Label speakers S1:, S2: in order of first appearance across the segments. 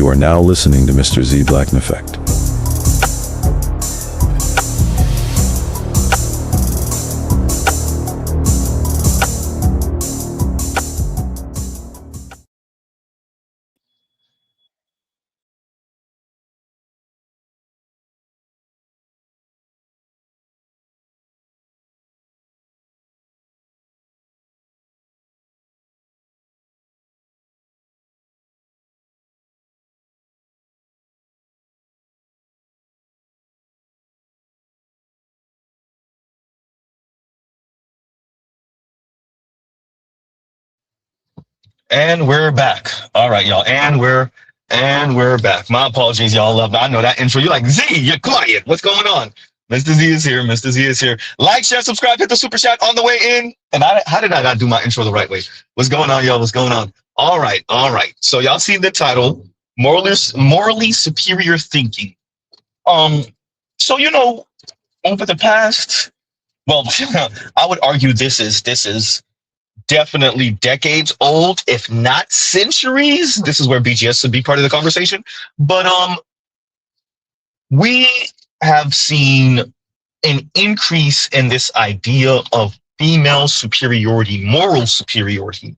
S1: You are now listening to Mr. Z Blackneffect.
S2: And we're back. All right, y'all. And we're back. My apologies, y'all. Love. I know that intro. You're like, Z, you're quiet. What's going on? Mr. Z is here. Mr. Z is here. Like, share, subscribe, hit the super chat on the way in. And how did I not do my intro the right way? What's going on, y'all? What's going on? All right. So y'all see the title, morally superior thinking. So over the past, well, I would argue this is definitely decades old, if not centuries. This is where BGS should be part of the conversation. But we have seen an increase in this idea of female superiority, moral superiority.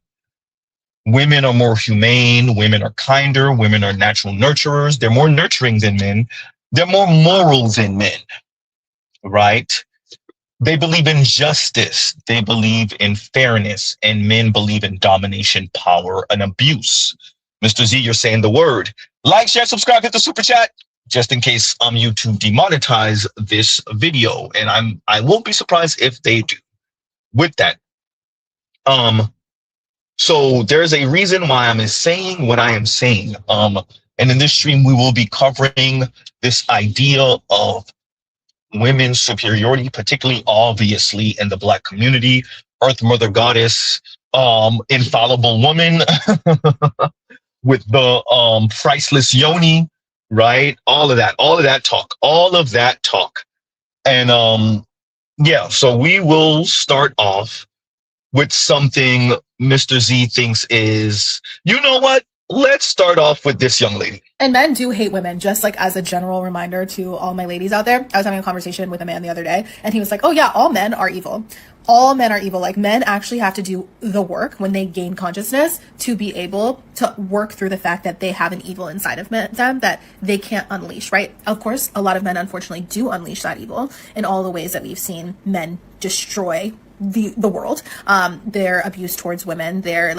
S2: Women are more humane, women are kinder, women are natural nurturers. They're more nurturing than men. They're more moral than men, right? They believe in justice. They believe in fairness, and men believe in domination, power, and abuse. Mr. Z, you're saying the word. Like, share, subscribe, hit the super chat, just in case YouTube demonetize this video, and I won't be surprised if they do. With that, so there's a reason why I'm saying what I am saying. And in this stream, we will be covering this idea of women's superiority, particularly obviously in the Black community, Earth Mother Goddess, infallible woman with the priceless yoni, right? All of that talk. And yeah, so we will start off with something Mr. Z thinks is, you know what? Let's start off with this young lady.
S3: And men do hate women, just like as a general reminder to all my ladies out there. I was having a conversation with a man the other day, and he was like, oh yeah, all men are evil. All men are evil. Like, men actually have to do the work when they gain consciousness to be able to work through the fact that they have an evil inside of them that they can't unleash, right? Of course, a lot of men unfortunately do unleash that evil in all the ways that we've seen men destroy the world. Their abuse towards women, their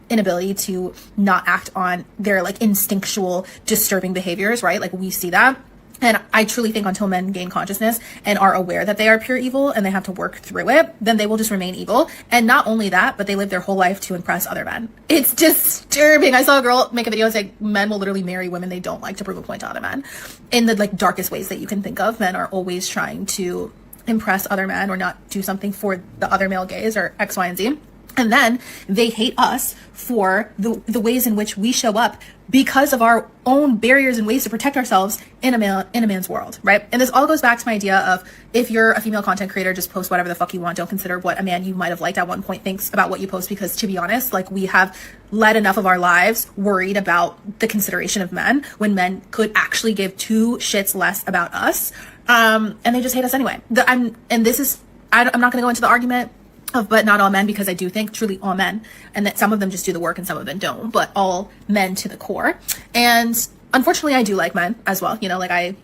S3: inability to not act on their instinctual disturbing behaviors, right? Like, we see that. And I truly think until men gain consciousness and are aware that they are pure evil and they have to work through it, then they will just remain evil. And not only that, but they live their whole life to impress other men. It's disturbing. I saw a girl make a video saying men will literally marry women they don't like to prove a point to other men. In the darkest ways that you can think of, men are always trying to impress other men or not do something for the other male gaze or X, Y, and Z. And then they hate us for the ways in which we show up because of our own barriers and ways to protect ourselves in a man's world, right? And this all goes back to my idea of, if you're a female content creator, just post whatever the fuck you want. Don't consider what a man you might have liked at one point thinks about what you post, because to be honest, we have led enough of our lives worried about the consideration of men when men could actually give two shits less about us. And they just hate us anyway. I'm not going to go into the argument of but not all men, because I do think truly all men, and that some of them just do the work and some of them don't, but all men to the core. And unfortunately, I do like men as well. I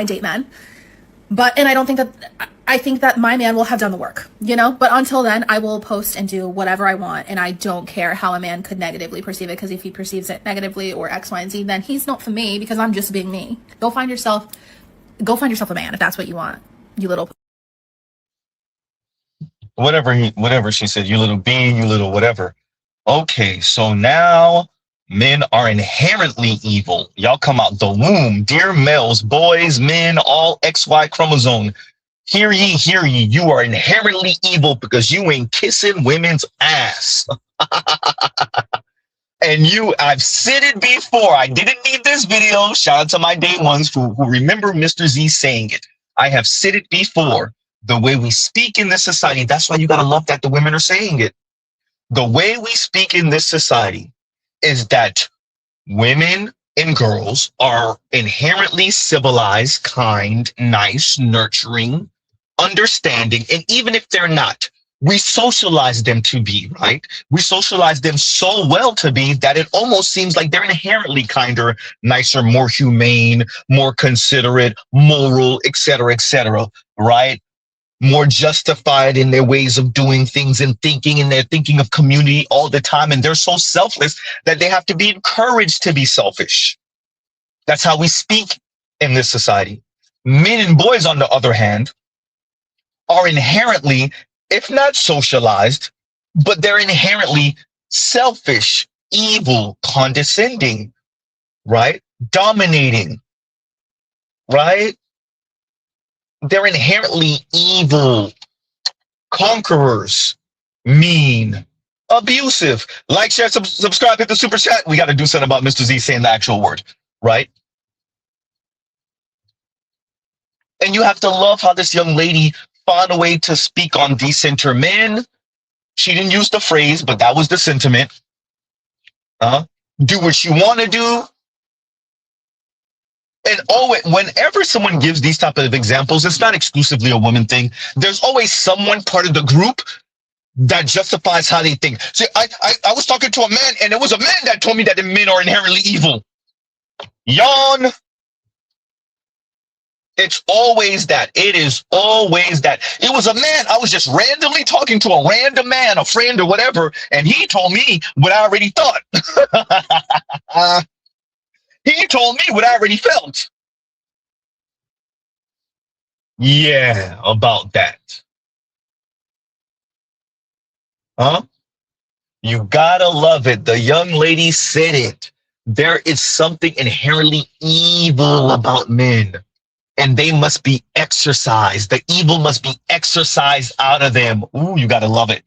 S3: date men, and I think that my man will have done the work, but until then, I will post and do whatever I want. And I don't care how a man could negatively perceive it, because if he perceives it negatively or X, Y, and Z, then he's not for me, because I'm just being me. Go find yourself a man if that's what you want, you little.
S2: Whatever she said, you little bean, you little whatever. Okay, so now men are inherently evil. Y'all come out the womb, dear males, boys, men, all XY chromosome. Hear ye, you are inherently evil because you ain't kissing women's ass. And I've said it before. I didn't need this video. Shout out to my day ones who remember Mr. Z saying it. I have said it before. The way we speak in this society, that's why you gotta love that the women are saying it. The way we speak in this society is that Women and girls are inherently civilized, kind, nice, nurturing, understanding, and even if they're not, we socialize them to be, right? We socialize them so well to be that it almost seems like they're inherently kinder, nicer, more humane, more considerate, moral, etc., right? More justified in their ways of doing things and thinking, and they're thinking of community all the time, and they're so selfless that they have to be encouraged to be selfish. That's how we speak in this society. Men and boys, on the other hand, are inherently, if not socialized, but they're inherently selfish, evil, condescending, right? Dominating, right? They're inherently evil, conquerors, mean, abusive. Like, share, subscribe, hit the super chat. We got to do something about Mr. Z saying the actual word, right? And you have to love how this young lady found a way to speak on decenter men. She didn't use the phrase, but that was the sentiment. Do what you want to do. And always, whenever someone gives these type of examples, it's not exclusively a woman thing. There's always someone part of the group that justifies how they think. See, I was talking to a man, and it was a man that told me that the men are inherently evil. Yawn. It's always that. It is always that. It was a man. I was just randomly talking to a random man, a friend or whatever, and he told me what I already thought. He told me what I already felt. Yeah, about that. You gotta love it. The young lady said it. There is something inherently evil about men, and they must be exorcised. The evil must be exorcised out of them. Ooh, you gotta love it.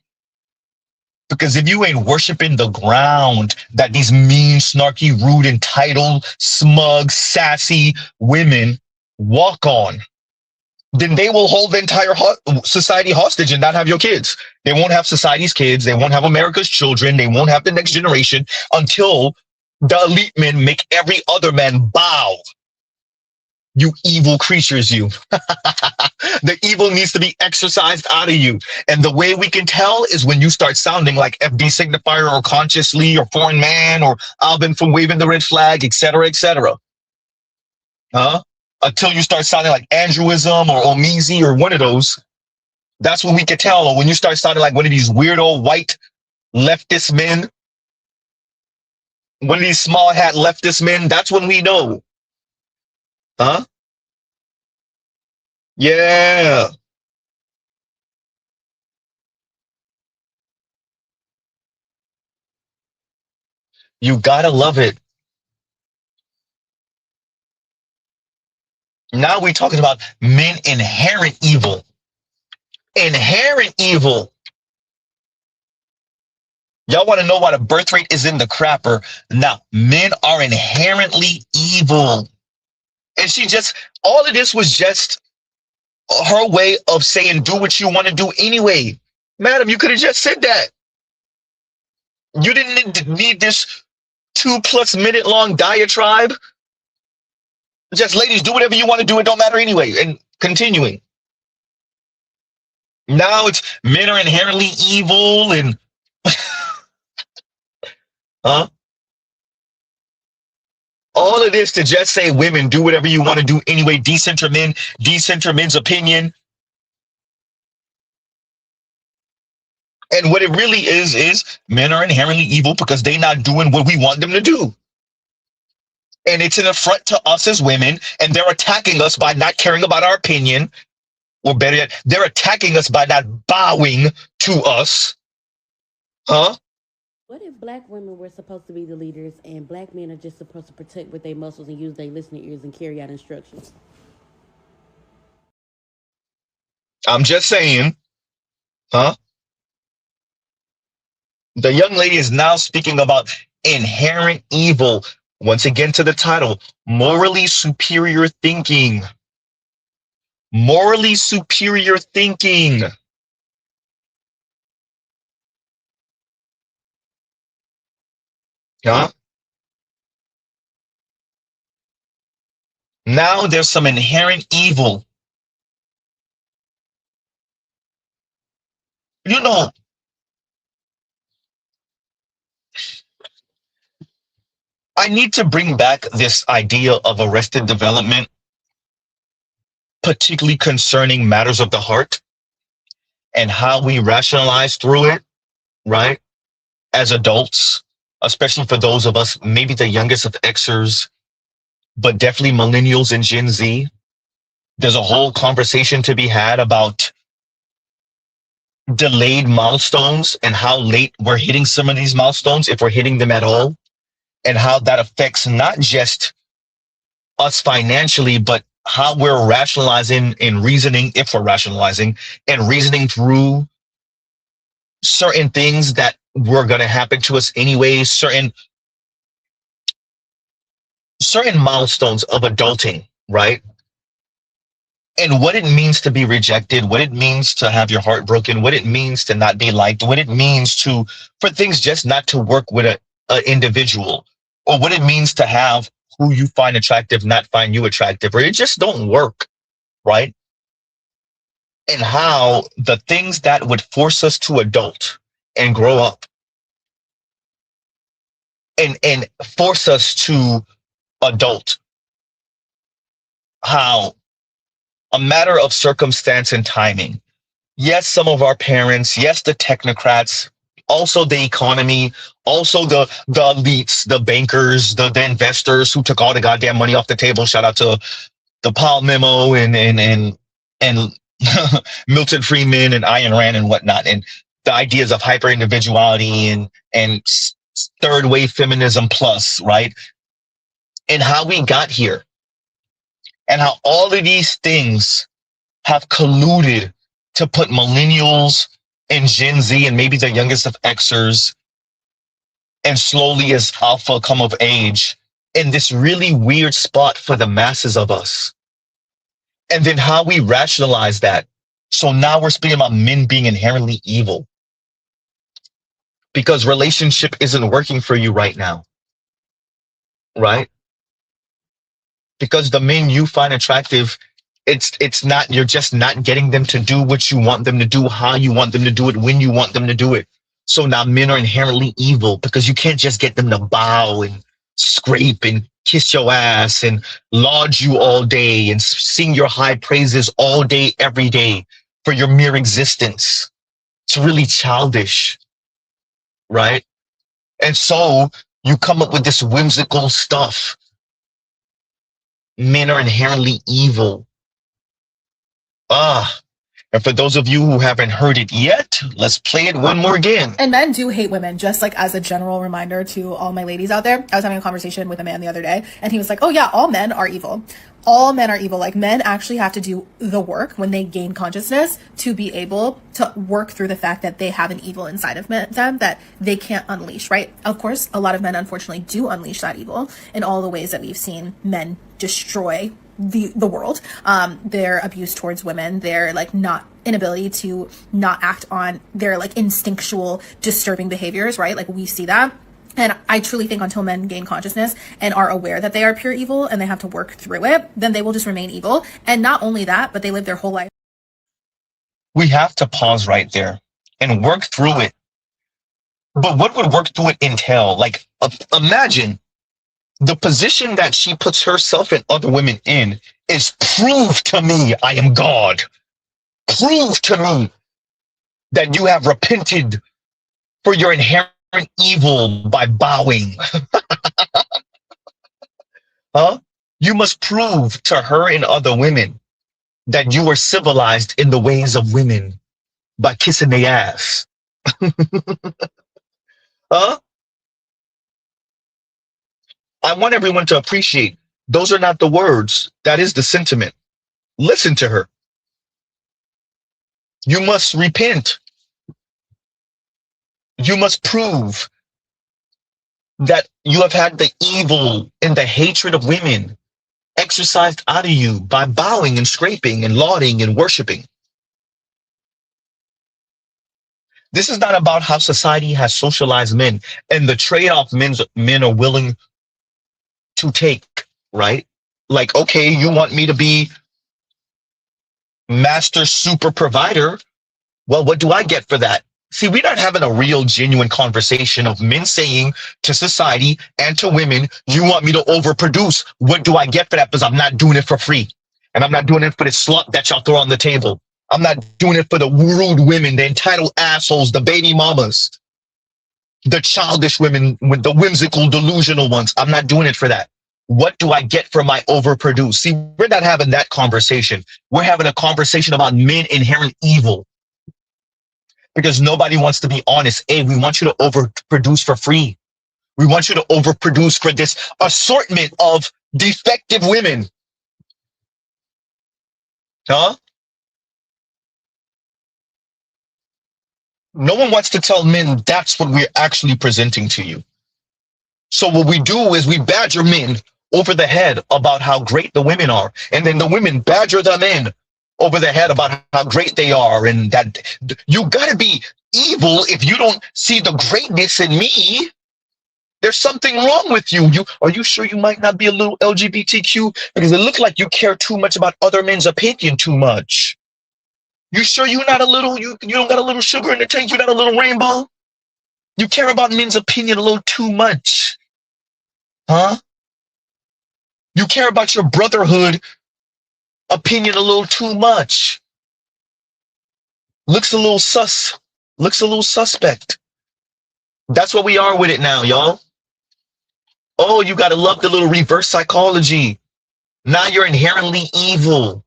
S2: Because if you ain't worshiping the ground that these mean, snarky, rude, entitled, smug, sassy women walk on, then they will hold the entire society hostage and not have your kids. They won't have society's kids. They won't have America's children. They won't have the next generation until the elite men make every other man bow. You evil creatures, you. The evil needs to be exorcised out of you. And the way we can tell is when you start sounding like FD Signifier or Consciously or Foreign Man or Alvin from Waving the Red Flag, etc., etc. Until you start sounding like Andrewism or Omizi or one of those. That's when we can tell. Or when you start sounding like one of these weirdo white leftist men, one of these small hat leftist men, that's when we know. Yeah. You gotta love it. Now we're talking about men inherent evil. Inherent evil. Y'all want to know why the birth rate is in the crapper? Now, men are inherently evil. And she just, all of this was just her way of saying, do what you want to do anyway. Madam, you could have just said that. You didn't need this 2+ minute long diatribe. Just, ladies, do whatever you want to do. It don't matter anyway. And continuing. Now it's men are inherently evil and all of this to just say women do whatever you want to do anyway. Decenter men's opinion. And what it really is men are inherently evil because they're not doing what we want them to do. And it's an affront to us as women, and they're attacking us by not caring about our opinion. Or better yet, they're attacking us by not bowing to us.
S4: What if black women were supposed to be the leaders and black men are just supposed to protect with their muscles and use their listening ears and carry out instructions?
S2: I'm just saying. The young lady is now speaking about inherent evil. Once again to the title, morally superior thinking. Morally superior thinking. Now there's some inherent evil. You know, I need to bring back this idea of arrested development, particularly concerning matters of the heart and how we rationalize through it, right? As adults, especially for those of us, maybe the youngest of Xers, but definitely millennials and Gen Z. There's a whole conversation to be had about delayed milestones and how late we're hitting some of these milestones, if we're hitting them at all, and how that affects not just us financially, but how we're rationalizing and reasoning, if we're rationalizing and reasoning through certain things that were going to happen to us anyway, certain milestones of adulting, right? And what it means to be rejected, what it means to have your heart broken, what it means to not be liked, what it means for things just not to work with an individual, or what it means to have who you find attractive not find you attractive, or it just don't work, right? And how the things that would force us to adult and grow up and force us to adult, how a matter of circumstance and timing. Yes, some of our parents, yes, the technocrats, also the economy, also the elites, the bankers, the investors who took all the goddamn money off the table. Shout out to the Powell memo and Milton Friedman and Ayn Rand and whatnot, and the ideas of hyper individuality and third wave feminism plus, right? And how we got here, and how all of these things have colluded to put millennials and Gen Z and maybe the youngest of Xers, and slowly as alpha come of age, in this really weird spot for the masses of us. And then how we rationalize that. So now we're speaking about men being inherently evil because relationship isn't working for you right now, right? Because the men you find attractive, it's not, you're just not getting them to do what you want them to do, how you want them to do it, when you want them to do it. So now men are inherently evil because you can't just get them to bow and scrape and kiss your ass and laud you all day and sing your high praises all day, every day for your mere existence. It's really childish, right? And so you come up with this whimsical stuff. Men are inherently evil. And for those of you who haven't heard it yet, let's play it one more again.
S3: And men do hate women, just like as a general reminder to all my ladies out there. I was having a conversation with a man the other day, and he was like, oh yeah, all men are evil. All men are evil. Like, men actually have to do the work when they gain consciousness to be able to work through the fact that they have an evil inside of them that they can't unleash, right? Of course, a lot of men unfortunately do unleash that evil in all the ways that we've seen men destroy the world. Their abuse towards women, their like inability to not act on their like instinctual disturbing behaviors, right? Like, we see that. And I truly think until men gain consciousness and are aware that they are pure evil and they have to work through it, then they will just remain evil. And not only that, but they live their whole life.
S2: We have to pause right there and work through it. But what would work through it entail? Like, imagine the position that she puts herself and other women in is prove to me I am God. Prove to me that you have repented for your inherent evil by bowing. Huh? You must prove to her and other women that you are civilized in the ways of women by kissing their ass. Huh? I want everyone to appreciate those are not the words. That is the sentiment. Listen to her. You must repent. You must prove that you have had the evil and the hatred of women exercised out of you by bowing and scraping and lauding and worshiping. This is not about how society has socialized men and the trade-off men are willing to take, right? Like, okay, you want me to be master super provider. Well, what do I get for that? See, we're not having a real, genuine conversation of men saying to society and to women, you want me to overproduce. What do I get for that? Because I'm not doing it for free. And I'm not doing it for the slut that y'all throw on the table. I'm not doing it for the rude women, the entitled assholes, the baby mamas, the childish women, with the whimsical, delusional ones. I'm not doing it for that. What do I get for my overproduce? See, we're not having that conversation. We're having a conversation about men inherent evil. Because nobody wants to be honest. Hey, we want you to overproduce for free. We want you to overproduce for this assortment of defective women. Huh? No one wants to tell men that's what we're actually presenting to you. So what we do is we badger men over the head about how great the women are. And then the women badger them in over the head about how great they are. And that you got to be evil if you don't see the greatness in me. There's something wrong with you. Are you sure you might not be a little LGBTQ? Because it looks like you care too much about other men's opinion too much. You sure you're not a little, you don't got a little sugar in the tank? You're not a little rainbow? You care about men's opinion a little too much. Huh? You care about your brotherhood opinion a little too much. Looks a little sus. Looks a little suspect. That's what we are with it now, y'all. Oh, you gotta love the little reverse psychology. Now you're inherently evil.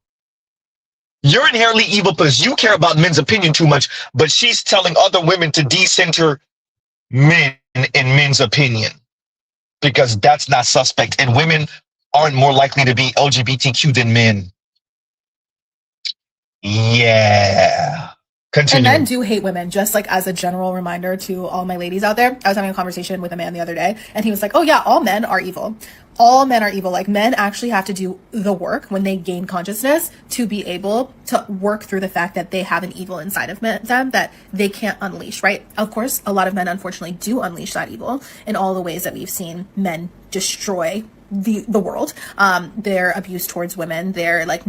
S2: You're inherently evil because you care about men's opinion too much, but she's telling other women to decenter men in men's opinion because that's not suspect. And women aren't more likely to be LGBTQ than men. Yeah. Continue.
S3: And men do hate women, just like as a general reminder to all my ladies out there. I was having a conversation with a man the other day, and he was like, oh yeah, all men are evil. All men are evil. Like, men actually have to do the work when they gain consciousness to be able to work through the fact that they have an evil inside of them that they can't unleash, right? Of course, a lot of men unfortunately do unleash that evil in all the ways that we've seen men destroy the world, their abuse towards women, their like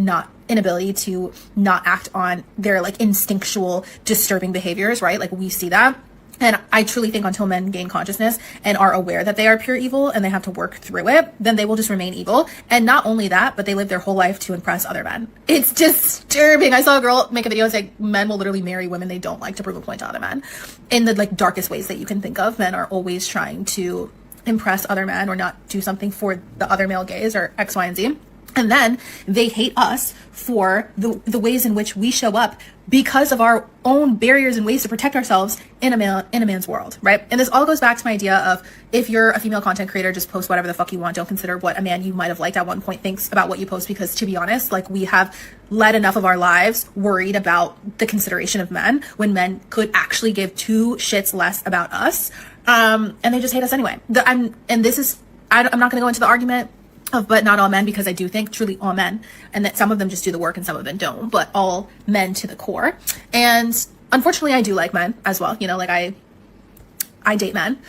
S3: inability to not act on their like instinctual disturbing behaviors, right? Like, we see that. And I truly think until men gain consciousness and are aware that they are pure evil and they have to work through it, then they will just remain evil. And not only that, but they live their whole life to impress other men. It's disturbing. I saw a girl make a video saying men will literally marry women they don't like to prove a point to other men. In the like darkest ways that you can think of, men are always trying to impress other men or not do something for the other male gaze or X, Y, and Z. And then they hate us for the ways in which we show up because of our own barriers and ways to protect ourselves in a man's world, right? And this all goes back to my idea of, if you're a female content creator, just post whatever the fuck you want. Don't consider what a man you might have liked at one point thinks about what you post, because to be honest, like, we have led enough of our lives worried about the consideration of men when men could actually give two shits less about us. And they just hate us anyway. I'm not going to go into the argument of but not all men, because I do think truly all men, and that some of them just do the work and some of them don't, but all men to the core. And unfortunately, I do like men as well. You know, like I date men,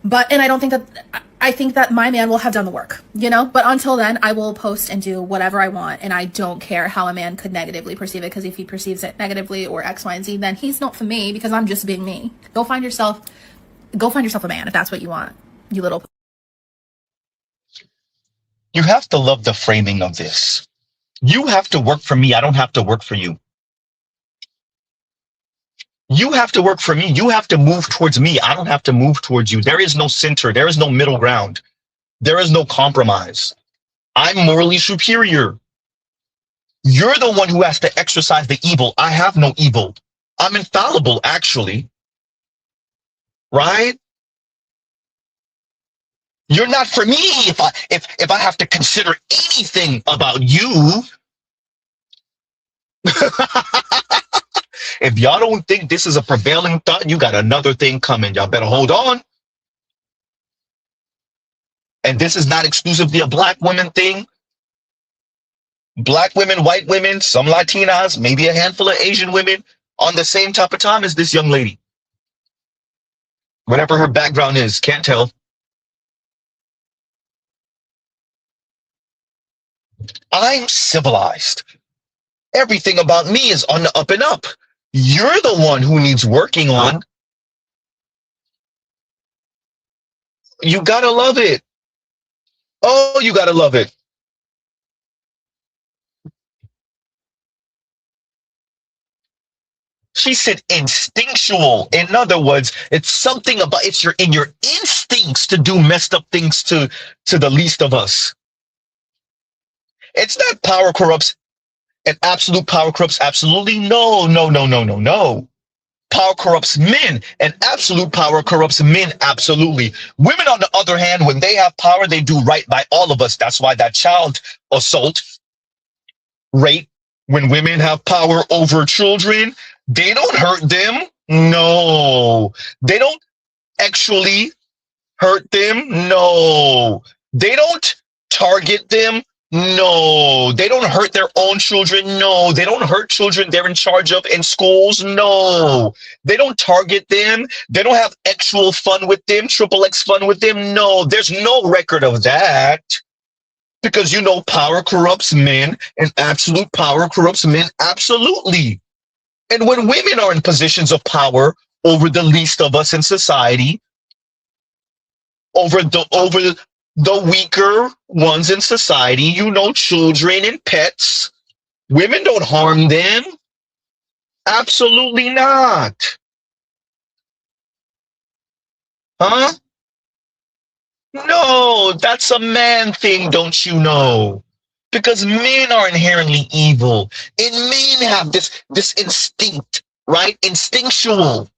S3: and I think that my man will have done the work, you know, but until then, I will post and do whatever I want. And I don't care how a man could negatively perceive it, because if he perceives it negatively or X, Y, and Z, then he's not for me, because I'm just being me. Go find yourself a man if that's what you want, you little.
S2: You have to love the framing of this. You have to work for me. I don't have to work for you. You have to work for me. You have to move towards me. I don't have to move towards you. There is no center. There is no middle ground. There is no compromise. I'm morally superior. You're the one who has to exercise the evil. I have no evil. I'm infallible, actually. Right? You're not for me if I have to consider anything about you. If y'all don't think this is a prevailing thought, you got another thing coming. Y'all better hold on. And this is not exclusively a black women thing. Black women, white women, some Latinas, maybe a handful of Asian women on the same type of time as this young lady. Whatever her background is, can't tell. I'm civilized. Everything about me is on the up and up. You're the one who needs working on. You gotta love it. Oh, you gotta love it. She said instinctual. In other words, it's something about it's your in your instincts to do messed up things to the least of us. It's not power corrupts and absolute power corrupts absolutely. No, no, no, no, no, no. Power corrupts men, and absolute power corrupts men absolutely. Women, on the other hand, when they have power, they do right by all of us. That's why that child assault rate, when women have power over children, they don't hurt them. No, they don't actually hurt them. No, they don't target them. No, they don't hurt their own children. No, they don't hurt children they're in charge of in schools. No, they don't target them. They don't have actual fun with them, triple X fun with them. No, there's no record of that. Because power corrupts men and absolute power corrupts men absolutely. And when women are in positions of power over the least of us in society, over the weaker ones in society, children and pets, women don't harm them. Absolutely not. Huh? No, that's a man thing, don't you know? Because men are inherently evil. And men have this instinct, right? Instinctual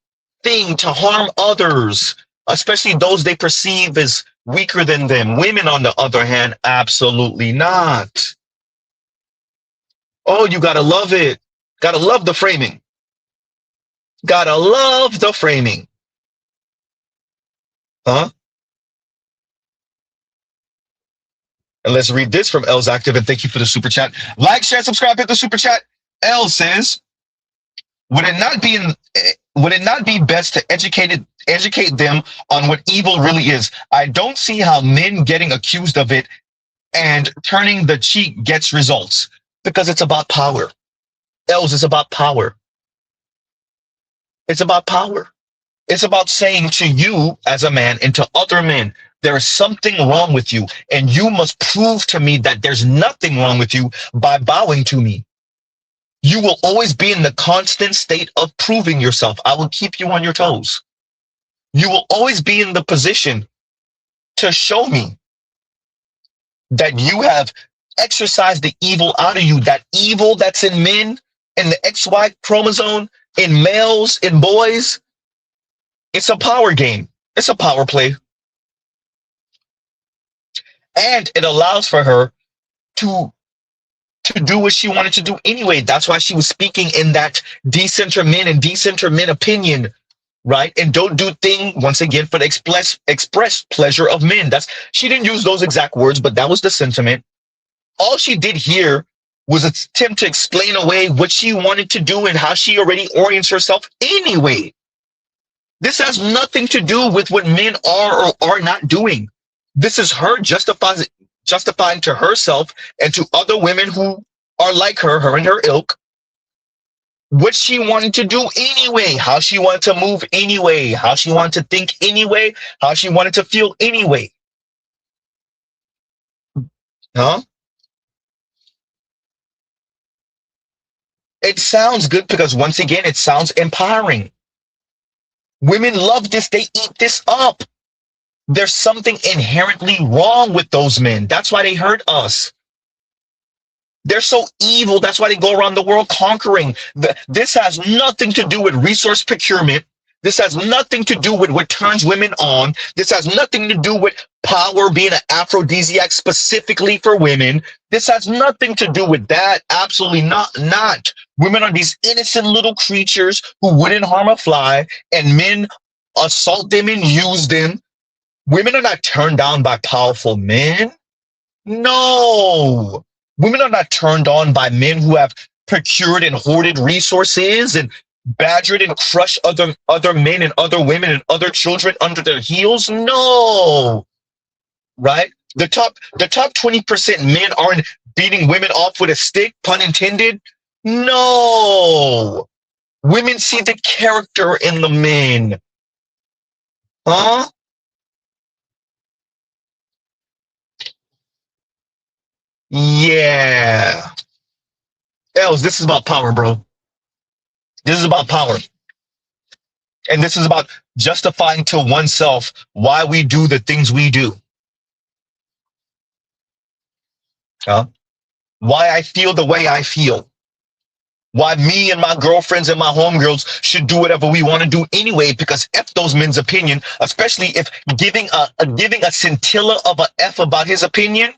S2: thing to harm others, especially those they perceive as weaker than them. Women, on the other hand, absolutely not. Oh, you gotta love it. Gotta love the framing. Gotta love the framing. Huh? And let's read this from L's Active, and thank you for the super chat. Like, share, subscribe, hit the super chat. L says, would it not be best to educate them on what evil really is? I don't see how men getting accused of it and turning the cheek gets results, because it's about power. L's is about power. It's about power. It's about saying to you as a man and to other men, there is something wrong with you, and you must prove to me that there's nothing wrong with you by bowing to me. You will always be in the constant state of proving yourself. I will keep you on your toes. You will always be in the position to show me that you have exercised the evil out of you, that evil that's in men, in the XY chromosome, in males, in boys. It's a power game. It's a power play. And it allows for her to do what she wanted to do anyway. That's why she was speaking in that decenter men opinion, right? And don't do thing, once again, for the express pleasure of men. She didn't use those exact words, but that was the sentiment. All she did here was attempt to explain away what she wanted to do and how she already orients herself anyway. This has nothing to do with what men are or are not doing. This is her justifying to herself and to other women who are like her and her ilk, what she wanted to do anyway, how she wanted to move anyway, how she wanted to think anyway, how she wanted to feel anyway. Huh? It sounds good because, once again, it sounds empowering. Women love this. They eat this up. There's something inherently wrong with those men. That's why they hurt us. They're so evil. That's why they go around the world conquering. This has nothing to do with resource procurement. This has nothing to do with what turns women on. This has nothing to do with power being an aphrodisiac specifically for women. This has nothing to do with that. Absolutely not. Women are these innocent little creatures who wouldn't harm a fly, and men assault them and use them. Women are not turned on by powerful men. No. Women are not turned on by men who have procured and hoarded resources and badgered and crushed other men and other women and other children under their heels. No. Right? The top 20% men aren't beating women off with a stick, pun intended. No. Women see the character in the men. Huh? Yeah. Els, this is about power, bro. This is about power. And this is about justifying to oneself why we do the things we do. Huh? Why I feel the way I feel. Why me and my girlfriends and my homegirls should do whatever we want to do anyway, because F those men's opinion, especially if giving a scintilla of a F about his opinion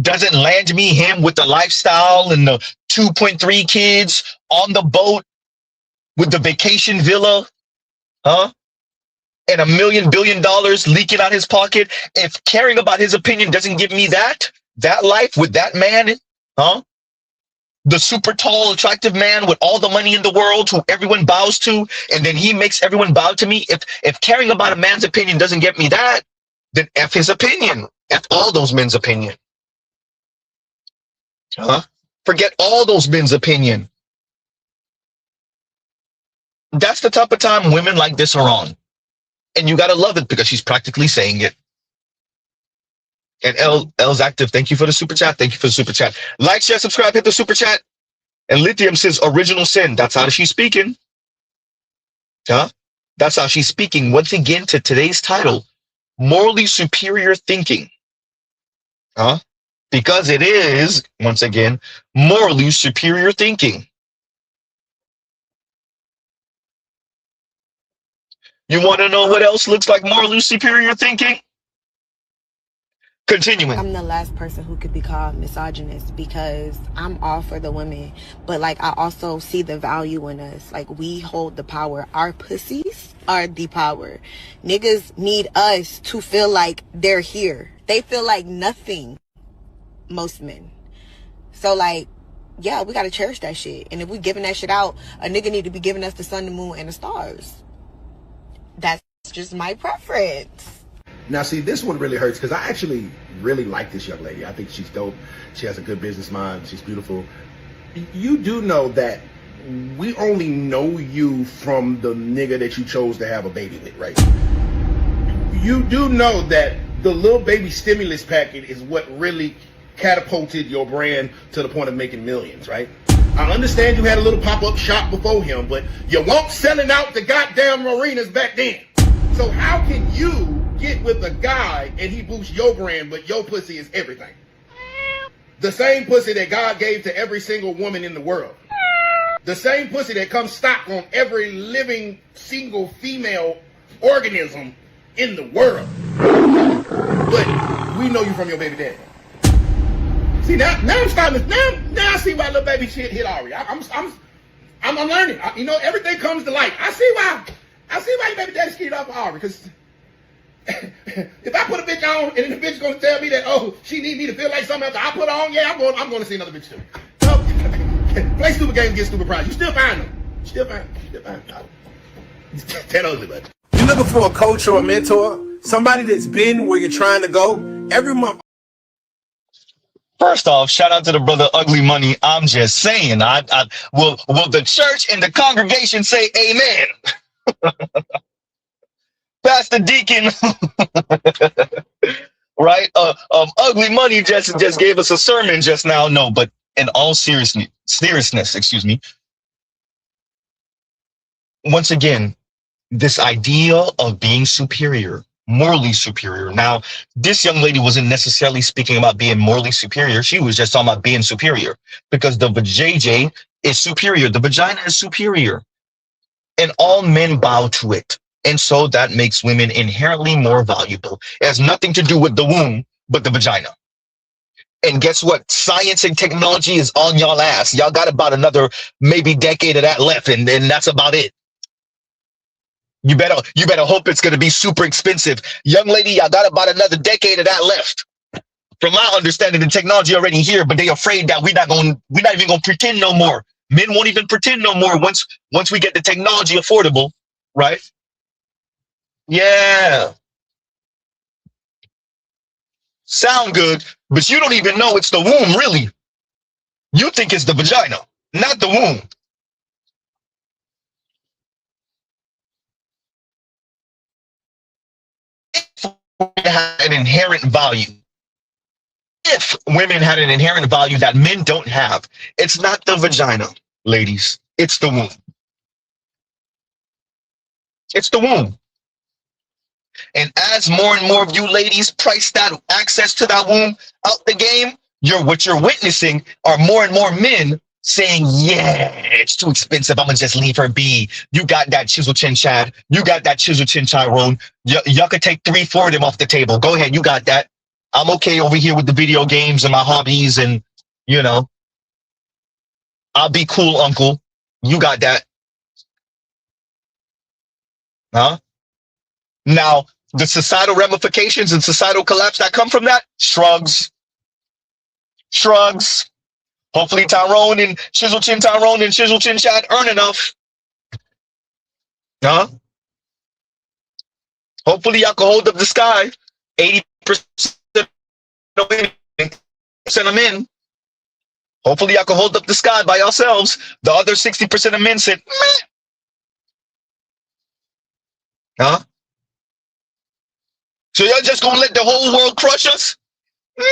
S2: doesn't land me him with the lifestyle and the 2.3 kids on the boat with the vacation villa, huh? And $1 billion leaking out his pocket. If caring about his opinion doesn't give me that life with that man, huh? The super tall, attractive man with all the money in the world who everyone bows to, and then he makes everyone bow to me. If caring about a man's opinion doesn't get me that, then F his opinion. F all those men's opinion. Huh? Forget all those men's opinion. That's the type of time women like this are on. And you gotta love it because she's practically saying it. And L's active. Thank you for the super chat. Thank you for the super chat. Like, share, subscribe, hit the super chat. And Lithium says original sin. That's how she's speaking. Huh? That's how she's speaking. Once again to today's title, morally superior thinking. Huh? Because it is, once again, morally superior thinking. You want to know what else looks like morally superior thinking? Continuing.
S5: I'm the last person who could be called misogynist because I'm all for the women, but like I also see the value in us. Like we hold the power. Our pussies are the power. Niggas need us to feel like they're here. They feel like nothing. Most men. So like, yeah, we gotta cherish that shit. And if we giving that shit out, a nigga need to be giving us the sun, the moon, and the stars. That's just my preference.
S6: Now, see, this one really hurts because I actually really like this young lady. I think she's dope. She has a good business mind. She's beautiful. You do know that we only know you from the nigga that you chose to have a baby with, right? You do know that the little baby stimulus packet is what really catapulted your brand to the point of making millions, right? I understand you had a little pop-up shop before him, but you weren't selling out the goddamn arenas back then. So how can you get with a guy and he boosts your brand, but your pussy is everything? The same pussy that God gave to every single woman in the world. The same pussy that comes stock on every living single female organism in the world. But we know you from your baby daddy. See, now I'm starting to, now I see why little baby shit hit Ari. I'm learning. You know, everything comes to light. I see why your baby daddy skied off of Ari, because if I put a bitch on and then the bitch gonna tell me that, oh, she need me to feel like something after I put her on, yeah, I'm going to see another bitch too. So, play stupid games, get stupid prize. You still find them. Still find them. That ugly, buddy.
S7: You're looking for a coach or a mentor, somebody that's been where you're trying to go. Every month.
S2: First off, shout out to the brother Ugly Money. I'm just saying, will the church and the congregation say amen? Pastor Deacon, right? Ugly Money just gave us a sermon just now. No, but in all seriousness, excuse me. Once again, this idea of being superior, morally superior. Now, this young lady wasn't necessarily speaking about being morally superior. She was just talking about being superior because the vajayjay is superior. The vagina is superior. And all men bow to it. And so that makes women inherently more valuable. It has nothing to do with the womb, but the vagina. And guess what? Science and technology is on y'all ass. Y'all got about another maybe decade of that left, and that's about it. You better hope it's gonna be super expensive. Young lady, y'all got about another decade of that left. From my understanding, the technology already here, but they afraid that we're not even gonna pretend no more. Men won't even pretend no more once we get the technology affordable, right? Yeah. sound good, but you don't even know it's the womb, really. You think it's the vagina, not the womb. If women had an inherent value, if women had an inherent value that men don't have, it's not the vagina, ladies. It's the womb. It's the womb. And as more and more of you ladies price that access to that womb out the game, what you're witnessing are more and more men saying, yeah, it's too expensive. I'm going to just leave her be. You got that chisel chin Chad. You got that chisel chin Tyrone. Y'all could take 3-4 of them off the table. Go ahead. You got that. I'm okay over here with the video games and my hobbies and, I'll be cool, uncle. You got that. Huh? Now, the societal ramifications and societal collapse that come from that, shrugs. Hopefully Tyrone and Chisel Chin Tyrone and Chisel Chin Chad earn enough. Huh? Hopefully y'all can hold up the sky. 80% of women, 80% of men. Hopefully y'all can hold up the sky by yourselves. The other 60% of men said, meh. Huh? So y'all just gonna let the whole world crush us? Meh.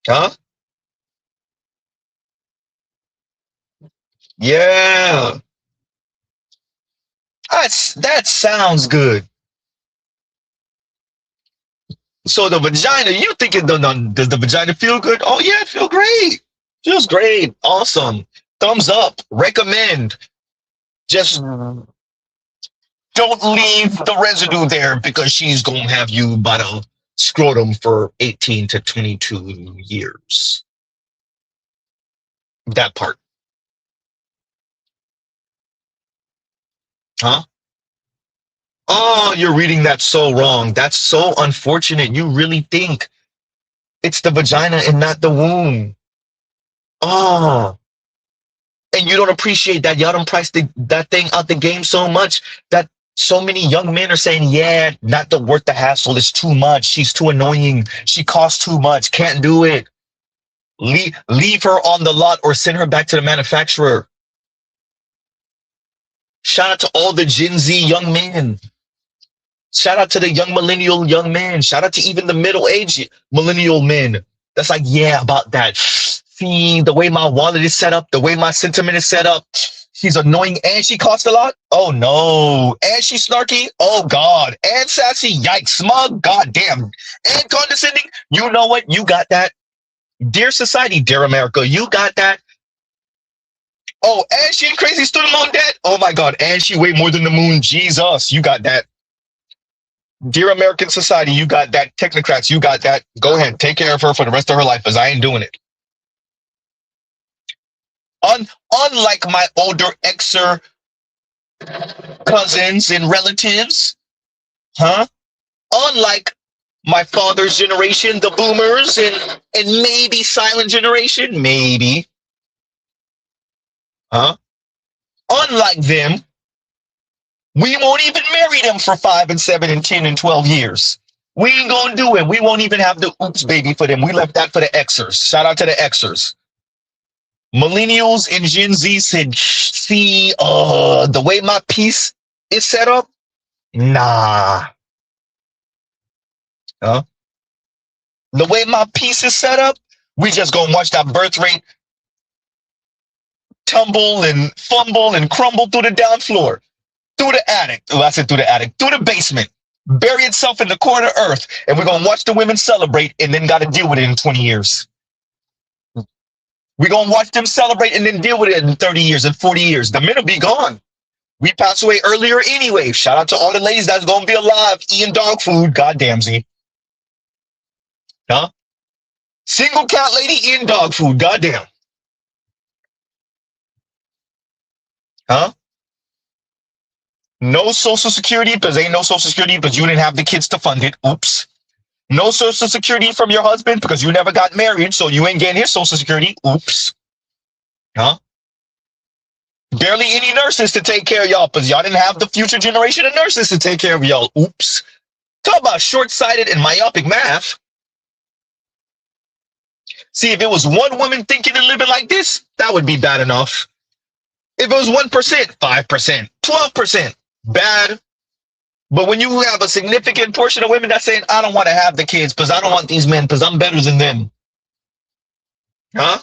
S2: Huh? Yeah. That sounds good. So the vagina, you thinking does the vagina feel good? Oh yeah, it feels great. Feels great. Awesome. Thumbs up. Recommend. Just don't leave the residue there because she's gonna have you by the scrotum for 18 to 22 years. That part. Huh? Oh, you're reading that so wrong. That's so unfortunate. You really think it's the vagina and not the womb. Oh. And you don't appreciate that. Y'all don't price that thing out the game so much that so many young men are saying, yeah, not worth the hassle. It's too much. She's too annoying. She costs too much. Can't do it. Leave her on the lot or send her back to the manufacturer. Shout out to all the Gen Z young men. Shout out to the young millennial young men. Shout out to even the middle-aged millennial men. That's like, yeah, about that. See, the way my wallet is set up, the way my sentiment is set up, she's annoying and she costs a lot? Oh, no. And she's snarky? Oh, God. And sassy? Yikes. Smug? God damn. And condescending? You know what? You got that. Dear society, dear America, you got that. Oh, and she crazy student loan debt? Oh, my God. And she weighed more than the moon. Jesus, you got that. Dear American society, you got that. Technocrats, you got that. Go ahead. Take care of her for the rest of her life because I ain't doing it. Unlike my older exer cousins and relatives, unlike my father's generation, the boomers, and maybe silent generation, maybe, unlike them, we won't even marry them for 5 and 7 and 10 and 12 years. We ain't gonna do it. We won't even have the oops baby for them. We left that for the Xers. Shout out to the Xers. Millennials and Gen Z said, see, the way my piece is set up, nah. The way my piece is set up, we just gonna watch that birth rate tumble and fumble and crumble through the down floor, through the attic. Oh, I said through the attic, through the basement, bury itself in the core of the earth, and we're gonna watch the women celebrate and then gotta deal with it in 20 years. We're going to watch them celebrate and then deal with it in 30 years and 40 years. The men will be gone. We passed away earlier anyway. Shout out to all the ladies that's going to be alive eating dog food. Goddamn, Z. Single cat lady eating dog food. Goddamn. No social security because ain't no social security because you didn't have the kids to fund it. Oops. No social security from your husband because you never got married, so you ain't getting his social security. Oops. Barely any nurses to take care of y'all because y'all didn't have the future generation of nurses to take care of y'all. Oops. Talk about short-sighted and myopic math. See, if it was one woman thinking and living like this, that would be bad enough. If it was 1%, 5%, 12%, bad. But when you have a significant portion of women that's saying, I don't want to have the kids because I don't want these men because I'm better than them. Huh?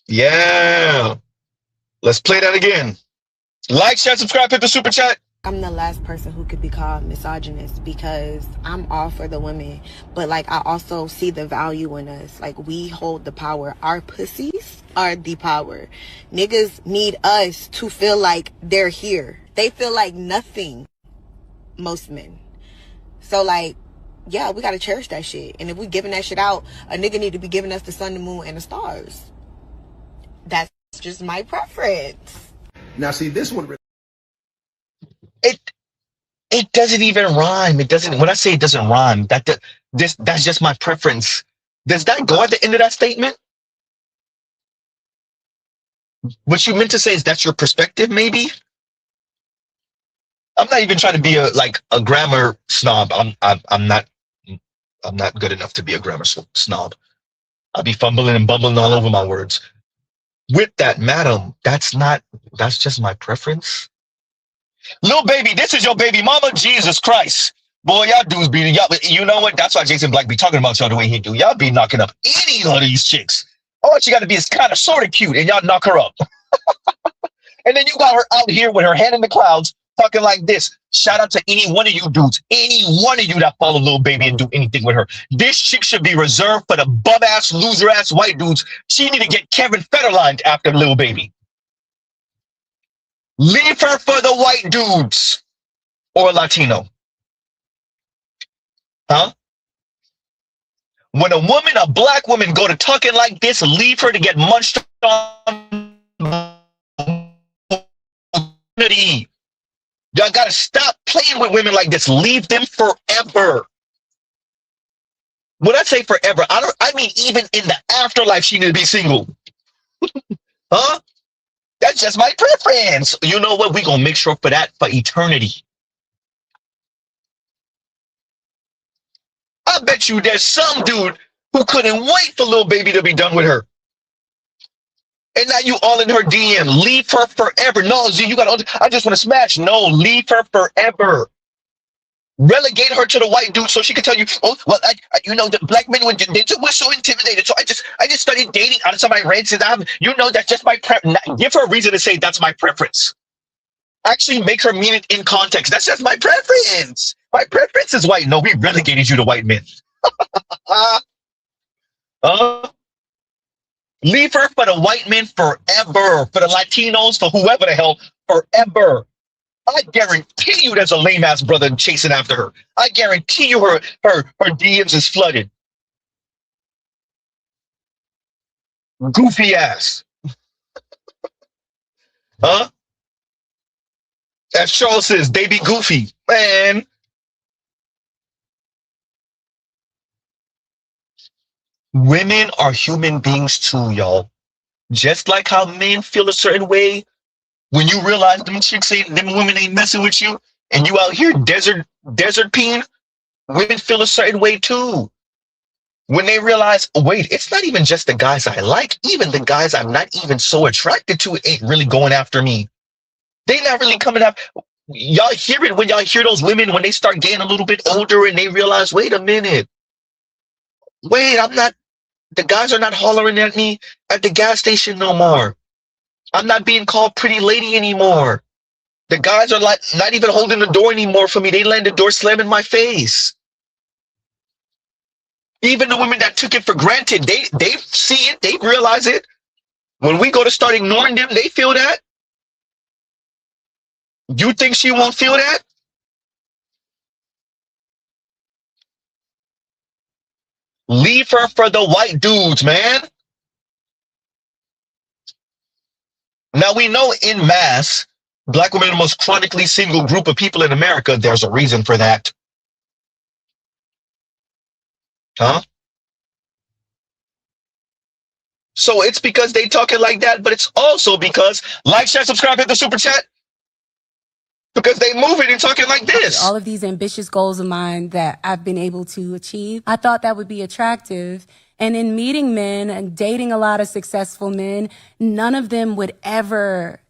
S2: Yeah. Let's play that again. Like, share, subscribe, hit the super chat.
S5: I'm the last person who could be called misogynist because I'm all for the women, but like I also see the value in us. Like we hold the power. Our pussies are the power. Niggas need us to feel like they're here. They feel like nothing. Most men. So like, yeah, we gotta cherish that shit. And if we giving that shit out, a nigga need to be giving us the sun, the moon, and the stars. That's just my preference.
S6: Now, see, this one.
S2: It doesn't even rhyme. It doesn't. When I say it doesn't rhyme, that's just my preference. Does that go at the end of that statement? What you meant to say is that's your perspective, maybe? I'm not even trying to be a grammar snob. I'm not good enough to be a grammar snob. I'll be fumbling and bumbling all over my words. With that, madam, that's just my preference. Lil baby, this is your baby mama. Jesus Christ. Boy, y'all dudes beating y'all. You know what? That's why Jason Black be talking about y'all the way he do. Y'all be knocking up any of these chicks. All she got to be is kind of sort of cute, and y'all knock her up. And then you got her out here with her head in the clouds, talking like this. Shout out to any one of you dudes, any one of you that follow Lil Baby and do anything with her. This chick should be reserved for the bum-ass, loser-ass white dudes. She need to get Kevin Federline after Lil Baby. Leave her for the white dudes or Latino. Huh? When a black woman go to talking like this, leave her to get munched on. Y'all gotta stop playing with women like this. Leave them forever. When I say forever, I mean even in the afterlife she need to be single. Huh? That's just my preference. You know what? We're going to make sure for that for eternity. I bet you there's some dude who couldn't wait for Lil Baby to be done with her. And now you all in her DM. Leave her forever. No, Z, I just want to smash. No, leave her forever. Relegate her to the white dude so she can tell you, oh, well, the black men, they were so intimidated. So I just started dating out of some of my rants. And that's just my preference. Give her a reason to say that's my preference. Actually make her mean it in context. That's just my preference. My preference is white. No, we relegated you to white men. Leave her for the white men forever. For the Latinos, for whoever the hell, forever. I guarantee you there's a lame-ass brother chasing after her. I guarantee you her DMs is flooded. Goofy ass. Huh? As Charles says, they be goofy. Man. Women are human beings too, y'all. Just like how men feel a certain way when you realize them women ain't messing with you, and you out here desert peeing, women feel a certain way too. When they realize, wait, it's not even just the guys I like, even the guys I'm not even so attracted to ain't really going after me. They not really coming after. Y'all hear it when y'all hear those women when they start getting a little bit older and they realize, wait a minute. Wait, the guys are not hollering at me at the gas station no more. I'm not being called pretty lady anymore. The guys are like not even holding the door anymore for me. They let the door slam in my face. Even the women that took it for granted, they see it, they realize it. When we go to start ignoring them, they feel that. You think she won't feel that? Leave her for the white dudes, man. Now we know in mass, black women are the most chronically single group of people in America. There's a reason for that. Huh? So it's because they talking like that, but it's also because like, share, subscribe, hit the super chat. because they moving and talking like this.
S8: All of these ambitious goals of mine that I've been able to achieve, I thought that would be attractive. And in meeting men and dating a lot of successful men, none of them would ever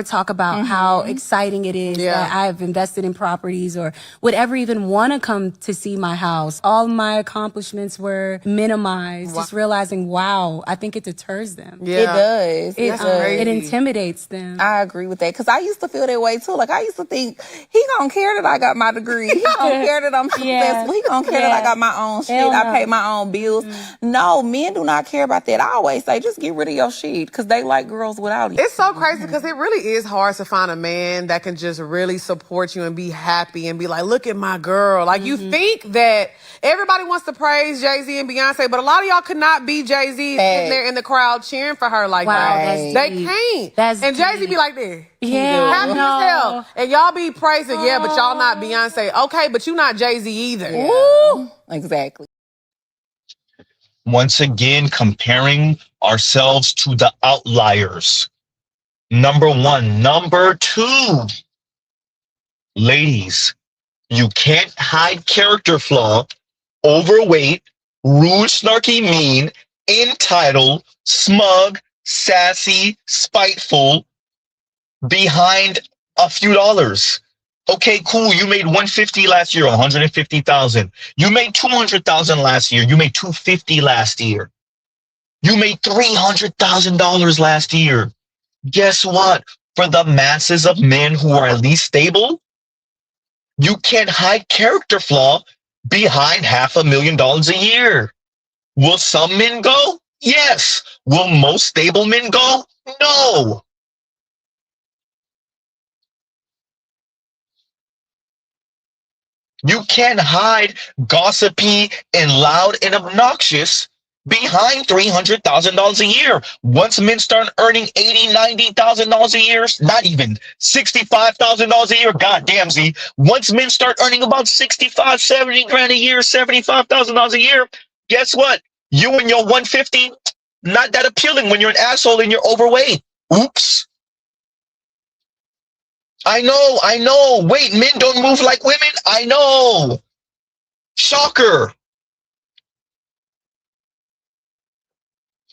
S8: talk about how exciting it is that I've invested in properties or would ever even want to come to see my house. All my accomplishments were minimized, just realizing, wow, I think it deters them.
S9: It does.
S8: It intimidates them.
S9: I agree with that because I used to feel that way too. Like I used to think he gonna care that I got my degree. He gonna care that I'm successful. He gonna care that I got my own shit.
S8: Hell no.
S9: I pay my own bills. No, men do not care about that. I always say just get rid of your shit because they like girls without it.
S10: It's so crazy because it really is hard to find a man that can just really support you and be happy and be like, look at my girl. Like you think that everybody wants to praise Jay-Z and Beyonce, but a lot of y'all could not be Jay-Z sitting there in the crowd cheering for her like that. They can't. And Jay-Z be like this.
S8: Yeah,
S10: happy as hell. And y'all be praising, but y'all not Beyonce. Okay, but you not Jay-Z either.
S9: Yeah. Exactly.
S2: Once again, comparing ourselves to the outliers. Number one. Number two, ladies, you can't hide character flaw, overweight, rude, snarky, mean, entitled, smug, sassy, spiteful, behind a few dollars. Okay, cool. You made 150 last year, 150,000. You made 200,000 last year. You made 250 last year. You made $300,000 last year. Guess what? For the masses of men who are at least stable, you can't hide character flaw behind $500,000 a year. Will some men go? Yes. Will most stable men go? No. You can't hide gossipy and loud and obnoxious behind $300,000 a year. Once men start earning $80,000, $90,000 a year, not even $65,000 a year, goddamn Z. Once men start earning about 65, 70 grand a year, $75,000 a year, guess what? You and your 150, not that appealing when you're an asshole and you're overweight. Oops. I know. Wait, men don't move like women? I know. Shocker.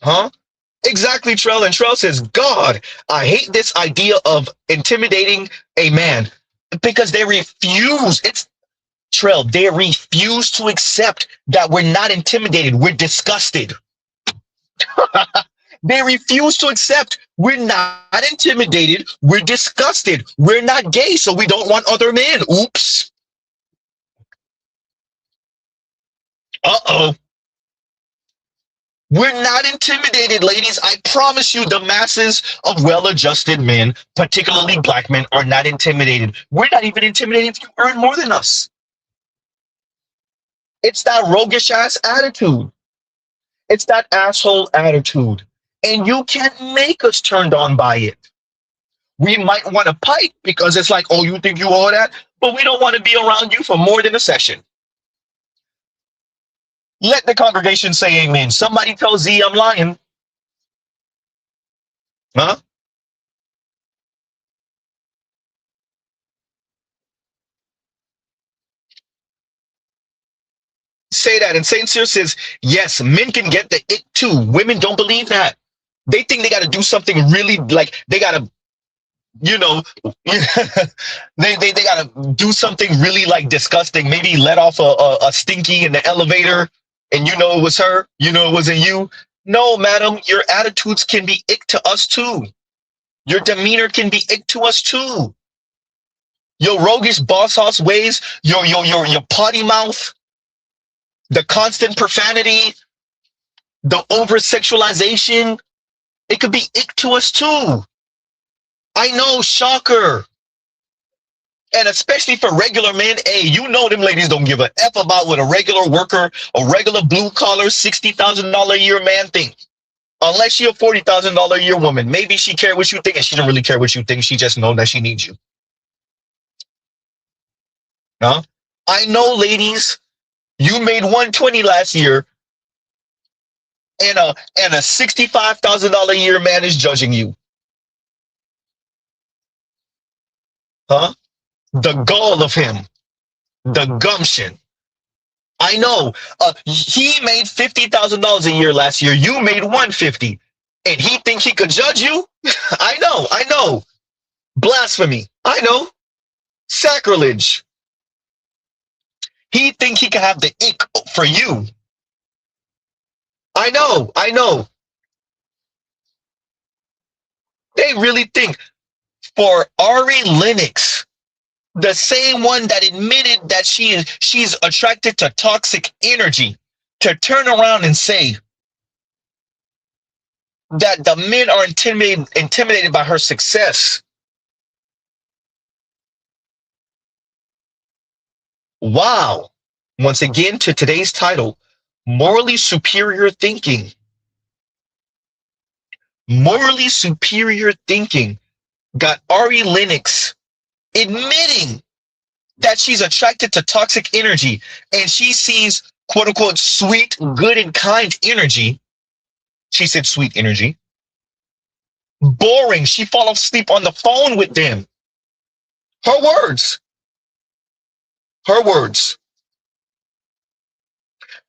S2: Huh? Exactly, Trell. And Trell says, God, I hate this idea of intimidating a man because they refuse. It's Trell. They refuse to accept that we're not intimidated. We're disgusted. They refuse to accept we're not intimidated. We're disgusted. We're not gay, so we don't want other men. Oops. Uh-oh. We're not intimidated, ladies. I promise you the masses of well-adjusted men, particularly black men, are not intimidated. We're not even intimidated if you earn more than us. It's that roguish-ass attitude. It's that asshole attitude. And you can't make us turned on by it. We might want to pipe because it's like, oh, you think you all that? But we don't want to be around you for more than a session. Let the congregation say amen. Somebody tell Z I'm lying. Huh? Say that. And Saint Cyr says, yes, men can get the ick too. Women don't believe that. They think they got to do something really, like, they got to, you know, they got to do something really, like, disgusting. Maybe let off a stinky in the elevator, and you know it was her. You know it wasn't you. No, madam, your attitudes can be ick to us too. Your demeanor can be ick to us too. Your roguish boss house ways, your potty mouth, the constant profanity, the over-sexualization, it could be ick to us too. I know, shocker. And especially for regular men, hey, you know them ladies don't give a F about what a regular worker, a regular blue-collar, $60,000 a year man thinks. Unless you're a $40,000 a year woman. Maybe she care what you think, and she don't really care what you think. She just know that she needs you. Huh? I know, ladies, you made 120 last year, and a $65,000 a year man is judging you. Huh? The gall of him, the gumption. I know. He made $50,000 a year last year. You made $150, and he thinks he could judge you. I know. Blasphemy. I know. Sacrilege. He thinks he can have the ick for you. I know. They really think for Ari Lennox, the same one that admitted that she's attracted to toxic energy, to turn around and say that the men are intimidated by her success. Wow. Once again, to today's title, Morally Superior Thinking. Morally Superior Thinking got Ari Lennox admitting that she's attracted to toxic energy, and she sees quote unquote sweet, good, and kind energy. She said sweet energy. Boring. She fall asleep on the phone with them. Her words.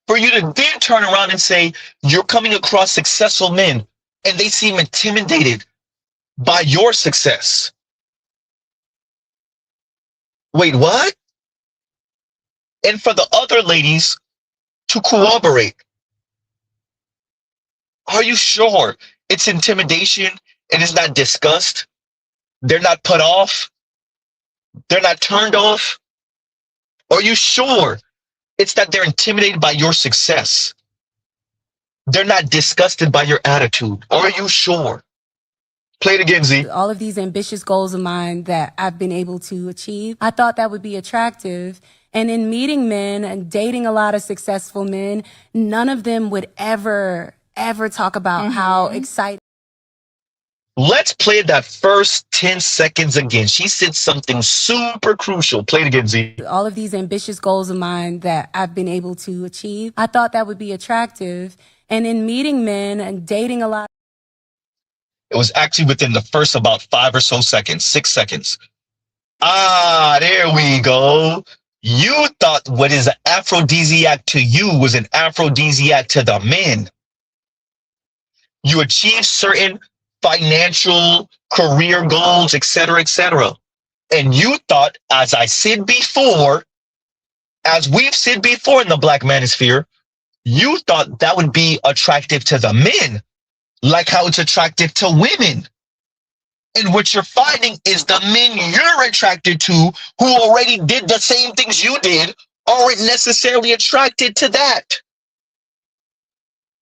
S2: For you to then turn around and say you're coming across successful men and they seem intimidated by your success. Wait, what? And for the other ladies to corroborate. Are you sure it's intimidation and it's not disgust? They're not put off? They're not turned off? Are you sure it's that they're intimidated by your success? They're not disgusted by your attitude? Are you sure? Play it again, Z.
S8: All of these ambitious goals of mine that I've been able to achieve, I thought that would be attractive. And in meeting men and dating a lot of successful men, none of them would ever talk about how excited.
S2: Let's play that first 10 seconds again. She said something super crucial. Play it again, Z.
S8: All of these ambitious goals of mine that I've been able to achieve, I thought that would be attractive. And in meeting men and dating a lot.
S2: It was actually within the first about 5 or so seconds, 6 seconds. Ah, there we go. You thought what is an aphrodisiac to you was an aphrodisiac to the men. You achieved certain financial, career goals, etc., etc. And you thought, as I said before, as we've said before in the Black Manosphere, you thought that would be attractive to the men, like how it's attractive to women. And what you're finding is the men you're attracted to who already did the same things you did aren't necessarily attracted to that.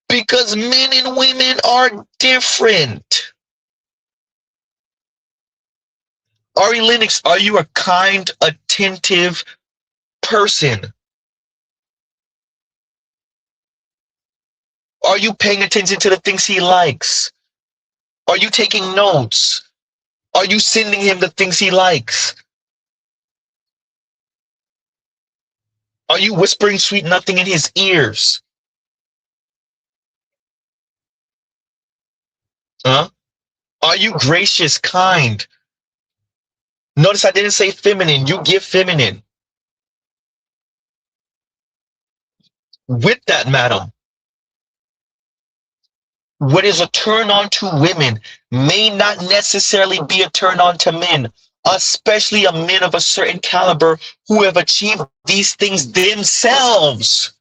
S2: Because men and women are different. Ari Lennox, are you a kind, attentive person? Are you paying attention to the things he likes? Are you taking notes? Are you sending him the things he likes? Are you whispering sweet nothing in his ears? Huh? Are you gracious, kind? Notice I didn't say feminine. You give feminine. With that, madam, what is a turn on to women may not necessarily be a turn on to men, especially a men of a certain caliber who have achieved these things themselves.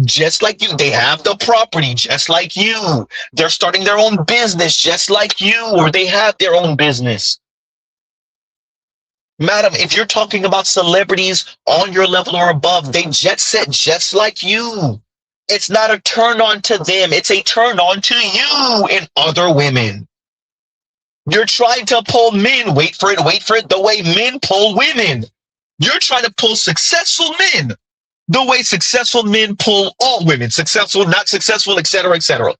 S2: Just like you, they have the property, just like you. They're starting their own business, just like you, or they have their own business. Madam, if you're talking about celebrities on your level or above, they jet set just like you. It's not a turn on to them. It's a turn on to you and other women. You're trying to pull men, wait for it, the way men pull women. You're trying to pull successful men the way successful men pull all women, successful, not successful, etc., etc.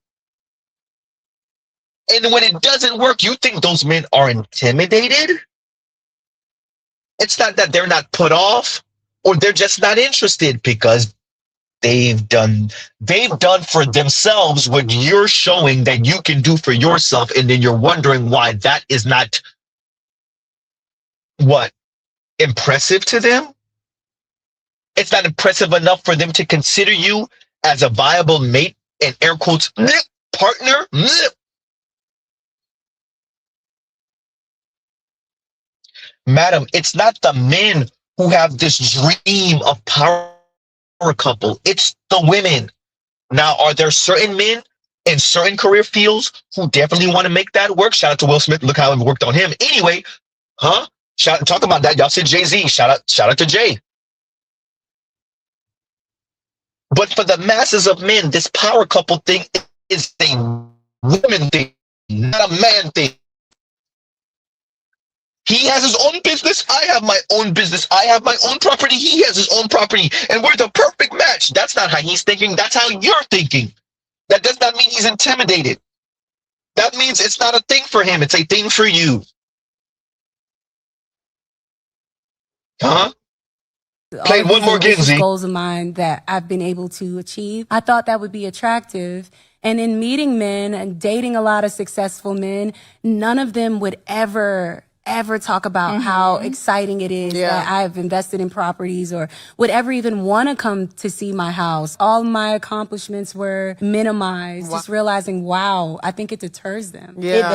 S2: And when it doesn't work, you think those men are intimidated? It's not that they're not put off or they're just not interested, because they've done for themselves what you're showing that you can do for yourself, and then you're wondering why that is not what impressive to them. It's not impressive enough for them to consider you as a viable mate and air quotes partner. Madam, it's not the men who have this dream of power couple. It's the women. Now, are there certain men in certain career fields who definitely want to make that work? Shout out to Will Smith. Look how it worked on him. Anyway, talk about that. Y'all said Jay-Z. Shout out to Jay. But for the masses of men, this power couple thing is a woman thing, not a man thing. He has his own business. I have my own business. I have my own property. He has his own property. And we're the perfect match. That's not how he's thinking. That's how you're thinking. That does not mean he's intimidated. That means it's not a thing for him. It's a thing for you. Play one more again, Z.
S8: Goals of mine that I've been able to achieve. I thought that would be attractive. And in meeting men and dating a lot of successful men, none of them would ever talk about how exciting it is that I've invested in properties or would ever even want to come to see my house. All my accomplishments were minimized. Just realizing, wow, I think it deters them.
S9: Yeah.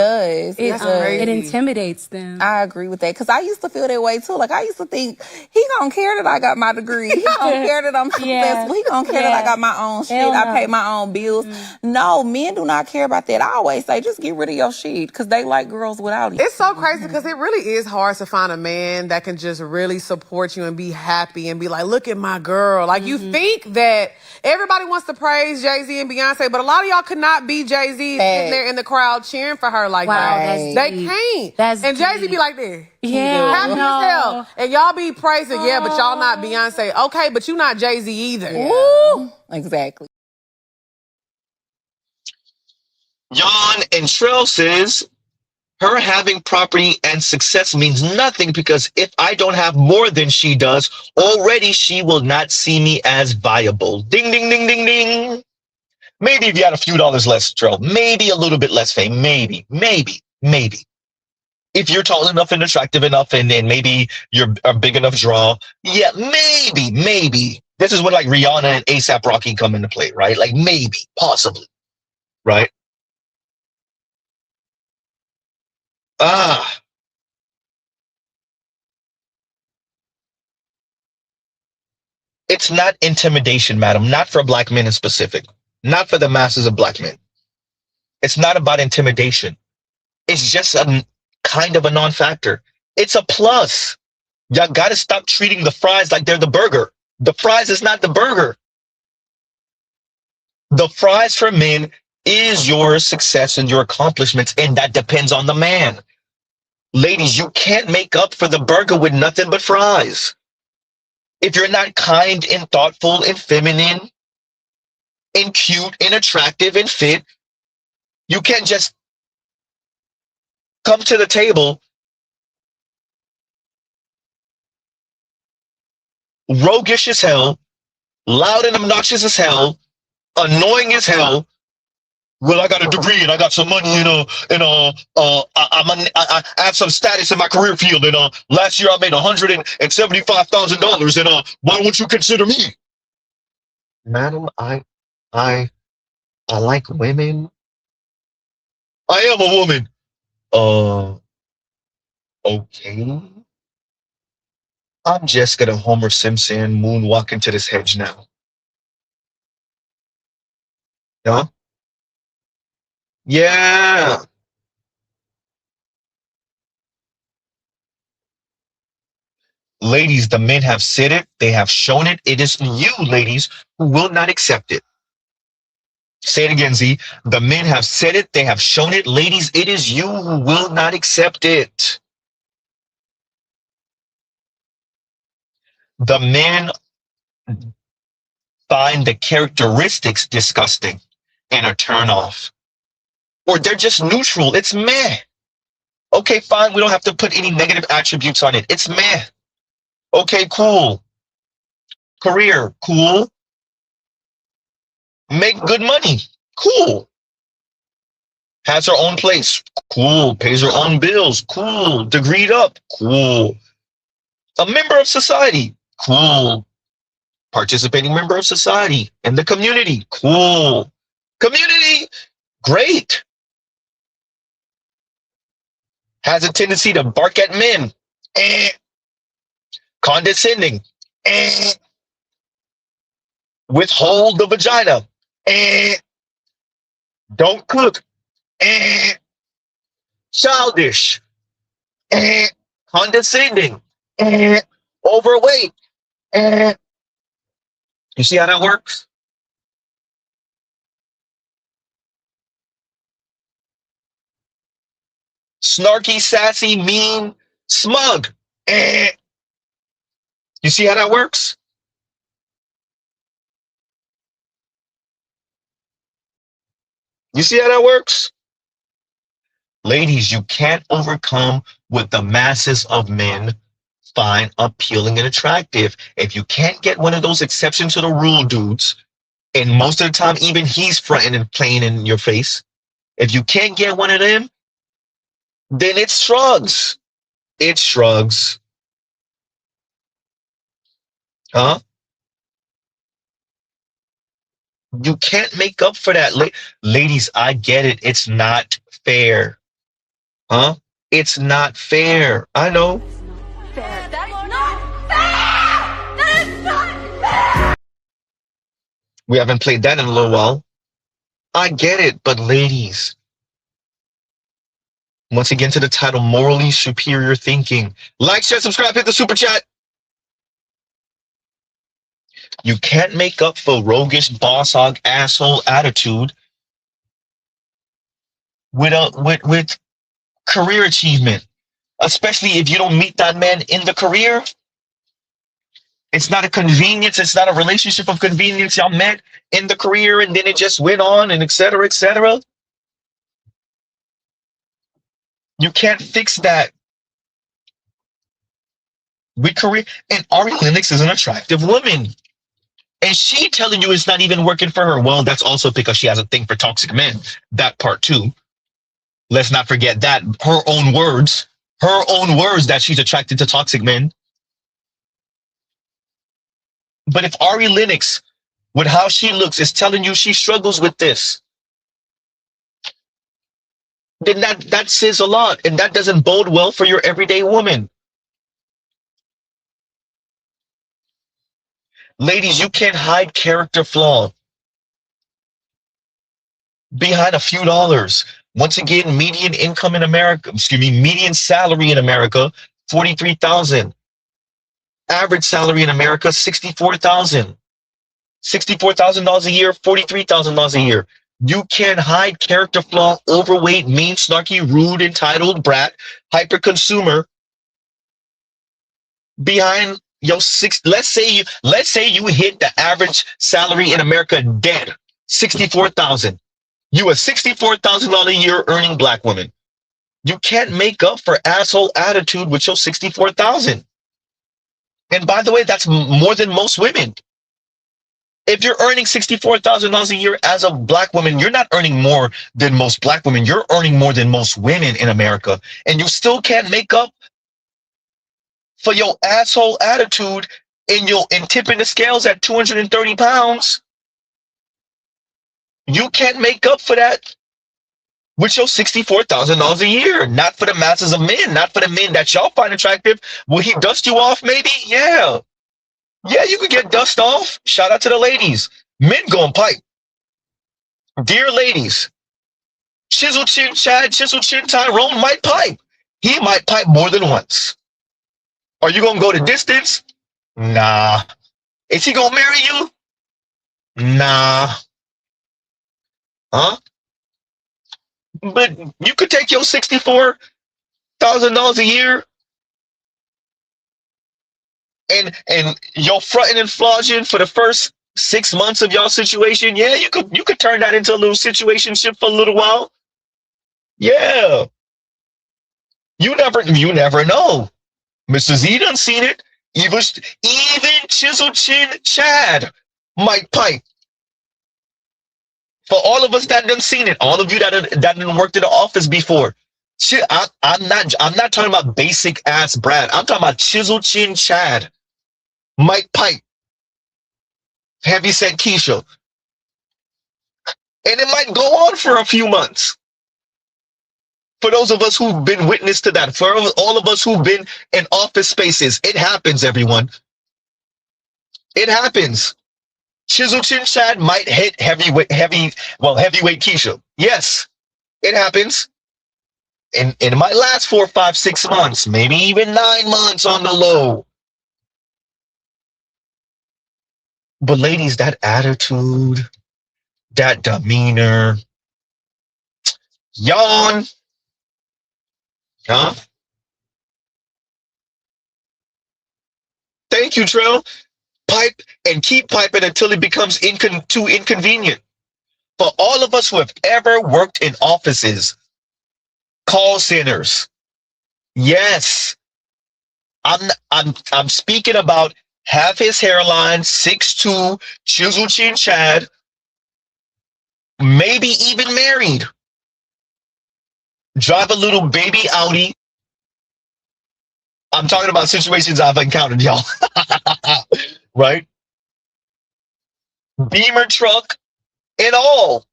S9: It does.
S8: It intimidates them.
S9: I agree with that because I used to feel that way too. Like I used to think he gonna care that I got my degree. He gonna care that I'm successful. He gonna care that I got my own shit. I pay my own bills. No, men do not care about that. I always say just get rid of your shit because they like girls without it.
S10: It's so crazy because it really is hard to find a man that can just really support you and be happy and be like, look at my girl. Like you think that everybody wants to praise Jay-Z and Beyonce, but a lot of y'all could not be Jay-Z sitting there in the crowd cheering for her like that. They can't. And Jay-Z be like this.
S8: Yeah.
S10: Happy as hell. And y'all be praising, but y'all not Beyonce. Okay, but you not Jay-Z either.
S9: Woo! Exactly.
S2: Jan and Trell says, her having property and success means nothing because if I don't have more than she does, already she will not see me as viable. Ding, ding, ding, ding, ding. Maybe if you had a few dollars less, Trell, maybe a little bit less fame, maybe. If you're tall enough and attractive enough and maybe you're a big enough draw, yeah, maybe. This is when like Rihanna and A$AP Rocky come into play, right? Like maybe, possibly, right? It's not intimidation, madam, not for black men in specific, not for the masses of black men. It's not about intimidation. It's just a kind of a non-factor. It's a plus. Y'all got to stop treating the fries like they're the burger. The fries is not the burger. The fries for men is your success and your accomplishments, and that depends on the man. Ladies, you can't make up for the burger with nothing but fries. If you're not kind and thoughtful and feminine and cute and attractive and fit, you can't just come to the table roguish as hell, loud and obnoxious as hell, annoying as hell. Well, I got a degree and I got some money, I have some status in my career field, and last year I made $175,000, and why won't you consider me? Madam, I like women. I am a woman. Okay. I'm just gonna Homer Simpson moonwalk into this hedge now. Huh? Yeah. Ladies, the men have said it. They have shown it. It is you, ladies, who will not accept it. Say it again, Z. The men have said it. They have shown it. Ladies, it is you who will not accept it. The men find the characteristics disgusting and a turn off. Or they're just neutral. It's meh. Okay, fine. We don't have to put any negative attributes on it. It's meh. Okay, cool. Career, cool. Make good money, cool. Has her own place, cool. Pays her own bills, cool. Degreed up, cool. A member of society. Cool. Participating member of society in the community. Cool. Community. Great. Has a tendency to bark at men. Condescending. Withhold the vagina. Don't cook. Childish. Condescending. Overweight. You see how that works? Snarky, sassy, mean, smug. You see how that works? You see how that works? Ladies, you can't overcome what the masses of men find appealing and attractive. If you can't get one of those exception to the rule dudes, and most of the time even he's fronting and playing in your face, if you can't get one of them, then it shrugs. It shrugs. Huh? You can't make up for that. Ladies, I get it. It's not fair. Huh? It's not fair. I know.
S11: That is not fair! That is not fair!
S2: We haven't played that in a little while. I get it, but ladies, once again to the title, Morally Superior Thinking. Like, share, subscribe, hit the super chat. You can't make up for roguish, boss hog, asshole attitude with career achievement, especially if you don't meet that man in the career. It's not a convenience. It's not a relationship of convenience. Y'all met in the career and then it just went on and et cetera, et cetera. You can't fix that with career. And Ari Lennox is an attractive woman. And she telling you it's not even working for her. Well, that's also because she has a thing for toxic men. That part too. Let's not forget that. Her own words that she's attracted to toxic men. But if Ari Lennox, with how she looks, is telling you she struggles with this, then that says a lot. And that doesn't bode well for your everyday woman. Ladies, you can't hide character flaw behind a few dollars. Once again, median income in America, median salary in America, $43,000. Average salary in America, $64,000. $64,000 a year, $43,000 a year. You can't hide character flaw, overweight, mean, snarky, rude, entitled, brat, hyper consumer behind your let's say you hit the average salary in America dead, $64,000. You a $64,000 a year earning black woman. You can't make up for asshole attitude with your $64,000. And by the way, that's more than most women. If you're earning $64,000 a year as a black woman, you're not earning more than most black women. You're earning more than most women in America. And you still can't make up for your asshole attitude and tipping the scales at 230 pounds. You can't make up for that with your $64,000 a year. Not for the masses of men, not for the men that y'all find attractive. Will he dust you off maybe? Yeah. Yeah, you could get dust off. Shout out to the ladies. Men going pipe. Dear ladies, Chisel Chin Chad, Chisel Chin Tyrone might pipe. He might pipe more than once. Are you going to go the distance? Nah. Is he going to marry you? Nah. Huh? But you could take your $64,000 a year and your fronting and flogging for the first 6 months of y'all situation. Yeah, you could turn that into a little situationship for a little while. Yeah. You never know. Mr. Z done seen it. Even Chisel Chin Chad might pipe. For all of us that done seen it, all of you that done worked in the office before, I'm not talking about basic ass Brad. I'm talking about chisel chin Chad, Mike Pipe, heavy set Keisha. And it might go on for a few months. For those of us who've been witness to that, for all of us who've been in office spaces, it happens, everyone. It happens. Chisel chin Chad might hit heavyweight Keisha. Yes, it happens. And it might last 4, 5, 6 months, maybe even 9 months on the low. But ladies, that attitude, that demeanor, yawn, huh? Thank you, Trell. Pipe and keep piping until it becomes too inconvenient. For all of us who have ever worked in offices, call centers, yes, I'm speaking about half his hairline, 6'2", chisel chin Chad, maybe even married, drive a little baby Audi. I'm talking about situations I've encountered, y'all. Right? Beamer truck and all.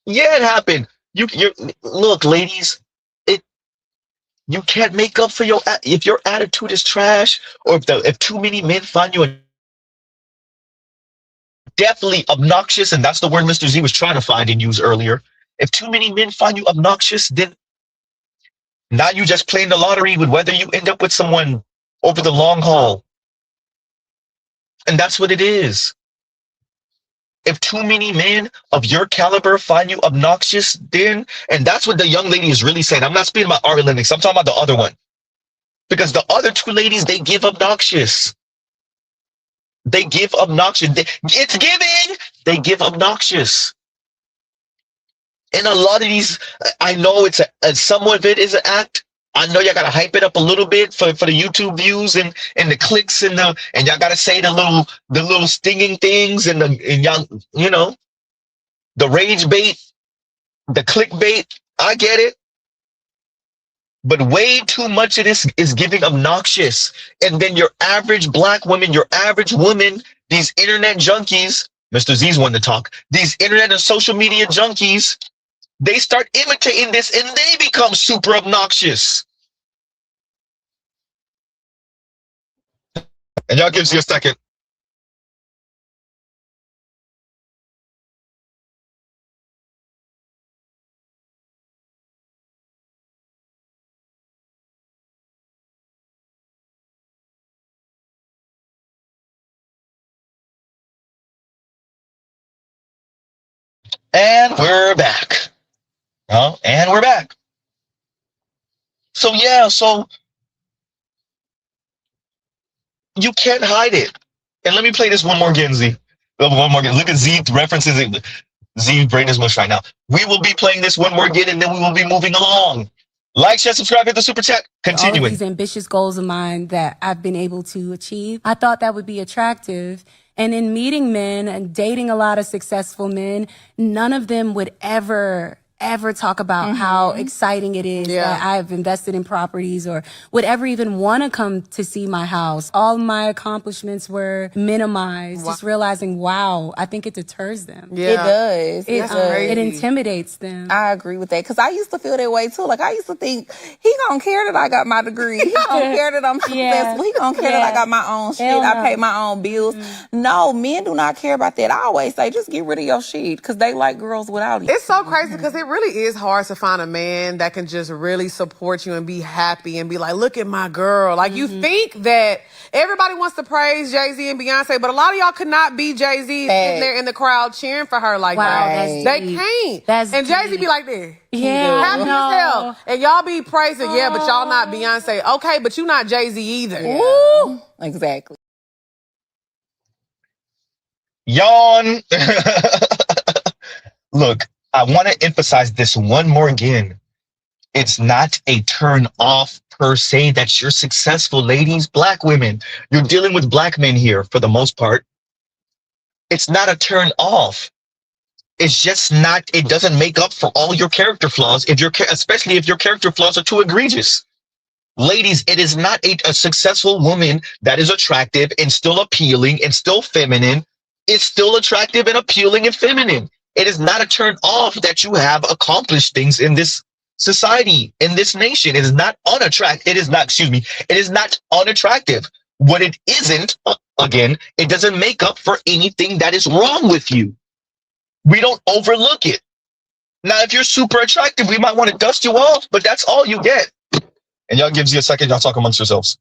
S2: Yeah, it happened. You look, ladies. You can't make up for if your attitude is trash, or if too many men find you definitely obnoxious, and that's the word Mr. Z was trying to find and use earlier. If too many men find you obnoxious, then now you just playing the lottery with whether you end up with someone over the long haul. And that's what it is. If too many men of your caliber find you obnoxious, then, and that's what the young lady is really saying. I'm not speaking about Ari Lennox. I'm talking about the other one. Because the other two ladies, they give obnoxious. They give obnoxious. It's giving. They give obnoxious. And a lot of these, I know some of it is an act. I know y'all gotta hype it up a little bit for the YouTube views and the clicks and y'all gotta say the little stinging things and y'all, you know, the rage bait, the clickbait. I get it. But way too much of this is giving obnoxious. And then your average black woman, your average woman, these internet junkies, Mr. Z's one to talk, these internet and social media junkies, they start imitating this and they become super obnoxious. And y'all gives you a second. And we're back. And we're back. So yeah, so you can't hide it. And let me play this one more again, Z. One more again. Look at Z references it. Z brain is mush right now. We will be playing this one more again, and then we will be moving along. Like, share, subscribe, hit the super chat. Continuing.
S8: All of these ambitious goals of mine that I've been able to achieve, I thought that would be attractive. And in meeting men and dating a lot of successful men, none of them would ever talk about how exciting it is that I've invested in properties or would ever even want to come to see my house. All my accomplishments were minimized. Just realizing, wow, I think it deters them.
S9: It does.
S8: It intimidates them.
S9: I agree with that because I used to feel that way too. Like I used to think he gonna care that I got my degree. He gonna care that I'm successful. He gonna care that I got my own shit. I pay my own bills. No, men do not care about that. I always say just get rid of your shit because they like girls without it.
S10: It's so crazy because it really is hard to find a man that can just really support you and be happy and be like, look at my girl. Like you think that everybody wants to praise Jay-Z and Beyonce, but a lot of y'all could not be Jay-Z sitting there in the crowd cheering for her like that. They can't. And Jay-Z be like this. Happy as hell. And y'all be praising, but y'all not Beyonce. Okay, but you not Jay-Z either.
S9: Woo! Exactly.
S2: Yawn. Look, I want to emphasize this one more again. It's not a turn off per se that you're successful, ladies, black women. You're dealing with black men here for the most part. It's not a turn off. It's just not, it doesn't make up for all your character flaws, especially if your character flaws are too egregious. Ladies, it is not a successful woman that is attractive and still appealing and still feminine. It's still attractive and appealing and feminine. It is not a turn off that you have accomplished things in this society, in this nation. It is not unattractive. It is not, excuse me, it is not unattractive. What it isn't, again, it doesn't make up for anything that is wrong with you. We don't overlook it. Now, if you're super attractive, we might want to dust you off, but that's all you get. And y'all gives you a second, y'all talk amongst yourselves.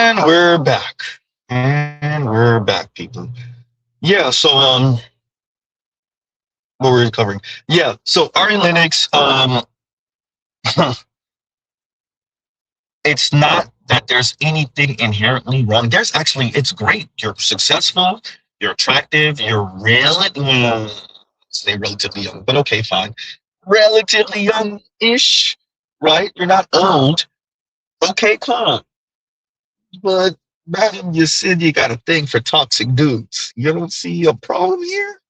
S2: And we're back. And we're back, people. Yeah, so what were we covering? Yeah, so Ari Linux, it's not that there's anything inherently wrong. There's actually, it's great. You're successful, you're attractive, you're say relatively young, but okay, fine. Relatively young-ish, right? You're not old. Okay, cool. But madam, you said you got a thing for toxic dudes. You don't see a problem here?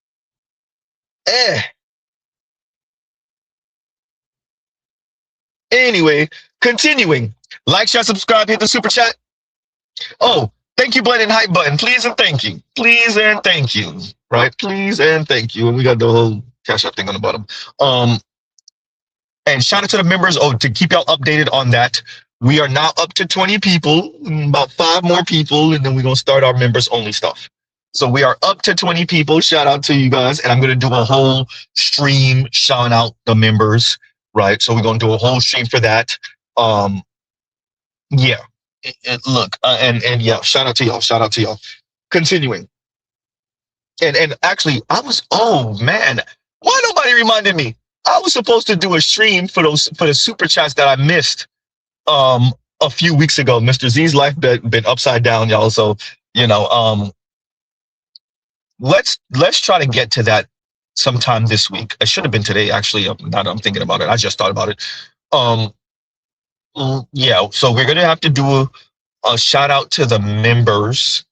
S2: Anyway, continuing. Like, share, subscribe, hit the super chat. Oh, thank you, button and hype button. Please and thank you. Please and thank you. Right? Please and thank you. And we got the whole Cashapp thing on the bottom. And shout out to the members. Oh, to keep y'all updated on that. We are now up to 20 people, about 5 more people, and then we're going to start our members only stuff. So we are up to 20 people. Shout out to you guys. And I'm going to do a whole stream shouting out the members, right? So we're going to do a whole stream for that. Yeah. Look, and yeah, shout out to y'all. Shout out to y'all. Continuing. And actually, oh man, why nobody reminded me? I was supposed to do a stream for the super chats that I missed a few weeks ago. Mr. Z's life been upside down, y'all. So, you know, let's try to get to that sometime this week. It should have been today, actually. Now that I'm thinking about it, I just thought about it. Yeah, so we're gonna have to do a shout out to the members.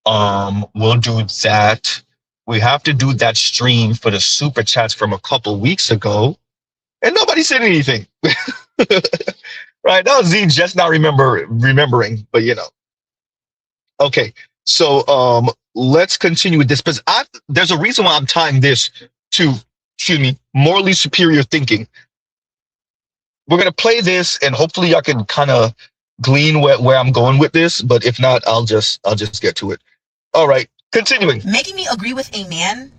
S2: We'll do that. We have to do that stream for the super chats from a couple weeks ago, and nobody said anything. Right? That was Z just not remembering, but you know. Okay, so let's continue with this, because there's a reason why I'm tying this to, excuse me, morally superior thinking. We're gonna play this, and hopefully y'all can kind of glean where I'm going with this. But if not, I'll just get to it. All right, continuing.
S12: Making me agree with a man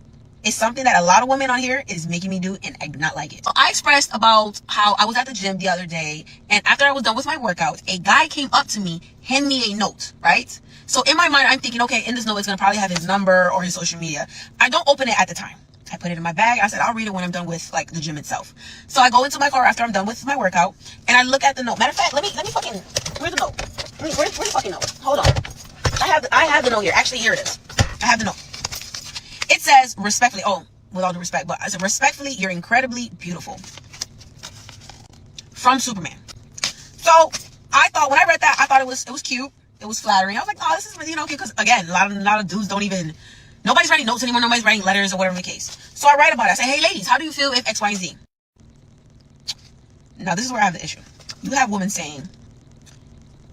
S12: is something that a lot of women on here is making me do, and I do not like it. So I expressed about how I was at the gym the other day, and after I was done with my workout, a guy came up to me, hand me a note, right? So in my mind, I'm thinking, okay, in this note, it's gonna probably have his number or his social media. I don't open it at the time. I put it in my bag. I said, I'll read it when I'm done with like the gym itself. So I go into my car after I'm done with my workout, and I look at the note. Matter of fact, let me fucking, where's the note? Where's the fucking note? Hold on. I have the note here. Actually, here it is. I have the note. It says, respectfully, oh, with all due respect, but I said, respectfully, you're incredibly beautiful. From Superman. So I thought, when I read that, I thought it was cute. It was flattering. I was like, oh, this is really, okay, because again, a lot of dudes don't even, nobody's writing notes anymore. Nobody's writing letters or whatever the case. So I write about it. I say, hey, ladies, how do you feel if X, Y, and Z? Now, this is where I have the issue. You have women saying,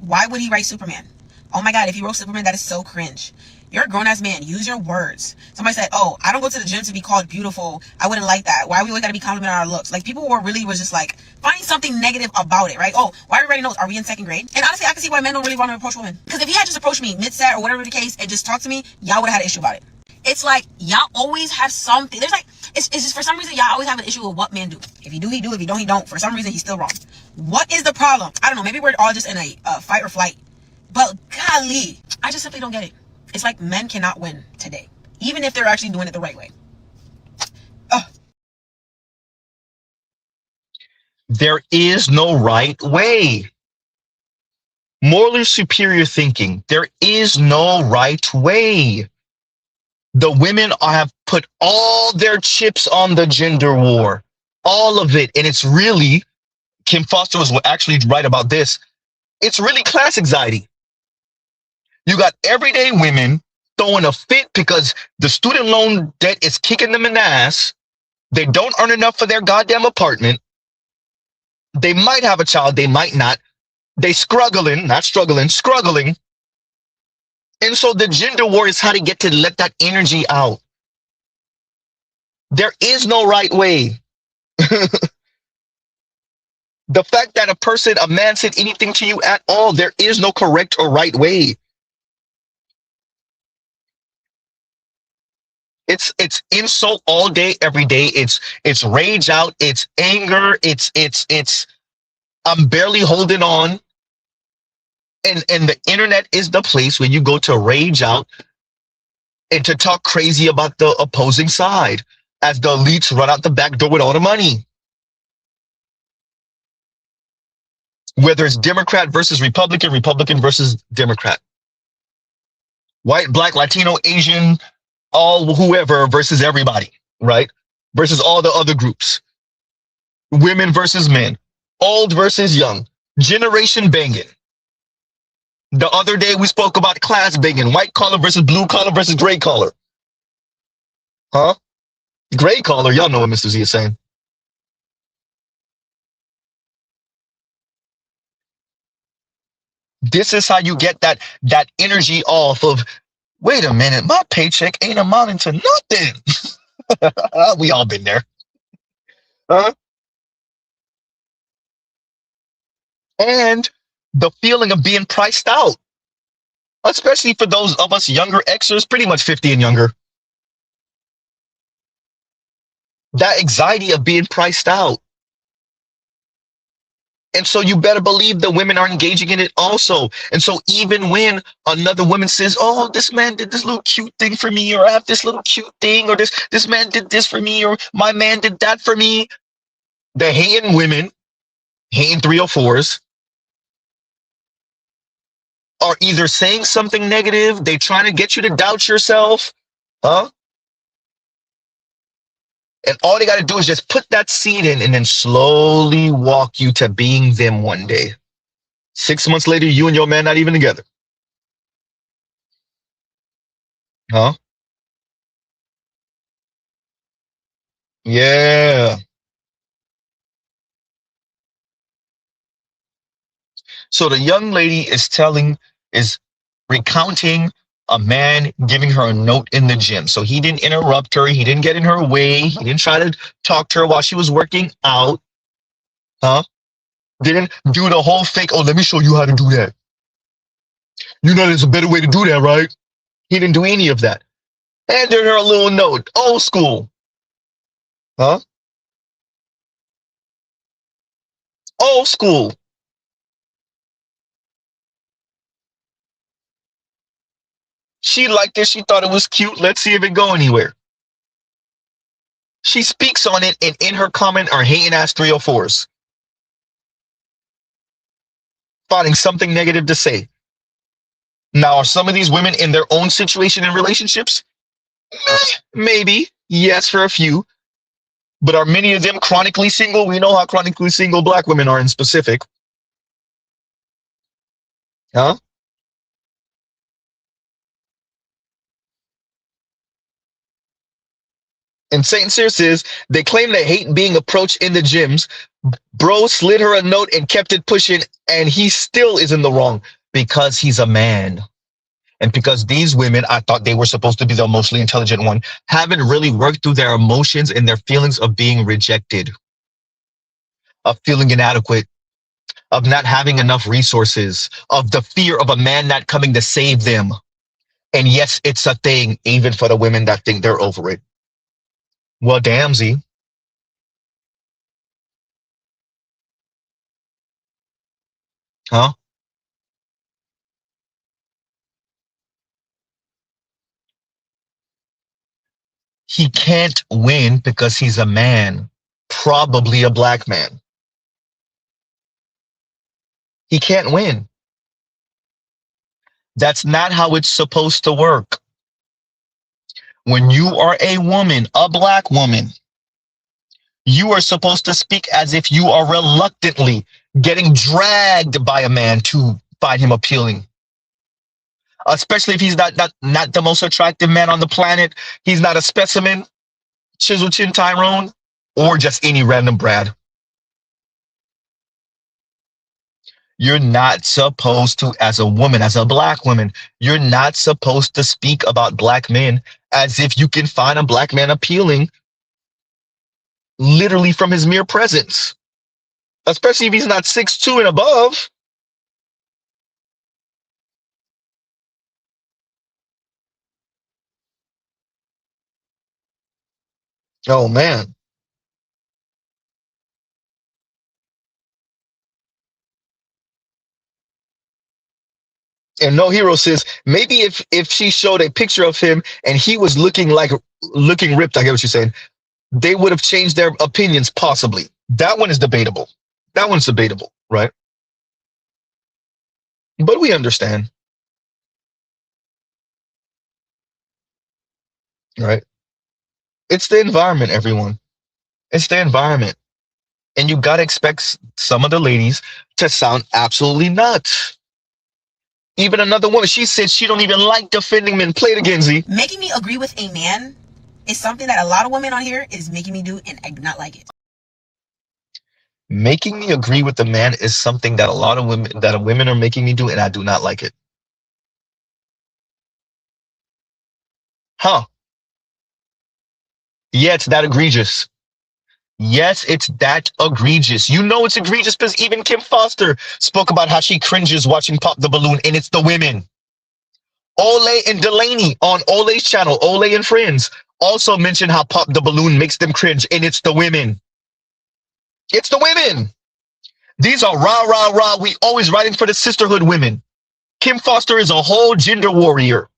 S12: why would he write Superman? Oh my God, if he wrote Superman, that is so cringe. You're a grown-ass man. Use your words. Somebody said, oh, I don't go to the gym to be called beautiful. I wouldn't like that. Why we always got to be complimented on our looks? Like, people were just like, finding something negative about it, right? Oh, why are we writing notes? Are we in 2nd grade? And honestly, I can see why men don't really want to approach women. Because if he had just approached me mid-set or whatever the case and just talked to me, y'all would have had an issue about it. It's like, y'all always have something. There's like, it's just for some reason, y'all always have an issue with what men do. If you do, he do. If you don't, he don't. For some reason, he's still wrong. What is the problem? I don't know. Maybe we're all just in a fight or flight. But golly, I just simply don't get it. It's like men cannot win today, even if they're actually doing it the right way.
S2: There is no right way. Morally superior thinking. There is no right way. The women have put all their chips on the gender war. All of it. And it's really, Kim Foster was actually right about this. It's really class anxiety. You got everyday women throwing a fit because the student loan debt is kicking them in the ass. They don't earn enough for their goddamn apartment. They might have a child, they might not. They struggling. And so the gender war is how to get to let that energy out. There is no right way. The fact that a man said anything to you at all, there is no correct or right way. It's insult all day, every day. It's rage out. It's anger. It's I'm barely holding on. And the internet is the place where you go to rage out and to talk crazy about the opposing side as the elites run out the back door with all the money. Whether it's Democrat versus Republican, Republican versus Democrat, white, black, Latino, Asian, all whoever versus everybody, right? Versus all the other groups. Women versus men, old versus young, generation banging. The other day we spoke about class banging, white collar versus blue collar versus gray collar. Huh? Gray collar, y'all know what Mr. Z is saying. This is how you get that energy off of, wait a minute, my paycheck ain't amounting to nothing. We all been there. Huh? And the feeling of being priced out, especially for those of us younger Xers, pretty much 50 and younger. That anxiety of being priced out. And so you better believe the women are engaging in it also. And so even when another woman says, oh, this man did this little cute thing for me, or I have this little cute thing, or this man did this for me, or my man did that for me, the hating women, hating 304s, are either saying something negative, they trying to get you to doubt yourself, huh? And all they got to do is just put that seed in and then slowly walk you to being them one day. 6 months later, you and your man not even together. Huh? Yeah. So the young lady is recounting a man giving her a note in the gym. So he didn't interrupt her. He didn't get in her way. He didn't try to talk to her while she was working out. Huh? Didn't do the whole fake, oh, let me show you how to do that. You know there's a better way to do that, right? He didn't do any of that. Handed her a little note. Old school. Huh? Old school. She liked it. She thought it was cute. Let's see if it go anywhere. She speaks on it, and in her comment are hating ass 304s. Finding something negative to say. Now, are some of these women in their own situation in relationships? Maybe. Yes, for a few. But are many of them chronically single? We know how chronically single black women are in specific. Huh? And Saint Cyr says, they claim they hate being approached in the gyms. Bro slid her a note and kept it pushing, and he still is in the wrong because he's a man. And because these women, I thought they were supposed to be the emotionally intelligent one, haven't really worked through their emotions and their feelings of being rejected, of feeling inadequate, of not having enough resources, of the fear of a man not coming to save them. And yes, it's a thing, even for the women that think they're over it. Well, damn, Z. Huh? He can't win because he's a man, probably a black man. He can't win. That's not how it's supposed to work. When you are a woman, a black woman, you are supposed to speak as if you are reluctantly getting dragged by a man to find him appealing. Especially if he's not the most attractive man on the planet. He's not a specimen, Chisel Chin Tyrone, or just any random Brad. You're not supposed to, as a woman, as a black woman, you're not supposed to speak about black men as if you can find a black man appealing literally from his mere presence. Especially if he's not 6'2" and above. Oh, man. And No Hero says maybe if she showed a picture of him and he was looking ripped, I get what you're saying, they would have changed their opinions possibly. That one is debatable. That one's debatable, right? But we understand, right? It's the environment, everyone. It's the environment. And you gotta expect some of the ladies to sound absolutely nuts. Even another woman, she said she don't even like defending men. Play it again, Z.
S12: Making me agree with a man is something that a lot of women on here is making me do, and I do not like it.
S2: Making me agree with the man is something that a lot of women are making me do, and I do not like it. Huh. Yeah, it's that egregious. Yes, it's that egregious. You know it's egregious because even Kim Foster spoke about how she cringes watching Pop the Balloon, and it's the women. Ole and Delaney on Ole's channel, Ole and Friends, also mentioned how Pop the Balloon makes them cringe, and it's the women. It's the women. These are rah, rah, rah. We always riding for the sisterhood women. Kim Foster is a whole gender warrior.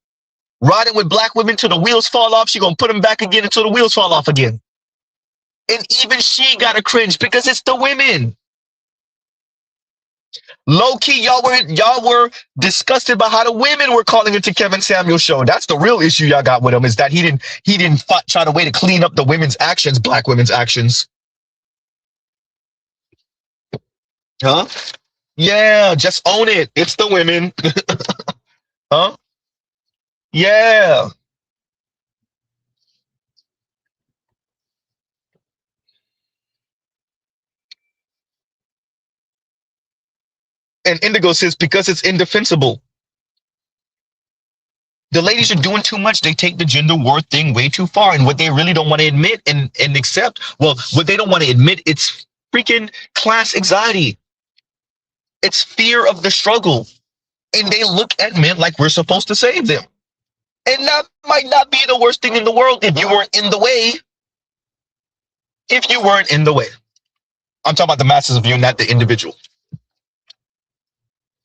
S2: Riding with black women till the wheels fall off. She gonna put them back again until the wheels fall off again. And even she got a cringe because it's the women. Low key, y'all were disgusted by how the women were calling into Kevin Samuels' show. That's the real issue y'all got with him, is that he didn't try to way to clean up the women's actions, black women's actions. Huh? Yeah, just own it. It's the women. Huh? Yeah. And Indigo says, because it's indefensible. The ladies are doing too much. They take the gender war thing way too far. And what they really don't want to admit and accept, well, what they don't want to admit, it's freaking class anxiety. It's fear of the struggle. And they look at men like we're supposed to save them. And that might not be the worst thing in the world if you weren't in the way. If you weren't in the way. I'm talking about the masses of you, not the individual.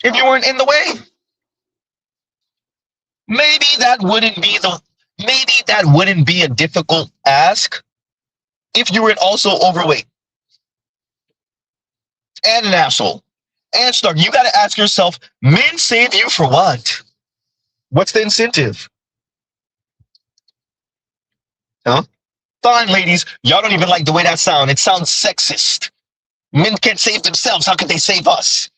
S2: If you weren't in the way. Maybe that wouldn't be a difficult ask if you were also overweight and an asshole and stuck. You got to ask yourself, men save you for what? What's the incentive? Huh? Fine, ladies. Y'all don't even like the way that sounds. It sounds sexist. Men can't save themselves. How can they save us?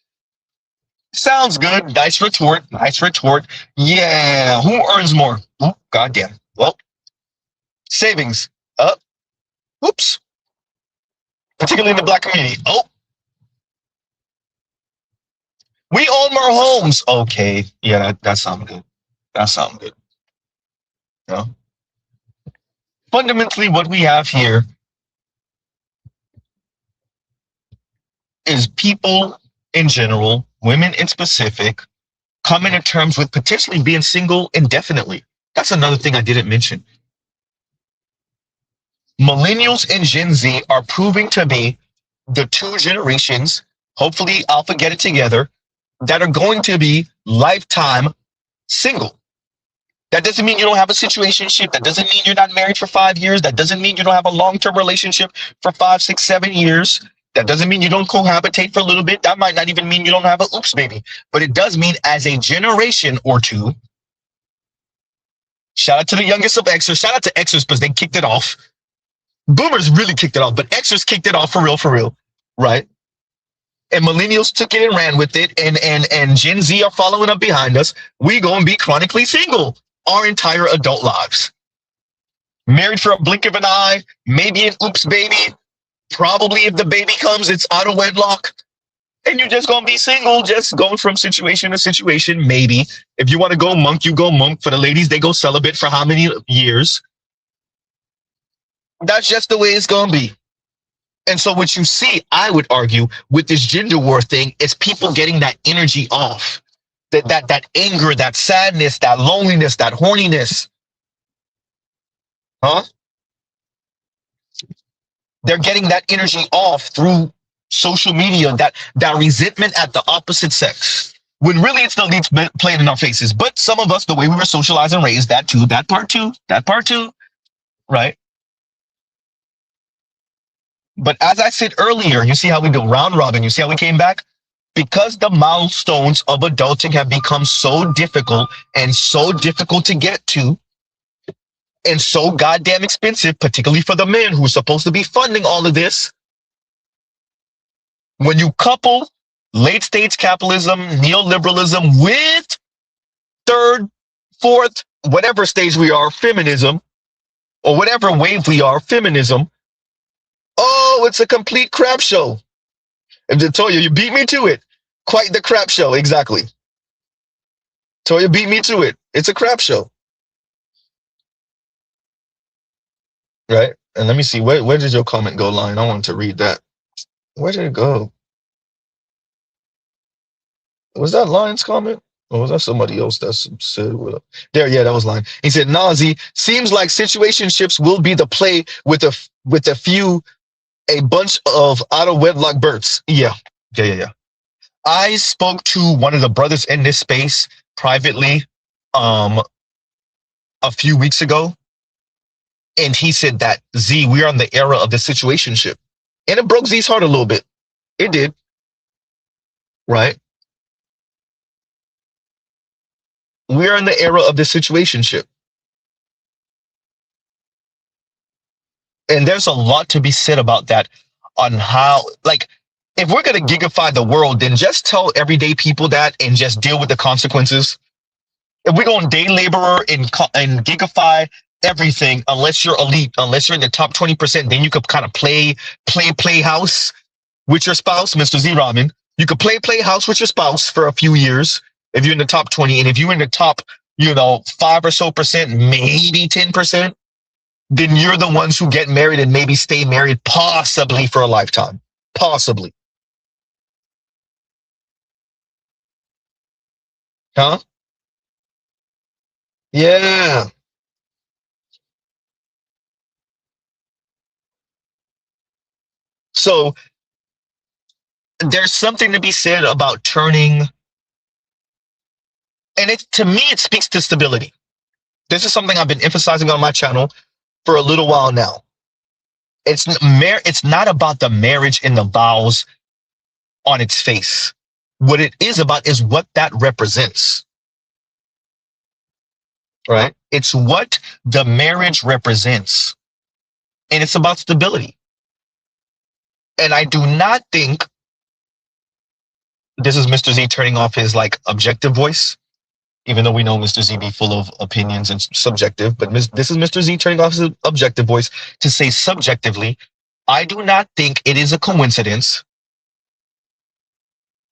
S2: Sounds good. Nice retort. Nice retort. Yeah. Who earns more? Oh, goddamn. Well, savings. Oops. Particularly in the black community. Oh. We own more homes. Okay. Yeah, that sounds good. That sounds good. Yeah. Fundamentally, what we have here is people in general, women in specific, coming to terms with potentially being single indefinitely. That's another thing I didn't mention. Millennials and Gen Z are proving to be the two generations, hopefully Alpha get it together, that are going to be lifetime single. That doesn't mean you don't have a situationship. That doesn't mean you're not married for 5 years. That doesn't mean you don't have a long-term relationship for 5, 6, 7 years. That doesn't mean you don't cohabitate for a little bit. That might not even mean you don't have a oops baby. But it does mean as a generation or two. Shout out to the youngest of Xers. Shout out to Xers because they kicked it off. Boomers really kicked it off, but Xers kicked it off for real, right? And millennials took it and ran with it, and Gen Z are following up behind us. We gonna be chronically single our entire adult lives. Married for a blink of an eye, maybe an oops baby. Probably if the baby comes, it's auto wedlock. And you're just gonna be single, just going from situation to situation, maybe. If you want to go monk, you go monk. For the ladies, they go celibate for how many years? That's just the way it's gonna be. And so what you see, I would argue, with this gender war thing is people getting that energy off. That anger, that sadness, that loneliness, that horniness. Huh? They're getting that energy off through social media, that resentment at the opposite sex. when really it's the elites playing in our faces. But some of us, the way we were socialized and raised, that part too, right? But as I said earlier, you see how we do round robin, you see how we came back? Because the milestones of adulting have become so difficult and so difficult to get to and so goddamn expensive, particularly for the men who are supposed to be funding all of this. When you couple late stage capitalism, neoliberalism with third, fourth, whatever stage we are, feminism, or whatever wave we are, feminism, oh, it's a complete crap show. And Toya, you beat me to it. Quite the crap show, exactly. Toya beat me to it. It's a crap show. Right? And let me see, where did your comment go, Lion? I wanted to read that. Where did it go? Was that Lion's comment? Or was that somebody else that said what? There, yeah, that was Lion. He said, Nazi, seems like situationships will be the play with a bunch of out of wedlock births. Yeah. I spoke to one of the brothers in this space privately a few weeks ago, and he said that, Z, we are in the era of the situationship. And it broke Z's heart a little bit. It did. Right? We are in the era of the situationship. And there's a lot to be said about that, on how, like, if we're going to gigify the world, then just tell everyday people that and just deal with the consequences. If we're going day laborer and gigify everything, unless you're elite, unless you're in the top 20%, then you could kind of play house with your spouse, Mr. Z Ramen. You could play house with your spouse for a few years if you're in the top 20. And if you're in the top, 5 or so percent, maybe 10%, then you're the ones who get married and maybe stay married possibly for a lifetime. Possibly. Huh? Yeah. So there's something to be said about turning, and to me, it speaks to stability. This is something I've been emphasizing on my channel for a little while now. It's not about the marriage and the vows on its face. What it is about is what that represents. Right? It's what the marriage represents. And it's about stability. And I do not think, this is Mr. Z turning off his objective voice, even though we know Mr. Z be full of opinions and subjective, but this is Mr. Z turning off his objective voice to say subjectively, I do not think it is a coincidence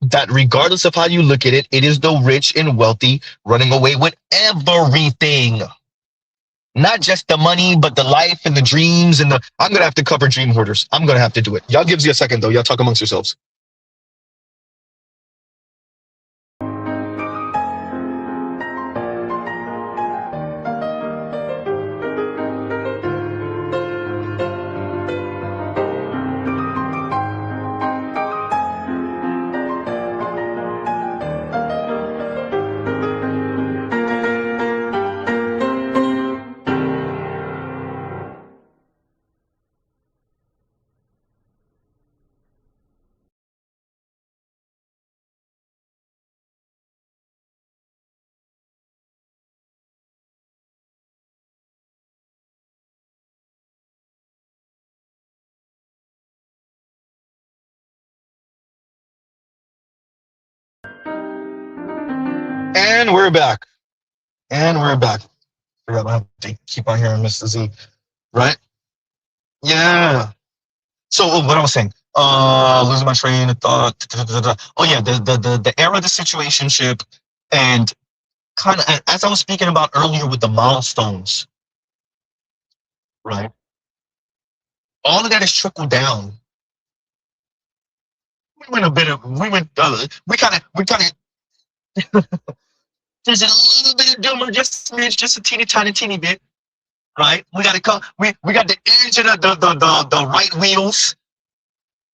S2: that regardless of how you look at it, it is the rich and wealthy running away with everything. Not just the money, but the life and the dreams and I'm going to have to cover dream hoarders. I'm going to have to do it. Y'all gives you a second though. Y'all talk amongst yourselves. And we're back. I have to keep on hearing Mr. Z, right? Yeah. So what I was saying, losing my train of thought. Oh yeah, the era of the situationship, and kind of as I was speaking about earlier with the milestones, right? All of that is trickled down. We kind of there's a little bit of doomer, just a teeny bit, right? We got to come. We got the edge of the right wheels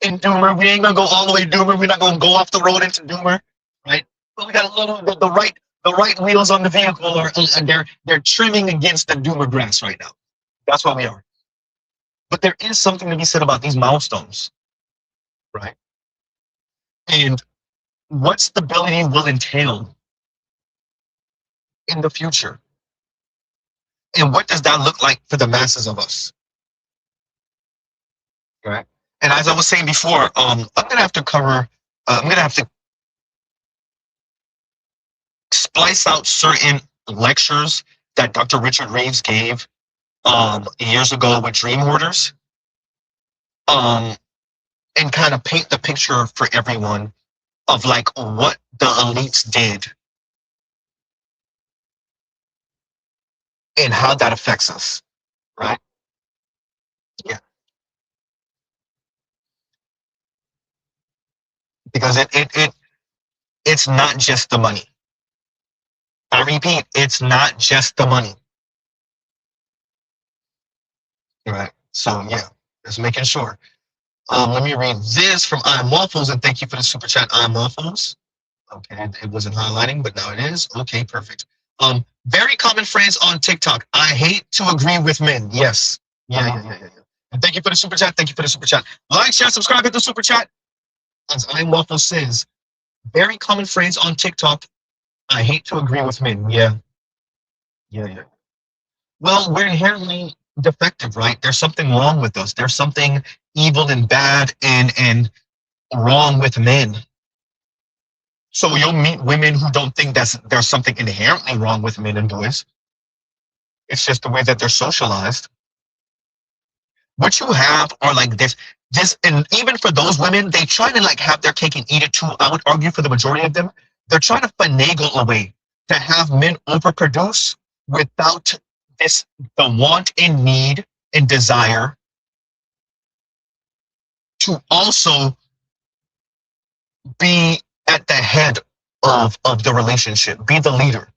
S2: in doomer. We ain't gonna go all the way doomer. We're not gonna go off the road into doomer, right? We got a little the right wheels on the vehicle are and they're trimming against the doomer grass right now. That's what we are. But there is something to be said about these milestones, right? And what stability will entail in the future. And what does that look like for the masses of us? Right. And as I was saying before, I'm gonna have to cover I'm gonna have to splice out certain lectures that Dr. Richard Reeves gave years ago with dream hoarders, and kind of paint the picture for everyone of like what the elites did and how that affects us, right? Yeah, because it's not just the money. I repeat, it's not just the money, right? So yeah, just making sure. Let me read this from I Am Waffles, and thank you for the super chat, I Am Waffles. Okay, it wasn't highlighting, but now it is. Okay, perfect. Very common phrase on TikTok. I hate to agree with men. Yes. Yeah. And thank you for the super chat. Thank you for the super chat. Like, share, subscribe, hit the super chat. As I Am Waffles says, very common phrase on TikTok. I hate to agree with men. Yeah. Well, we're inherently defective, right? There's something wrong with us. There's something evil and bad and wrong with men. So you'll meet women who don't think there's something inherently wrong with men and boys. It's just the way that they're socialized. What you have are like this, and even for those women, they try to like have their cake and eat it too. I would argue for the majority of them, they're trying to finagle a way to have men overproduce without the want and need and desire to also be at the head of the relationship, be the leader,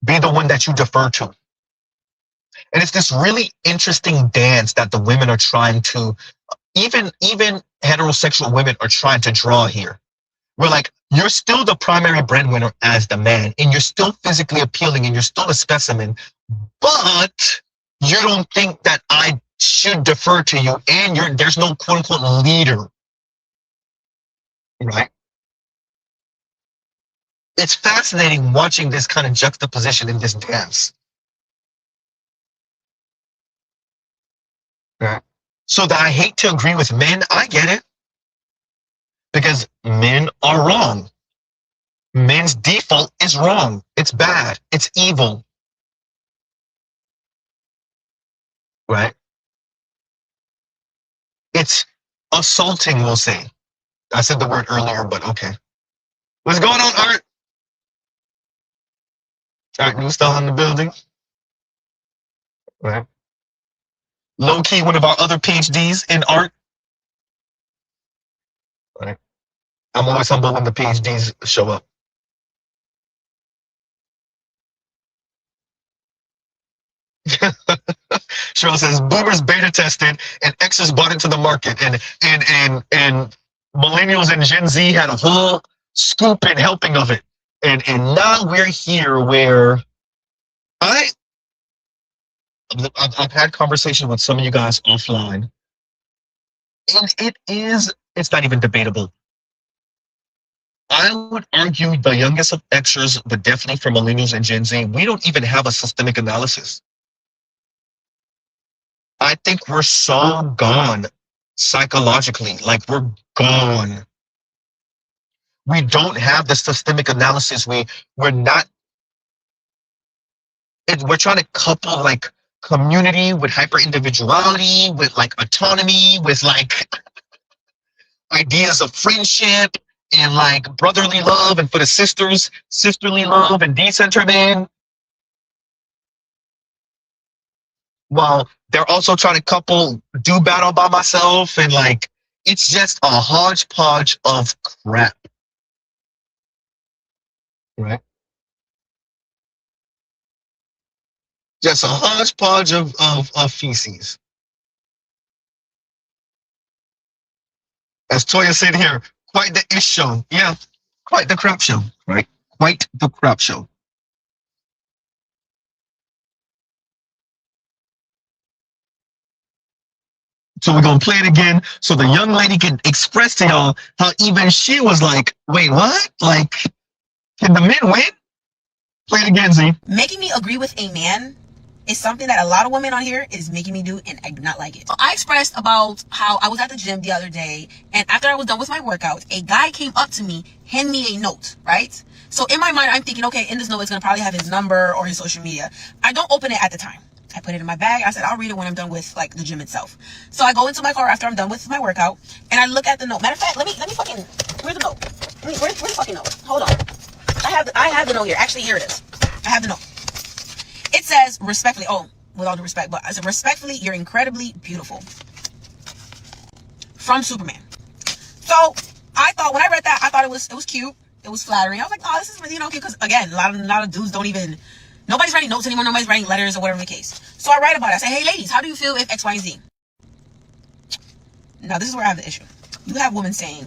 S2: be the one that you defer to. And it's this really interesting dance that the women are trying to, even heterosexual women are trying to draw here. We're like, you're still the primary breadwinner as the man, and you're still physically appealing, and you're still a specimen, but you don't think that I should defer to you, and there's no quote unquote leader, right? It's fascinating watching this kind of juxtaposition in this dance. Right. So that I hate to agree with men, I get it. Because men are wrong. Men's default is wrong. It's bad. It's evil. Right? It's assaulting, we'll say. I said the word earlier, but okay. What's going on, Art? Art Newstall in the building. Right. Low key, one of our other PhDs in art. Right. I'm always humble when the PhDs show up. Cheryl says boomers beta tested and X's bought into the market, and millennials and Gen Z had a whole scoop and helping of it, and now we're here where I've had conversation with some of you guys offline, and it's not even debatable. I would argue the youngest of Xers, but definitely for millennials and Gen Z, we don't even have a systemic analysis. I think we're so gone psychologically, like we're gone. We don't have the systemic analysis. We're not. We're trying to couple like community with hyper individuality, with like autonomy, with like ideas of friendship and like brotherly love, and for the sisters, sisterly love and decenter man. While they're also trying to couple do battle by myself, and like it's just a hodgepodge of crap. Right? Just a hodgepodge of feces. As Toya said here, quite the ish show. Yeah. Quite the crap show, right? Quite the crap show. So we're gonna play it again so the young lady can express to y'all how even she was like, wait, what? Like, can the men win? Play it again, Z.
S12: Making me agree with a man is something that a lot of women on here is making me do, and I do not like it. I expressed about how I was at the gym the other day, and after I was done with my workout, a guy came up to me, hand me a note, right? So in my mind, I'm thinking, okay, in this note, it's gonna probably have his number or his social media. I don't open it at the time. I put it in my bag. I said, I'll read it when I'm done with like the gym itself. So I go into my car after I'm done with my workout, and I look at the note. Matter of fact, let me fucking, where's the note? Where's the fucking note? Hold on. I have the note here. Actually, here it is. I have the note. It says, respectfully, oh, with all due respect, but I said, respectfully, you're incredibly beautiful. From Superman. So I thought, when I read that, I thought it was cute. It was flattering. I was like, oh, this is really, okay, because again, a lot of dudes don't even, nobody's writing notes anymore. Nobody's writing letters or whatever the case. So I write about it. I say, hey, ladies, how do you feel if X, Y, and Z? Now, this is where I have the issue. You have women saying,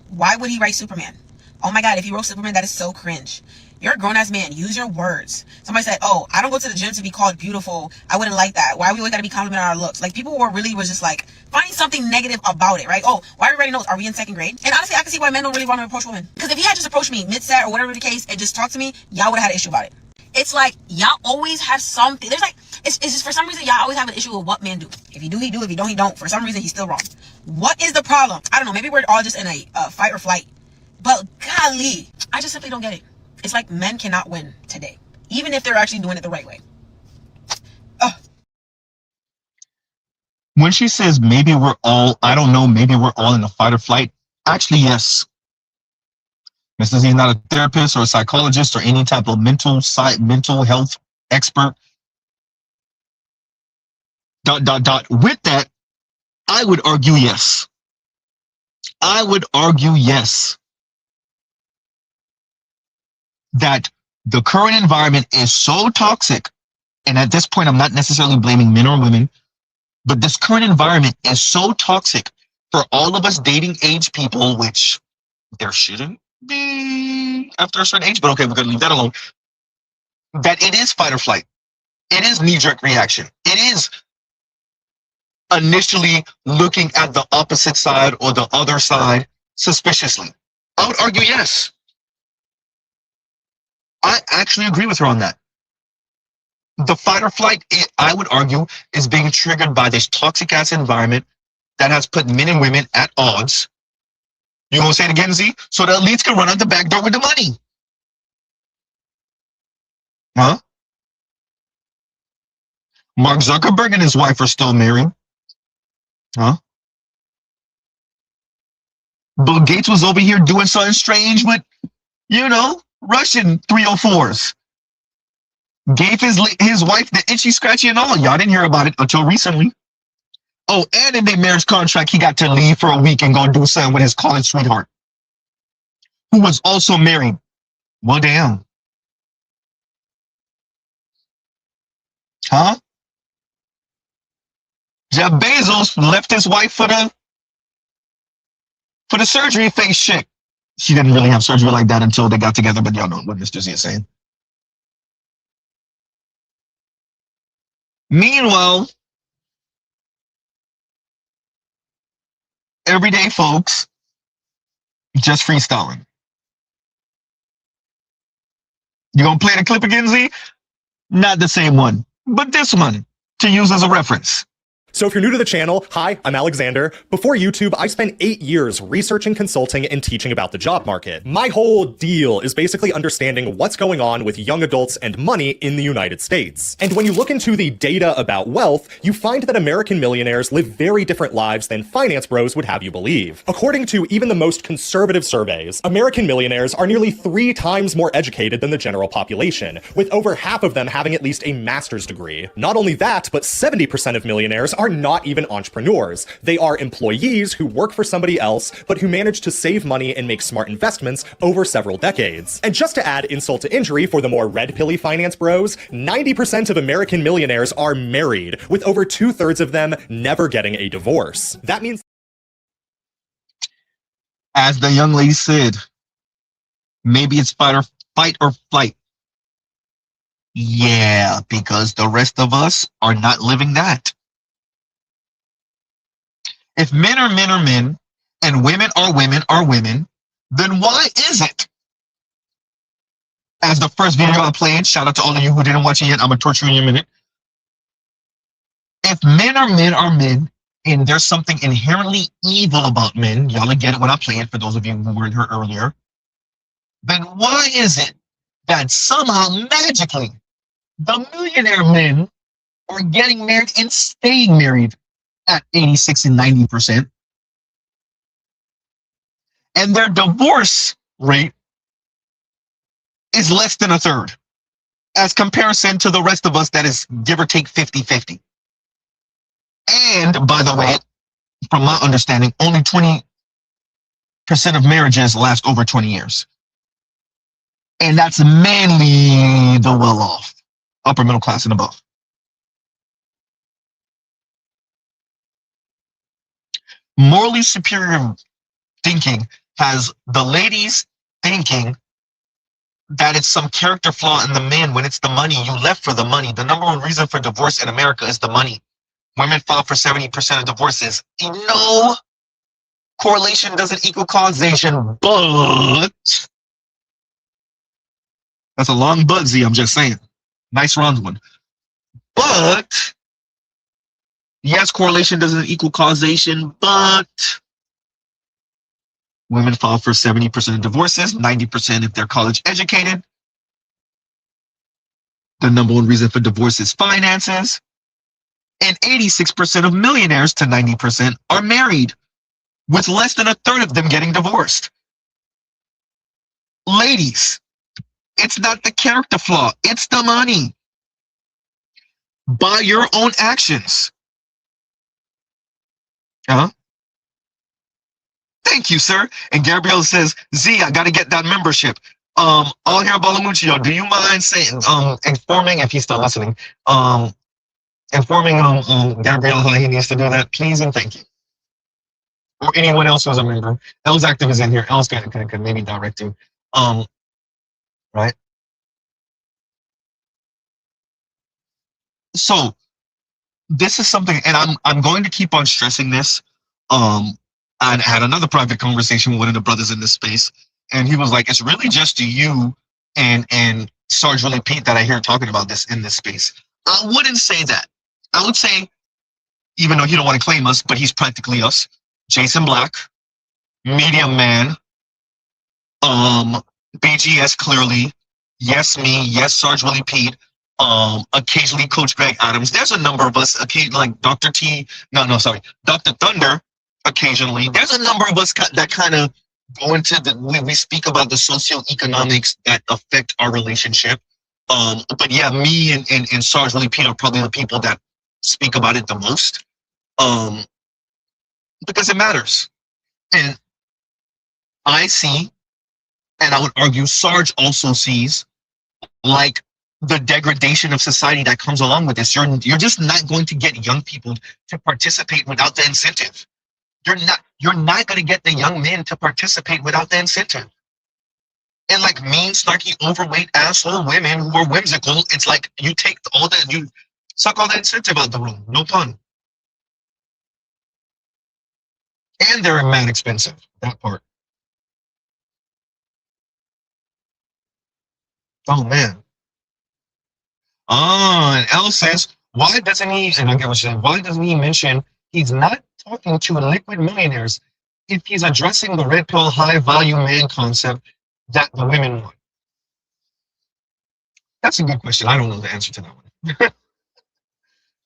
S12: why would he write Superman? Oh my God, if he wrote Superman, that is so cringe. You're a grown-ass man. Use your words. Somebody said, oh, I don't go to the gym to be called beautiful. I wouldn't like that. Why we always gotta be complimenting our looks? Like, people was just like, finding something negative about it, right? Oh, why are we writing notes? Are we in second grade? And honestly, I can see why men don't really want to approach women. Because if he had just approached me mid-set or whatever the case and just talked to me, y'all would have had an issue about it. It's like, y'all always have something. There's like, it's just for some reason, y'all always have an issue with what men do. If you do, he do. If you don't, he don't. For some reason, he's still wrong. What is the problem? I don't know. Maybe we're all just in a fight or flight. But golly, I just simply don't get it. It's like men cannot win today, even if they're actually doing it the right way.
S2: When she says maybe we're all, I don't know, maybe we're all in a fight or flight. Actually, yes. Mr. Z is not a therapist or a psychologist or any type of mental health expert. ... With that, I would argue yes. I would argue yes. That the current environment is so toxic, and at this point, I'm not necessarily blaming men or women, but this current environment is so toxic for all of us dating age people, which there shouldn't be after a certain age, but okay, we're going to leave that alone, that it is fight or flight. It is knee-jerk reaction. It is initially looking at the opposite side or the other side suspiciously. I would argue yes. I actually agree with her on that. The fight or flight, I would argue, is being triggered by this toxic ass environment that has put men and women at odds. You gonna say it again, Z? So the elites can run out the back door with the money. Huh? Mark Zuckerberg and his wife are still married. Huh? Bill Gates was over here doing something strange with, Russian 304s. Gave his wife the itchy, scratchy, and all. Y'all didn't hear about it until recently. Oh, and in their marriage contract, he got to leave for a week and go do something with his college sweetheart, who was also married. Well, damn. Huh? Jeff Bezos left his wife for the surgery face shit. She didn't really have surgery like that until they got together, but y'all know what Mr. Z is saying. Meanwhile, everyday folks just freestyling. You gonna play the clip again, Z? Not the same one, but this one to use as a reference.
S13: So if you're new to the channel, hi, I'm Alexander. Before YouTube, I spent 8 years researching, consulting, and teaching about the job market. My whole deal is basically understanding what's going on with young adults and money in the United States. And when you look into the data about wealth, you find that American millionaires live very different lives than finance bros would have you believe. According to even the most conservative surveys, American millionaires are nearly 3 times more educated than the general population, with over half of them having at least a master's degree. Not only that, but 70% of millionaires are not even entrepreneurs. They are employees who work for somebody else, but who manage to save money and make smart investments over several decades. And just to add insult to injury for the more red-pilly finance bros, 90% of American millionaires are married, with over 2/3 of them never getting a divorce. That means,
S2: as the young lady said, Maybe it's fight or flight. Yeah, because the rest of us are not living that. If men are men are men, and women are women are women, then why is it? As the first video I played, shout out to all of you who didn't watch it yet, I'm going to torture you in a minute. If men are men are men, and there's something inherently evil about men, y'all will get it when I play it for those of you who weren't here earlier, then why is it that somehow magically the millionaire men are getting married and staying married at 86 and 90%, and their divorce rate is less than a third as comparison to the rest of us that is give or take 50-50. And by the way, from my understanding, only 20% of marriages last over 20 years. And that's mainly the well-off, upper middle class and above. Morally superior thinking has the ladies thinking that it's some character flaw in the man when it's the money. You left for the money. The number one reason for divorce in America is the money. Women file for 70% of divorces. No correlation doesn't equal causation, but that's a long but, Z, I'm just saying. Nice round one. But yes, correlation doesn't equal causation, but women file for 70% of divorces, 90% if they're college educated. The number one reason for divorce is finances. And 86% of millionaires to 90% are married, with less than a third of them getting divorced. Ladies, it's not the character flaw, it's the money. By your own actions. Thank you, sir. And Gabrielle says, Z, I gotta get that membership. All here Balamuccio, do you mind saying informing, if he's still listening, informing Gabrielle how he needs to do that, please and thank you. Or anyone else who's a member. Els Active is in here. Els can maybe direct you. Right? So this is something, and I'm going to keep on stressing this. I had another private conversation with one of the brothers in this space, and he was like, it's really just you and Sarge Willie Pete that I hear talking about this in this space. I wouldn't say that. I would say, even though he don't want to claim us, but he's practically us, Jason Black, Medium Man, BGS clearly, yes me, yes Sarge Willie Pete, occasionally Coach Greg Adams. There's a number of us, like Dr. Dr. Thunder, occasionally. There's a number of us that kind of go into we speak about the socioeconomics that affect our relationship. But yeah, me and Sarge Willie Pete are probably the people that speak about it the most. Because it matters. And I see, and I would argue Sarge also sees, like the degradation of society that comes along with this. You're just not going to get young people to participate without the incentive. You're not going to get the young men to participate without the incentive. And like mean, snarky, overweight, asshole women who are whimsical, it's like you suck all the incentive out the room. No pun. And they're mad expensive, that part. Oh man. And Elle says, why doesn't he, and I get what she's saying, why doesn't he mention he's not talking to liquid millionaires if he's addressing the red pill high value man concept that the women want? That's a good question. I don't know the answer to that one.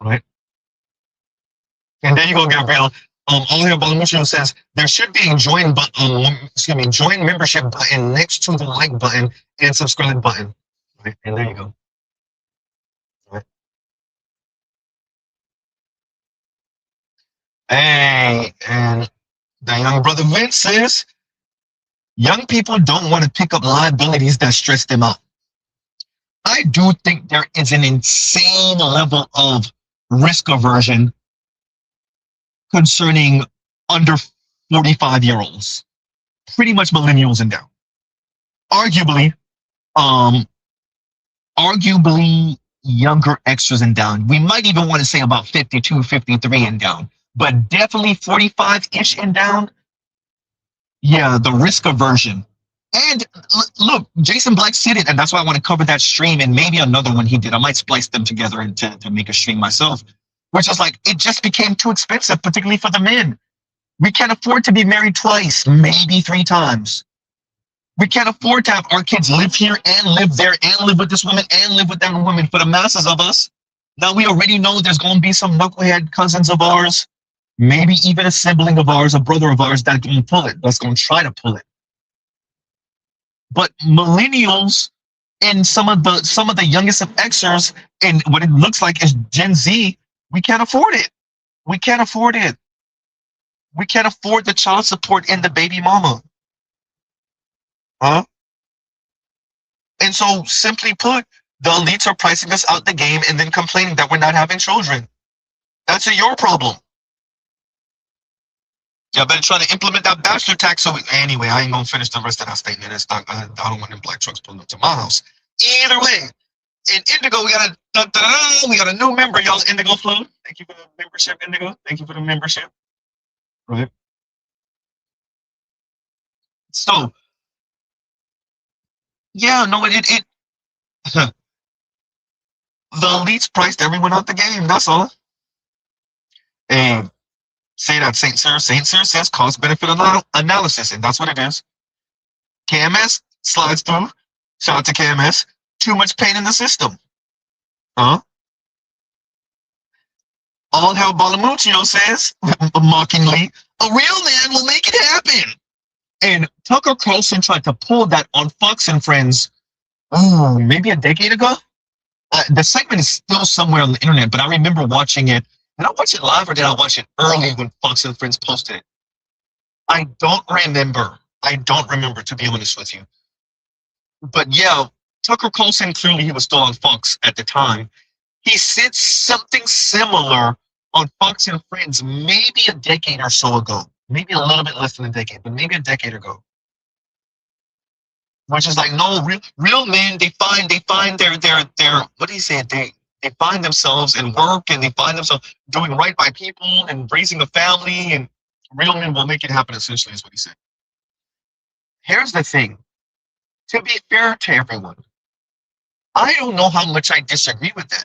S2: Right? And there you go, Gabrielle. All here Balamuccio says there should be a join membership button next to the like button and subscribe button. Right? And there you go. Right. Hey, and the young brother Vince says young people don't want to pick up liabilities that stress them out. I do think there is an insane level of risk aversion concerning under 45-year-olds, pretty much millennials and down. arguably, um, arguably younger extras and down. We might even want to say about 52, 53 and down, but definitely 45-ish and down. Yeah, the risk aversion. And look, Jason Black said it, and that's why I want to cover that stream and maybe another one he did. I might splice them together and to make a stream myself, which is like, it just became too expensive, particularly for the men. We can't afford to be married twice, maybe 3 times. We can't afford to have our kids live here and live there and live with this woman and live with that woman. For the masses of us, now we already know there's going to be some knucklehead cousins of ours, maybe even a sibling of ours, a brother of ours that can pull it, that's going to try to pull it. But millennials and some of the youngest of Xers and what it looks like is Gen Z, we can't afford it. We can't afford it. We can't afford the child support and the baby mama. Huh? And so, simply put, the elites are pricing us out the game and then complaining that we're not having children. That's your problem. Y'all better try to implement that bachelor tax. So anyway, I ain't gonna finish the rest of that statement. It's not. I don't want them black trucks pulling up to my house. Either way, in Indigo, we got a new member, y'all. Indigo Flow. Thank you for the membership, Indigo. Thank you for the membership. Right. So, yeah, no, it the elites priced everyone out the game. That's all. And say that Saint Cyr says cost benefit analysis, and that's what it is. KMS slides through. Shout out to KMS. Too much pain in the system. Huh? All hell Balamuccio says, mockingly, a real man will make it happen. And Tucker Carlson tried to pull that on Fox and Friends, maybe a decade ago. The segment is still somewhere on the internet, but I remember watching it. Did I watch it live or did I watch it early when Fox and Friends posted it? I don't remember. To be honest with you. But yeah, Tucker Carlson, clearly he was still on Fox at the time. He said something similar on Fox and Friends maybe a decade or so ago. Maybe a little bit less than a decade, but maybe a decade ago. Which is like, no, real men, they find their what do you say? They find themselves in work and they find themselves doing right by people and raising a family, and real men will make it happen, essentially, is what he said. Here's the thing. To be fair to everyone, I don't know how much I disagree with that.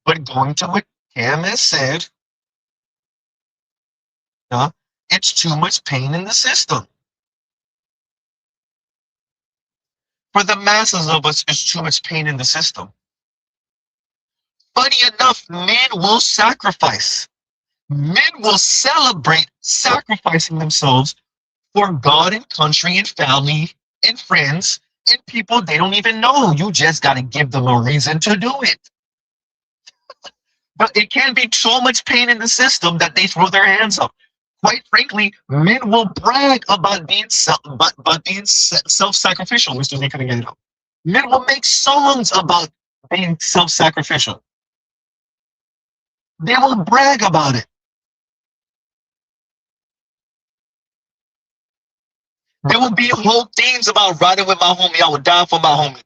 S2: But going to what Cam has said, it's too much pain in the system. For the masses of us, it's too much pain in the system. Funny enough, men will sacrifice. Men will celebrate sacrificing themselves for God and country and family and friends and people they don't even know. You just got to give them a reason to do it. But it can be so much pain in the system that they throw their hands up. Quite frankly, men will brag about being self-sacrificial. Mr. Z couldn't get it out. Men will make songs about being self-sacrificial. They will brag about it. There will be whole themes about riding with my homie. I would die for my homie.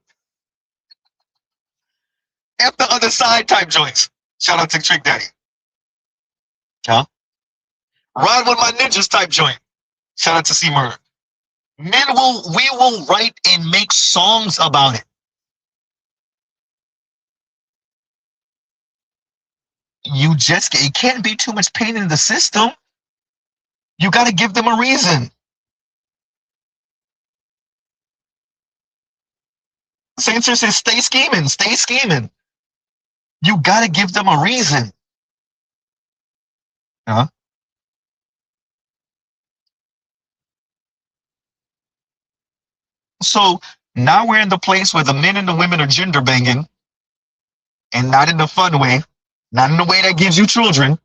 S2: F the other side type joints. Shout out to Trick Daddy. Huh? Ride with my ninjas type joint. Shout out to C Murder. We will write and make songs about it. It can't be too much pain in the system. You got to give them a reason. Saints says, stay scheming, stay scheming. You got to give them a reason. Huh? So now we're in the place where the men and the women are gender banging, and not in the fun way, not in the way that gives you children.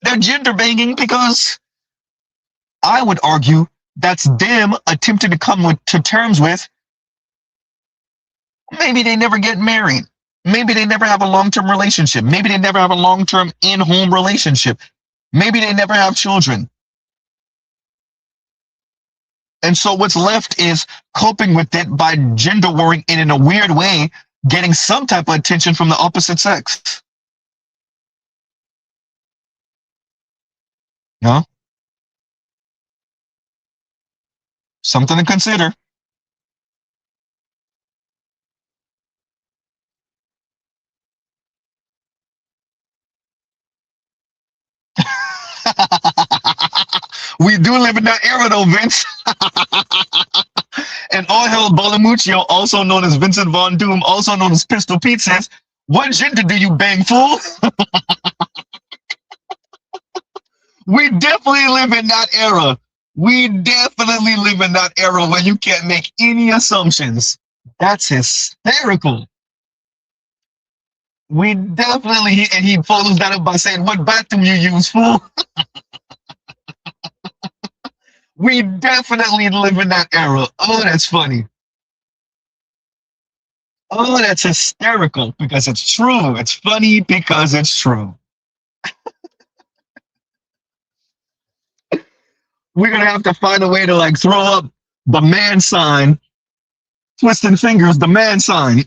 S2: They're gender banging because I would argue that's them attempting to come to terms with maybe they never get married. Maybe they never have a long-term relationship. Maybe they never have a long-term in-home relationship. Maybe they never have children. And so what's left is coping with it by gender warring and in a weird way, getting some type of attention from the opposite sex. No? Something to consider. We do live in that era though, Vince. And all hell Bolamuccio, also known as Vincent Von Doom, also known as Pistol Pete, says, what gender do you bang, fool? We definitely live in that era. We definitely live in that era where you can't make any assumptions. That's hysterical. We definitely, and he follows that up by saying, what bathroom you use, fool? We definitely live in that era. Oh, that's funny. Oh, that's hysterical because it's true. It's funny because it's true. We're going to have to find a way to like throw up the man sign, twisting fingers, the man sign,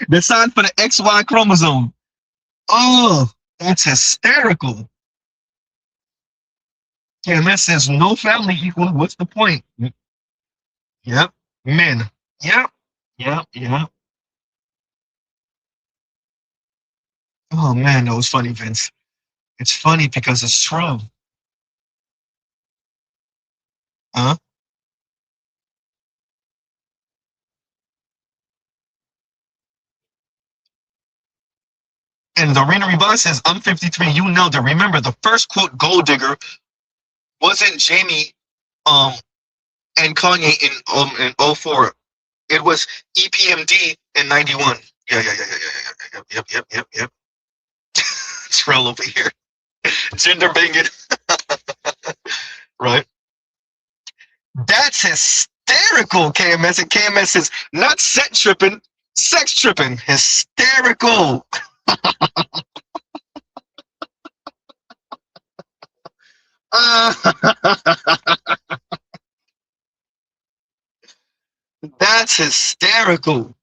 S2: the sign for the XY chromosome. Oh, that's hysterical. KMS says no family equal. What's the point? Yep. Men. Yep. Yep. Yep. Oh man, that was funny, Vince. It's funny because it's true. Huh? And the Rena Revive says, I'm 53. You know that. Remember, the first quote gold digger wasn't Jamie and Kanye in 04. It was EPMD in 91. Yeah. Yep. Trail over here. Gender banging. Right? That's hysterical, KMS. And KMS says, not set tripping, sex tripping. Hysterical. That's hysterical.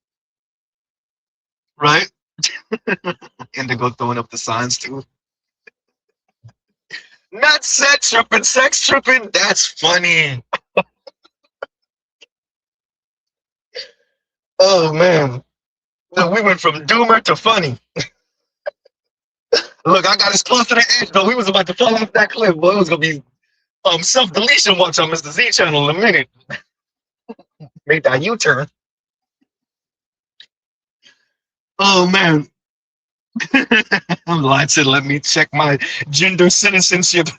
S2: Right? Indigo throwing up the signs too. Not sex tripping, sex tripping. That's funny. Oh man. Look, we went from doomer to funny. Look, I got as close to the edge, though. We was about to fall off that cliff. Boy, it was gonna be self-deletion watch on Mr. Z channel in a minute. Make that U-turn. Oh man. I'm lying. Said, let me check my gender citizenship.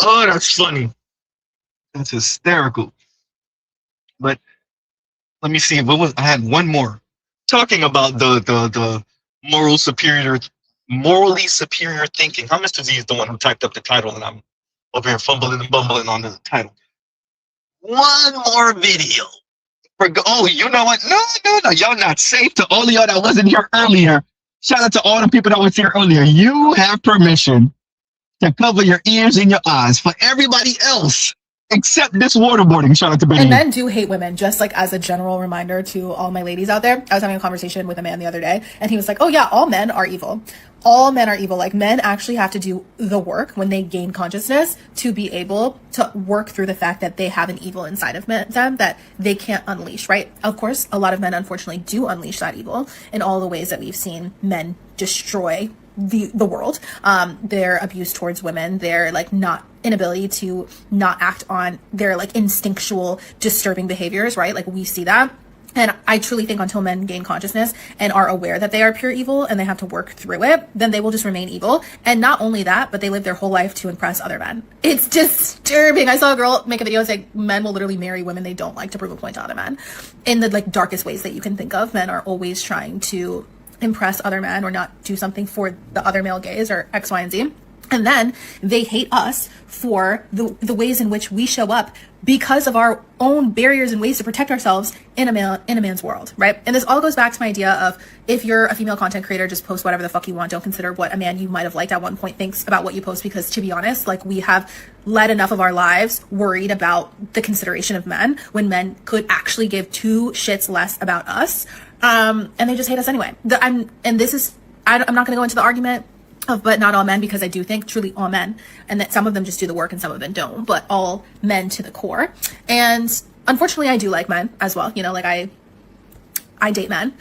S2: Oh, that's funny. That's hysterical. But let me see. What was I had one more talking about the morally superior thinking. How Mr. Z is the one who typed up the title, and I'm over here fumbling and bumbling on the title. One more video. Oh, you know what? No. Y'all not safe. To all of y'all that wasn't here earlier. Shout out to all the people that was here earlier. You have permission to cover your ears and your eyes. For everybody else, except this waterboarding. Shout out to Benny.
S3: And men do hate women, just like as a general reminder to all my ladies out there. I was having a conversation with a man the other day, and he was like, oh yeah, all men are evil. All men are evil. Like, men actually have to do the work when they gain consciousness to be able to work through the fact that they have an evil inside of them that they can't unleash, right? Of course, a lot of men unfortunately do unleash that evil in all the ways that we've seen men destroy the world. Their abuse towards women, their like inability to not act on their like instinctual disturbing behaviors, right? Like, we see that. And I truly think until men gain consciousness and are aware that they are pure evil and they have to work through it, then they will just remain evil. And not only that, but they live their whole life to impress other men. It's disturbing. I saw a girl make a video saying men will literally marry women they don't like to prove a point to other men. In the like darkest ways that you can think of, men are always trying to impress other men or not do something for the other male gaze or X, Y, and Z. And then they hate us for the ways in which we show up because of our own barriers and ways to protect ourselves in a man's world, right? And this all goes back to my idea of, if you're a female content creator, just post whatever the fuck you want. Don't consider what a man you might have liked at one point thinks about what you post, because to be honest, like, we have led enough of our lives worried about the consideration of men when men could actually give two shits less about us. And they just hate us anyway. I'm not going to go into the argument of but not all men, because I do think truly all men, and that some of them just do the work and some of them don't, but all men to the core. And unfortunately, I do like men as well. You know, like I date men,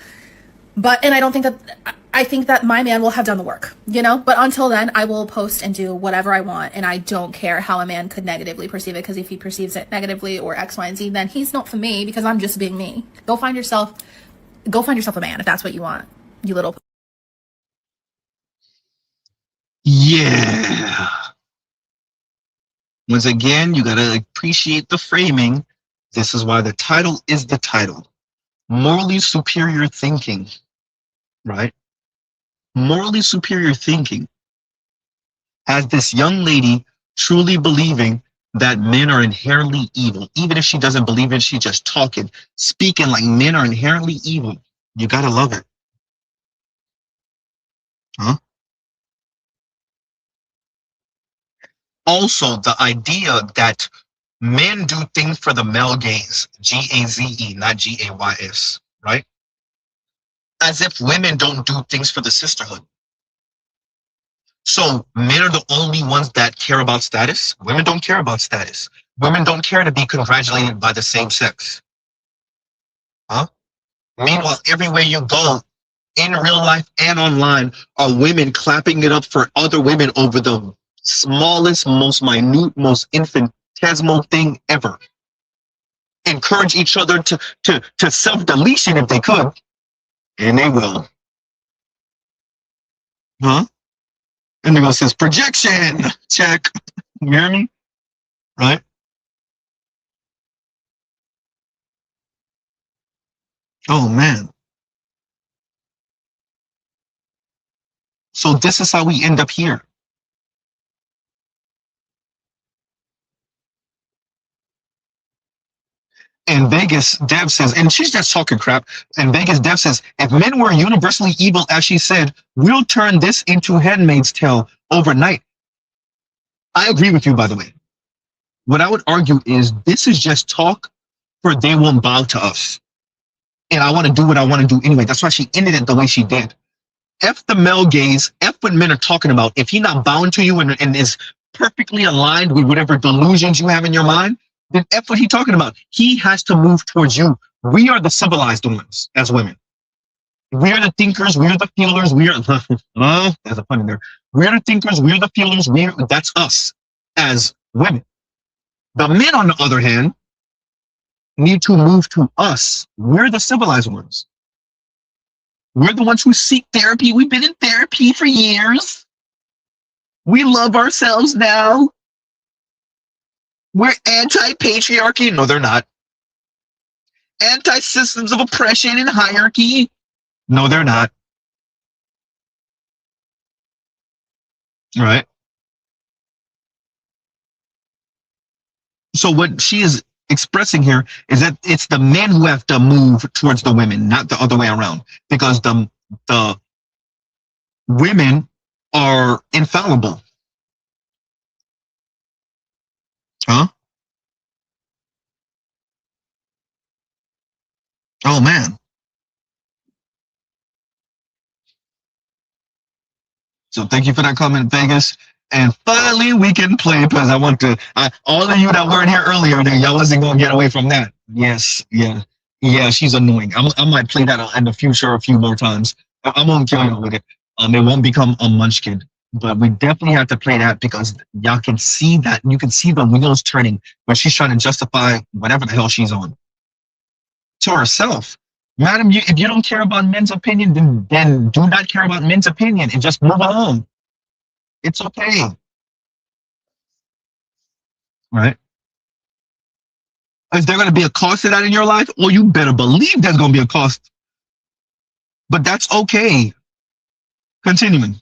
S3: and I think that my man will have done the work, you know, but until then, I will post and do whatever I want. And I don't care how a man could negatively perceive it, because if he perceives it negatively or X, Y, and Z, then he's not for me, because I'm just being me. Go find yourself a man if that's what you want, you little.
S2: Yeah. Once again, you gotta appreciate the framing. This is why the title is the title. Morally superior thinking, right? Morally superior thinking has this young lady truly believing that men are inherently evil. Even if she doesn't believe it, she's just speaking like men are inherently evil. You gotta love it. Huh? Also, the idea that men do things for the male gaze, G-A-Z-E, not G-A-Y-S, right? As if women don't do things for the sisterhood. So men are the only ones that care about status. Women don't care about status. Women don't care to be congratulated by the same sex. Huh? Meanwhile, everywhere you go, in real life and online, are women clapping it up for other women over the smallest, most minute, most infinitesimal thing ever. Encourage each other to self-deletion if they could, and they will. Huh? And there goes his projection. Check. You hear me? Right? Oh man. So this is how we end up here. In Vegas, Dev says, and she's just talking crap. In Vegas, Dev says, if men were universally evil, as she said, we'll turn this into Handmaid's Tale overnight. I agree with you, by the way. What I would argue is this is just talk for they won't bow to us. And I want to do what I want to do anyway. That's why she ended it the way she did. F the male gaze, F what men are talking about. If he's not bowing to you and is perfectly aligned with whatever delusions you have in your mind, then F what he's talking about. He has to move towards you. We are the civilized ones as women. We are the thinkers. We are the feelers. We are, there's a pun in there. We are the thinkers. We are the feelers. That's us as women. The men, on the other hand, need to move to us. We're the civilized ones. We're the ones who seek therapy. We've been in therapy for years. We love ourselves now. We're anti-patriarchy. No, they're not. Anti-systems of oppression and hierarchy. No, they're not. All right. So what she is expressing here is that it's the men who have to move towards the women, not the other way around, because the women are infallible. Huh? Oh man. So thank you for that comment, Vegas. And finally we can play, because I want to, all of you that weren't here earlier, y'all wasn't going to get away from that. Yes, yeah, she's annoying. I might play that in the future a few more times. I won't kill you with it. It won't become a munchkin. But we definitely have to play that, because y'all can see that. You can see the wheels turning when she's trying to justify whatever the hell she's on to herself. Madam, if you don't care about men's opinion, then do not care about men's opinion and just move on. It's okay. Right? Is there going to be a cost to that in your life? Well, you better believe there's going to be a cost. But that's okay. Continuing.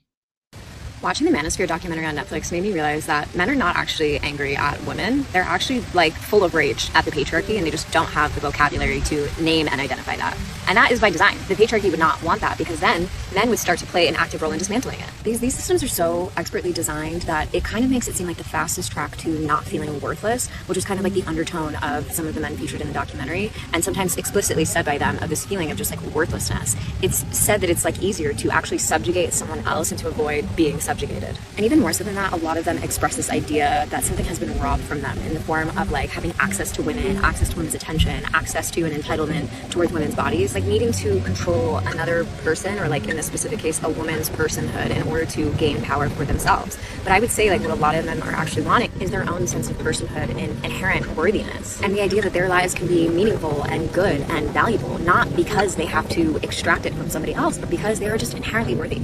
S14: Watching the Manosphere documentary on Netflix made me realize that men are not actually angry at women. They're actually like full of rage at the patriarchy, and they just don't have the vocabulary to name and identify that. And that is by design. The patriarchy would not want that, because then men would start to play an active role in dismantling it. These systems are so expertly designed that it kind of makes it seem like the fastest track to not feeling worthless, which is kind of like the undertone of some of the men featured in the documentary, and sometimes explicitly said by them, of this feeling of just like worthlessness. It's said that it's like easier to actually subjugate someone else and to avoid being subjugated. And even more so than that, a lot of them express this idea that something has been robbed from them in the form of like having access to women, access to women's attention, access to an entitlement towards women's bodies, like needing to control another person, or like in this specific case, a woman's personhood, in order to gain power for themselves. But I would say like what a lot of them are actually wanting is their own sense of personhood and inherent worthiness, and the idea that their lives can be meaningful and good and valuable, not because they have to extract it from somebody else, but because they are just inherently worthy.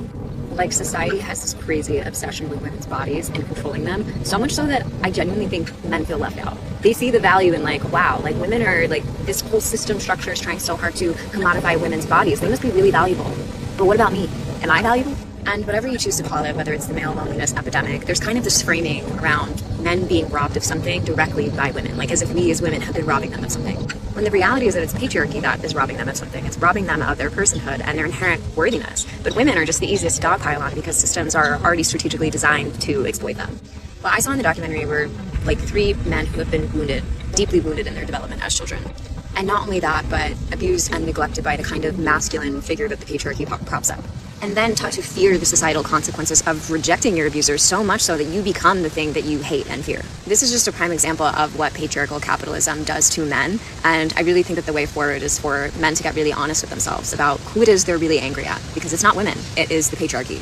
S14: Like, society has this crazy obsession with women's bodies and controlling them, so much so that I genuinely think men feel left out. They see the value in like, wow, like women are like, this whole system structure is trying so hard to commodify women's bodies. They must be really valuable. But what about me? Am I valuable? And whatever you choose to call it, whether it's the male loneliness epidemic, there's kind of this framing around men being robbed of something directly by women, like as if we as women have been robbing them of something. When the reality is that it's patriarchy that is robbing them of something. It's robbing them of their personhood and their inherent worthiness. But women are just the easiest to dogpile on because systems are already strategically designed to exploit them. What I saw in the documentary were like 3 men who have been wounded, deeply wounded in their development as children. And not only that, but abused and neglected by the kind of masculine figure that the patriarchy props up. And then taught to fear the societal consequences of rejecting your abusers, so much so that you become the thing that you hate and fear. This is just a prime example of what patriarchal capitalism does to men, and I really think that the way forward is for men to get really honest with themselves about who it is they're really angry at, because it's not women, it is the patriarchy.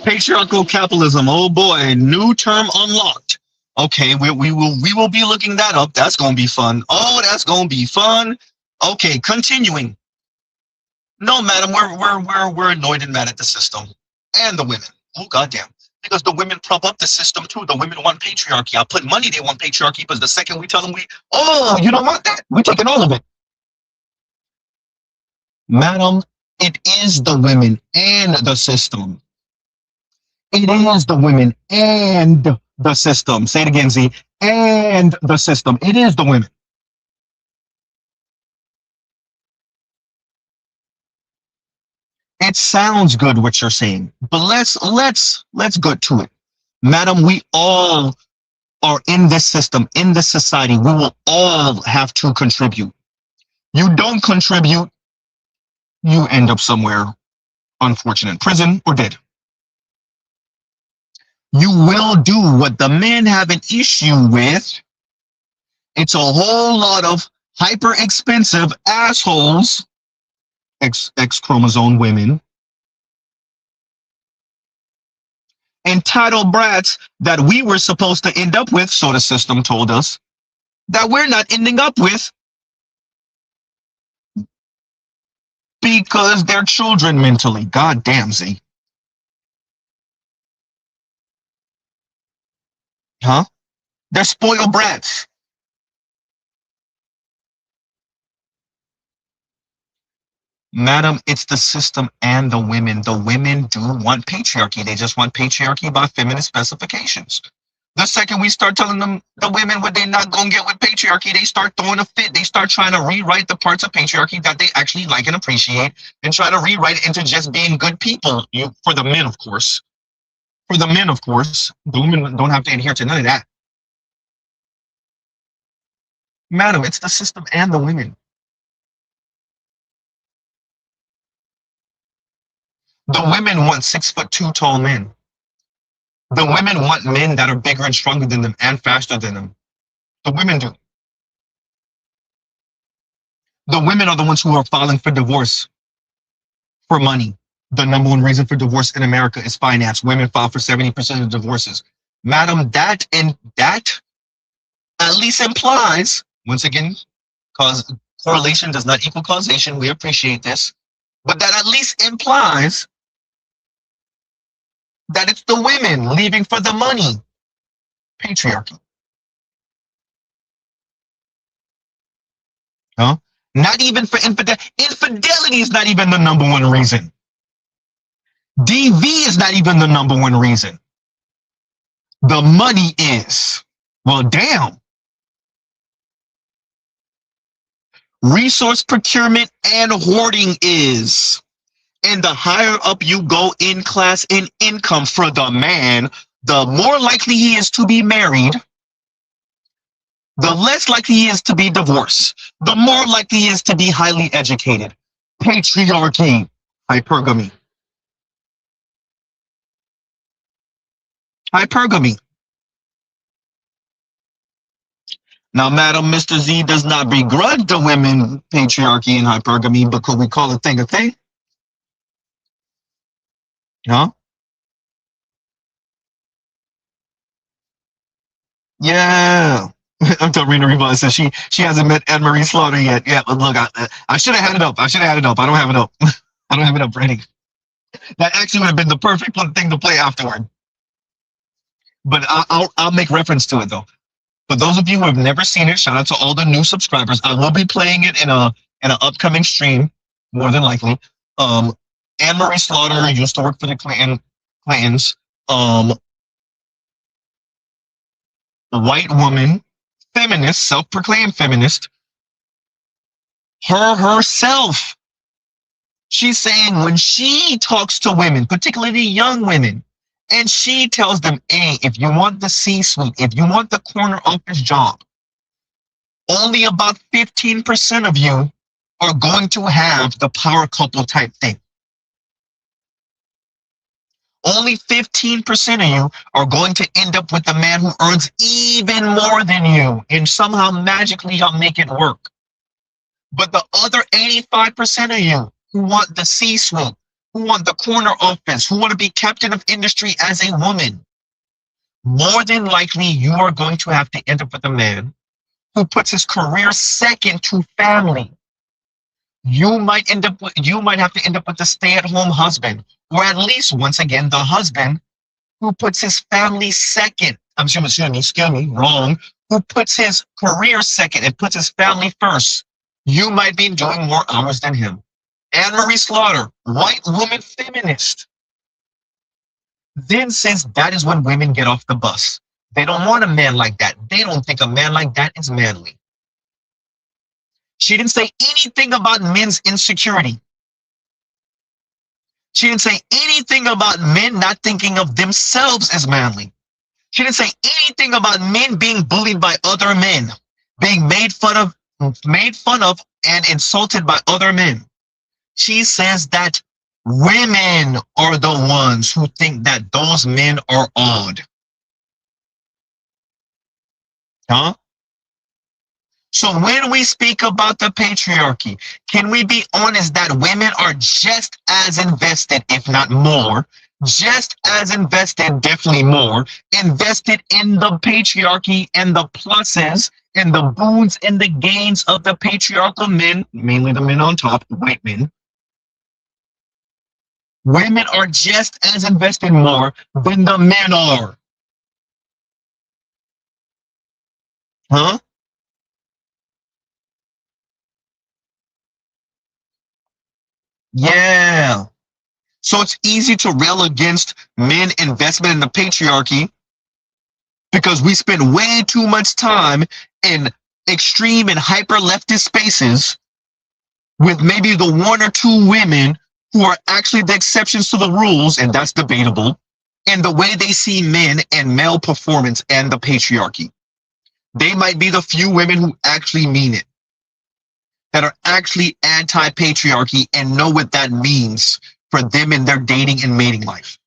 S2: Patriarchal capitalism, oh boy, new term unlocked. Okay, we will be looking that up. That's gonna be fun. Oh, that's gonna be fun. Okay, continuing. No, madam, we're annoyed and mad at the system and the women. Oh, goddamn. Because the women prop up the system too. The women want patriarchy. I'll put money they want patriarchy, but the second we tell them you don't want that, we're taking all of it. Madam, it is the women and the system. It is the women and the system. Say it again, Z. And the system. It is the women. It sounds good what you're saying, but let's get to it. Madam, we all are in this system, in this society. We will all have to contribute. You don't contribute, you end up somewhere unfortunate, prison or dead. You will do what the men have an issue with. It's a whole lot of hyper expensive assholes, X chromosome women, entitled brats that we were supposed to end up with, so the system told us, that we're not ending up with because they're children mentally. God damn, Z. Huh? They're spoiled brats. Madam, it's the system and the women. The women do want patriarchy. They just want patriarchy by feminist specifications. The second we start telling them, the women, what they're not going to get with patriarchy, they start throwing a fit. They start trying to rewrite the parts of patriarchy that they actually like and appreciate and try to rewrite it into just being good people. For the men, of course. For the men, of course. The women don't have to adhere to none of that. Madam, it's the system and the women. The women want 6'2" tall men. The women want men that are bigger and stronger than them and faster than them. The women do. The women are the ones who are filing for divorce for money. The number one reason for divorce in America is finance. Women file for 70% of divorces. Madam, that at least implies, once again, cause correlation does not equal causation. We appreciate this. But that at least implies that it's the women leaving for the money. Patriarchy. Huh? Not even for infidelity. Infidelity is not even the number one reason. DV is not even the number one reason. The money is. Well, damn. Resource procurement and hoarding is. And the higher up you go in class and income for the man, the more likely he is to be married, the less likely he is to be divorced, the more likely he is to be highly educated. Patriarchy, hypergamy. Hypergamy. Now, Madam Mr. Z does not begrudge the women patriarchy and hypergamy, but could we call a thing a thing? Huh? Yeah. I'm telling Rena Riva says she hasn't met Anne Marie Slaughter yet. Yeah, but look, I should have had it up. I don't have it up. I don't have it up ready. That actually would have been the perfect thing to play afterward. But I'll make reference to it though. For those of you who have never seen it, shout out to all the new subscribers. I will be playing it in an upcoming stream, more than likely. Anne Marie Slaughter used to work for the Clintons. White woman, feminist, self-proclaimed feminist. Herself. She's saying when she talks to women, particularly young women, and she tells them, hey, if you want the C-suite, if you want the corner office job, only about 15% of you are going to have the power couple type thing. Only 15% of you are going to end up with a man who earns even more than you, and somehow magically y'all make it work. But the other 85% of you who want the C-suite, who want the corner office, who want to be captain of industry as a woman, more than likely you are going to have to end up with a man who puts his career second to family. You might have to end up with a stay-at-home husband, or at least once again the husband who puts his family second. Wrong. Who puts his career second and puts his family first. You might be doing more hours than him. Anne Marie Slaughter, white woman feminist, then says that is when women get off the bus. They don't want a man like that. They don't think a man like that is manly. She didn't say anything about men's insecurity. She didn't say anything about men not thinking of themselves as manly. She didn't say anything about men being bullied by other men, being made fun of and insulted by other men. She says that women are the ones who think that those men are odd. Huh? So when we speak about the patriarchy, can we be honest that women are just as invested, if not more, just as invested, definitely more, invested in the patriarchy and the pluses and the boons and the gains of the patriarchal men, mainly the men on top, the white men. Women are just as invested more than the men are. Huh? Yeah. So it's easy to rail against men investment in the patriarchy because we spend way too much time in extreme and hyper leftist spaces with maybe the one or two women who are actually the exceptions to the rules, and that's debatable, and the way they see men and male performance and the patriarchy. They might be the few women who actually mean it, that are actually anti-patriarchy and know what that means for them in their dating and mating life.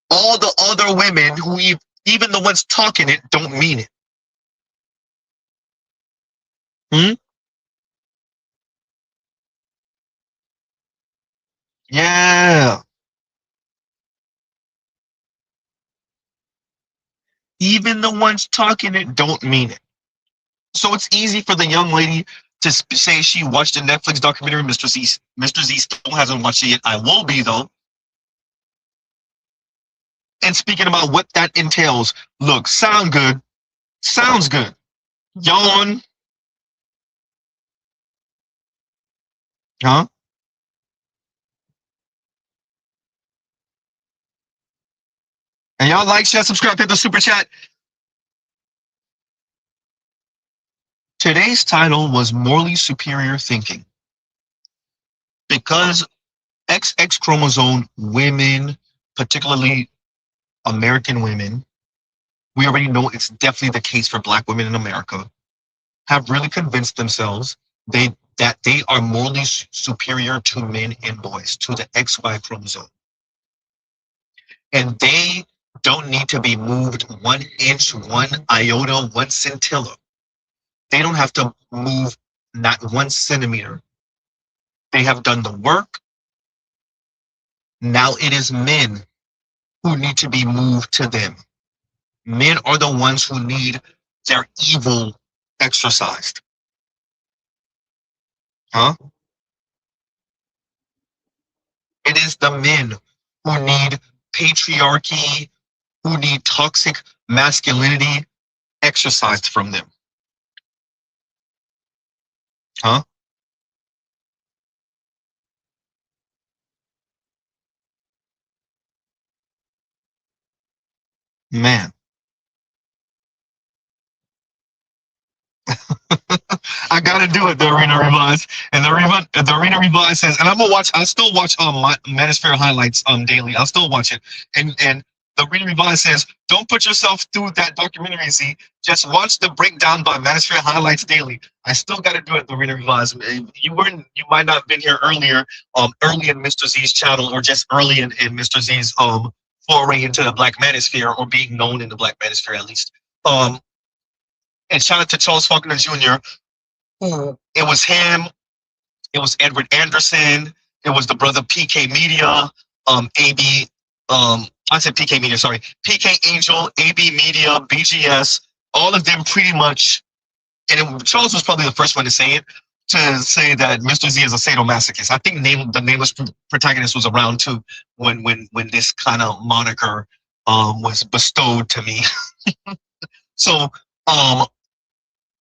S2: All the other women who even the ones talking it don't mean it. Yeah. Even the ones talking it don't mean it. So it's easy for the young lady to say she watched the Netflix documentary, Mr. Z. Mr. Z still hasn't watched it yet. I will be, though. And speaking about what that entails, look, sounds good. Yawn. Huh? And y'all like, share, subscribe, hit the super chat. Today's title was Morally Superior Thinking. Because XX chromosome women, particularly American women, we already know it's definitely the case for Black women in America, have really convinced themselves that they are morally superior to men and boys, to the XY chromosome. And they don't need to be moved 1 inch, 1 iota, 1 scintilla. They don't have to move not 1 centimeter. They have done the work. Now it is men who need to be moved to them. Men are the ones who need their evil exercised. Huh? It is the men who need patriarchy, who need toxic masculinity exercised from them. Huh? Man. I gotta do it, the Arena Revise. And the Arena Revise says, and I'll still watch my Manosphere highlights daily. I'll still watch it. And the Arena Revise says, don't put yourself through that documentary, see. Just watch the breakdown by Manosphere highlights daily. I still gotta do it, the Arena Revise. You might not have been here earlier, early in Mr. Z's channel, or just early in Mr. Z's foray into the Black Manosphere, or being known in the Black Manosphere at least. And shout out to Charles Faulkner Jr. It was him. It was Edward Anderson. It was the brother PK Media. AB. I said PK Media. Sorry, PK Angel, AB Media, BGS. All of them pretty much. And Charles was probably the first one to say it. To say that Mr. Z is a sadomasochist. I think the nameless protagonist was around too when this kind of moniker was bestowed to me. So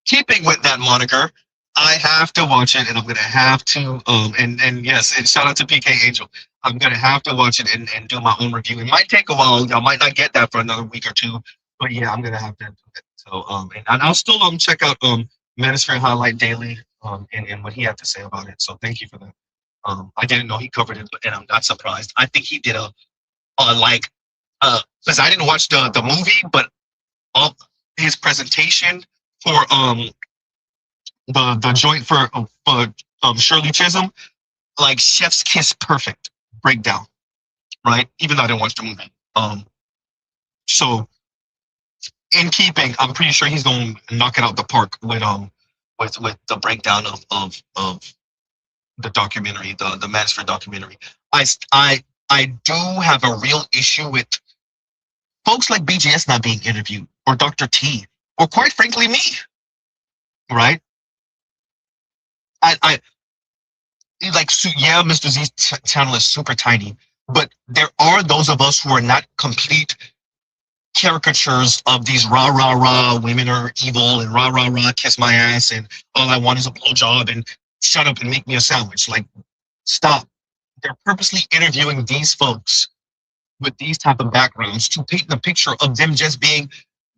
S2: keeping with that moniker, I have to watch it, and I'm gonna have to and yes, and shout out to PK Angel. I'm gonna have to watch it and do my own review. It might take a while. Y'all might not get that for another week or two, but yeah, I'm gonna have to do it. So and I'll still check out Manosphere Highlight Daily and what he had to say about it. So thank you for that. I didn't know he covered it, and I'm not surprised. I think he did because I didn't watch the movie, but his presentation for the joint for Shirley Chisholm, like chef's kiss perfect breakdown, right? Even though I didn't watch the movie. So in keeping, I'm pretty sure he's going to knock it out the park with the breakdown of the documentary, the Manosphere documentary. I do have a real issue with folks like BGS not being interviewed, or Dr. T, or quite frankly me, right? I like, yeah, Mr. Z's channel is super tiny, but there are those of us who are not complete caricatures of these rah rah rah women are evil and rah rah rah kiss my ass and all I want is a blowjob and shut up and make me a sandwich. Like, stop. They're purposely interviewing these folks with these type of backgrounds to paint the picture of them just being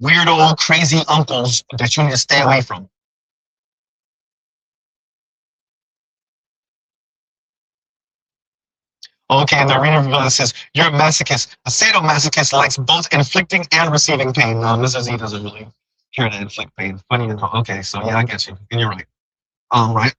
S2: weirdo, crazy uncles that you need to stay away from. Okay, and the Arena says, you're a masochist. A sadomasochist likes both inflicting and receiving pain. No, Mr. Z doesn't really care to inflict pain. Funny enough. Okay, so yeah, I get you. And you're right. Right.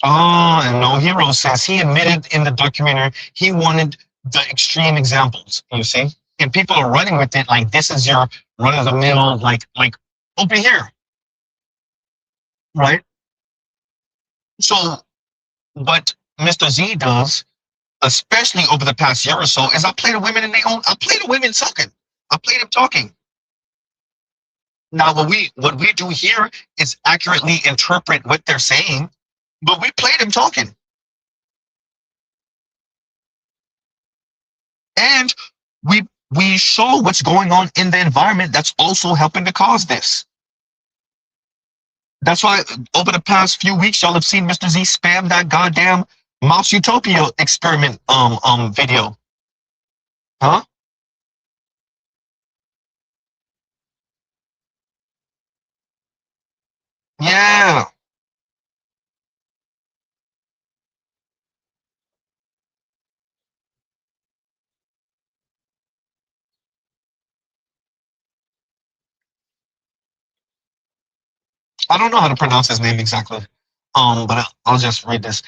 S2: Oh, and No Hero says he admitted in the documentary he wanted the extreme examples, you see? And people are running with it like this is your run-of-the-mill, like over here. Right? So what Mr. Z does, especially over the past year or so, is I play the women I play the women talking. I play them talking. Now what we do here is accurately interpret what they're saying, but we play them talking. And we show what's going on in the environment that's also helping to cause this. That's why over the past few weeks, y'all have seen Mr. Z spam that goddamn Mouse Utopia experiment video. Huh? Yeah. I don't know how to pronounce his name exactly. But I'll just read this.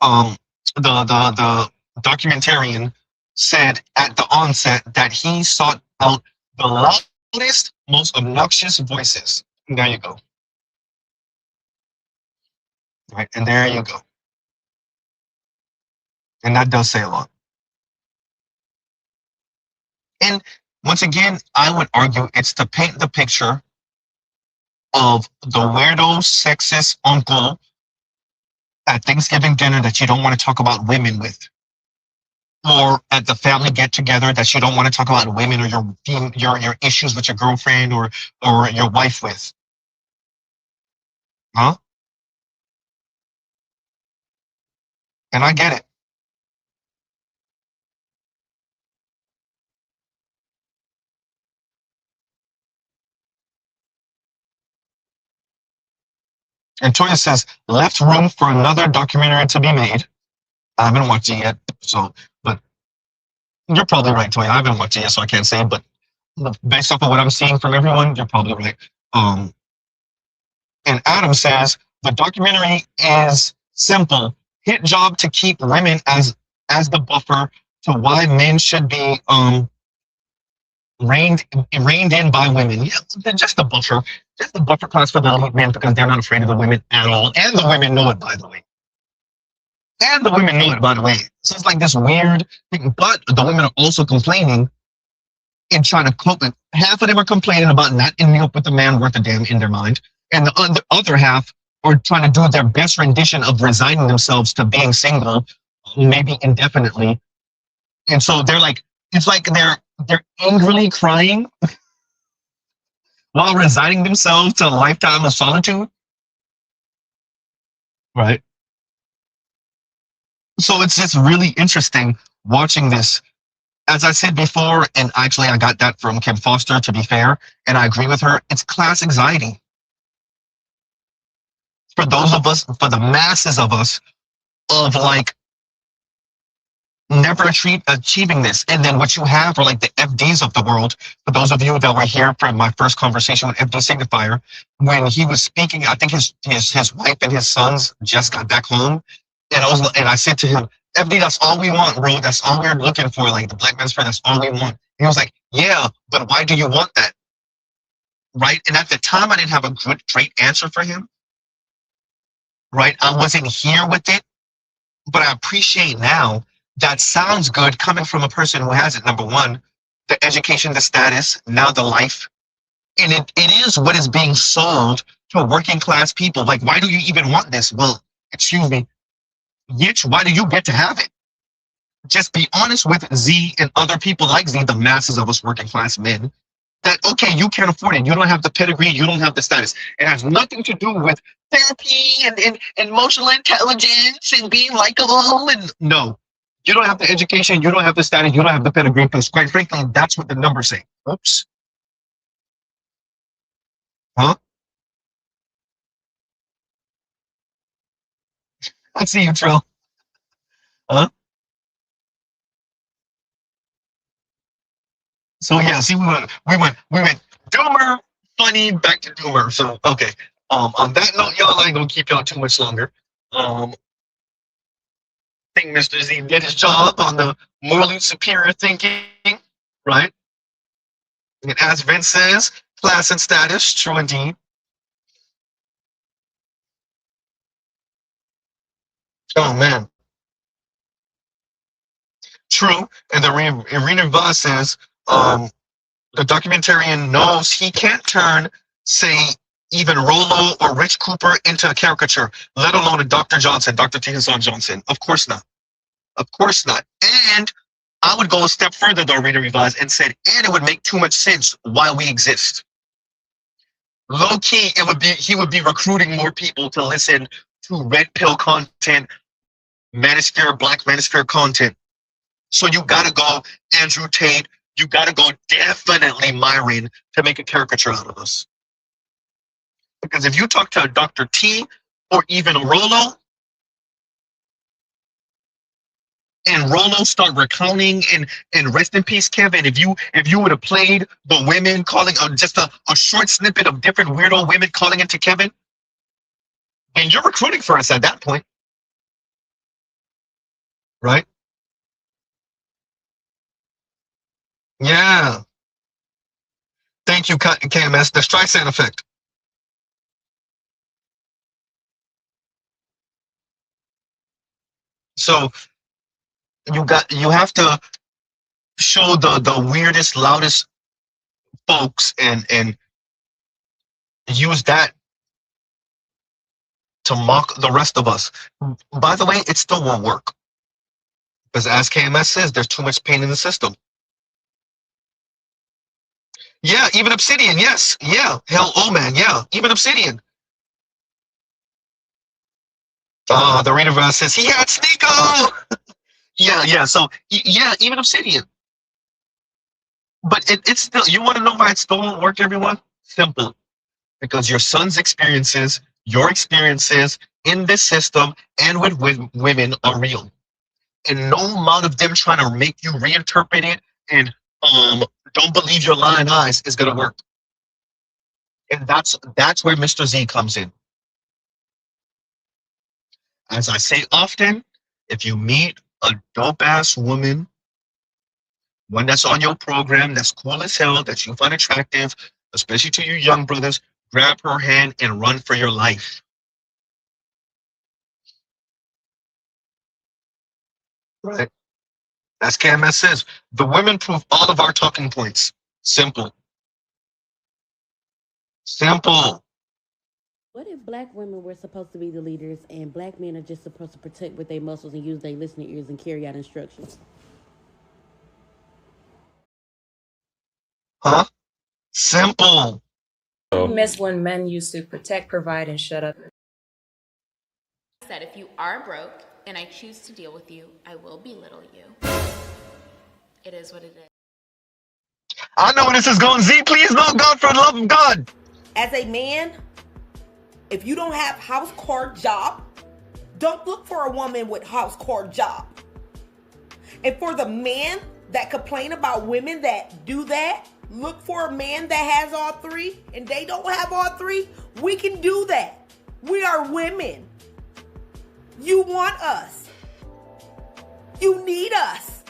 S2: Um, the documentarian said at the onset that he sought out the loudest, most obnoxious voices. And there you go. Right, and there you go. And that does say a lot. And once again, I would argue it's to paint the picture of the weirdo, sexist uncle at Thanksgiving dinner that you don't want to talk about women with, or at the family get together that you don't want to talk about women or your issues with your girlfriend or your wife with. Huh? And I get it. And Toya says, left room for another documentary to be made. I haven't watched it yet, so, but you're probably right, Toya. I haven't watched it yet, so I can't say, but based off of what I'm seeing from everyone, you're probably right. And Adam says, the documentary is simple. Hit job to keep women as the buffer to why men should be reined in by women. Yeah, just a buffer. Just a buffer class for the elite men because they're not afraid of the women at all. And the women know it, by the way. And the women know it, by the way. So it's like this weird thing. But the women are also complaining and trying to cope. Half of them are complaining about not ending up with a man worth a damn in their mind. And the other half are trying to do their best rendition of resigning themselves to being single, maybe indefinitely. And so they're like, it's like they're angrily crying while resigning themselves to a lifetime of solitude. Right. So it's just really interesting watching this. As I said before, and actually I got that from Kim Foster, to be fair, and I agree with her, it's class anxiety. For those of us, for the masses of us, of like never achieving this. And then what you have are like the FDs of the world. For those of you that were here from my first conversation with FD Signifier, when he was speaking, I think his wife and his sons just got back home. And I said to him, FD, that's all we want, bro. That's all we're looking for. Like the black man's friend, that's all we want. And he was like, yeah, but why do you want that? Right? And at the time, I didn't have a great answer for him. Right? I wasn't here with it, but I appreciate now that sounds good coming from a person who has it. Number one, the education, the status, now the life. And it is what is being sold to working class people. Like, why do you even want this? Well, excuse me, Yitch, why do you get to have it? Just be honest with Z and other people like Z, the masses of us working class men, that, okay, you can't afford it. You don't have the pedigree. You don't have the status. It has nothing to do with therapy and emotional intelligence and being likable. And no, you don't have the education. You don't have the status. You don't have the pedigree. Because quite frankly, that's what the numbers say. Oops. Huh? I see you, Trill. Huh? So yeah, see, we went doomer, funny, back to doomer. So okay. On that note, y'all, I ain't gonna keep y'all too much longer. I think Mr. Z did his job on the morally superior thinking, right? And as Vince says, class and status, true indeed. Oh man. True. And the Arena Voss says, the documentarian knows he can't turn, say, even Rolo or Rich Cooper into a caricature, let alone a Dr. Johnson, Dr. T. Hassan Johnson. Of course not. Of course not. And I would go a step further, though, Arena Revised, and said, and it would make too much sense while we exist. Low key, he would be recruiting more people to listen to red pill content manosphere, black manosphere content. So you gotta go Andrew Tate, you gotta go definitely Myron to make a caricature out of us. Because if you talk to a Dr. T or even a Rolo, and Rolo start recounting and rest in peace, Kevin. If you would have played the women calling just a short snippet of different weirdo women calling into Kevin, and you're recruiting for us at that point, right? Yeah. Thank you, KMS. The Streisand effect. So you have to show the weirdest, loudest folks and use that to mock the rest of us. By the way, it still won't work. Because as KMS says, there's too much pain in the system. Yeah, even Obsidian, yes. Yeah. Hell, oh man, yeah. Even Obsidian. The Reader says, he had Sneeko! Yeah. So, yeah, even Obsidian. But it's still, you want to know why it still won't work, everyone? Simple. Because your son's experiences, your experiences in this system and with women are real. And no amount of them trying to make you reinterpret it and don't believe your lying eyes is going to work. And that's where Mr. Z comes in. As I say often, if you meet a dope-ass woman, one that's on your program, that's cool as hell, that you find attractive, especially to you young brothers, grab her hand and run for your life. Right? As KMS says, the women prove all of our talking points. Simple. Simple.
S4: What if black women were supposed to be the leaders and black men are just supposed to protect with their muscles and use their listening ears and carry out instructions?
S2: Huh? Simple.
S15: I miss when men used to protect, provide, and shut up.
S16: Said if you are broke and I choose to deal with you, I will belittle you. It is what it is.
S2: I know where this is going. Z, please, no, God, for the love of God.
S17: As a man, if you don't have house core job, don't look for a woman with house core job. And for the men that complain about women that do that, look for a man that has all three and they don't have all three. We can do that. We are women. You want us. You need us.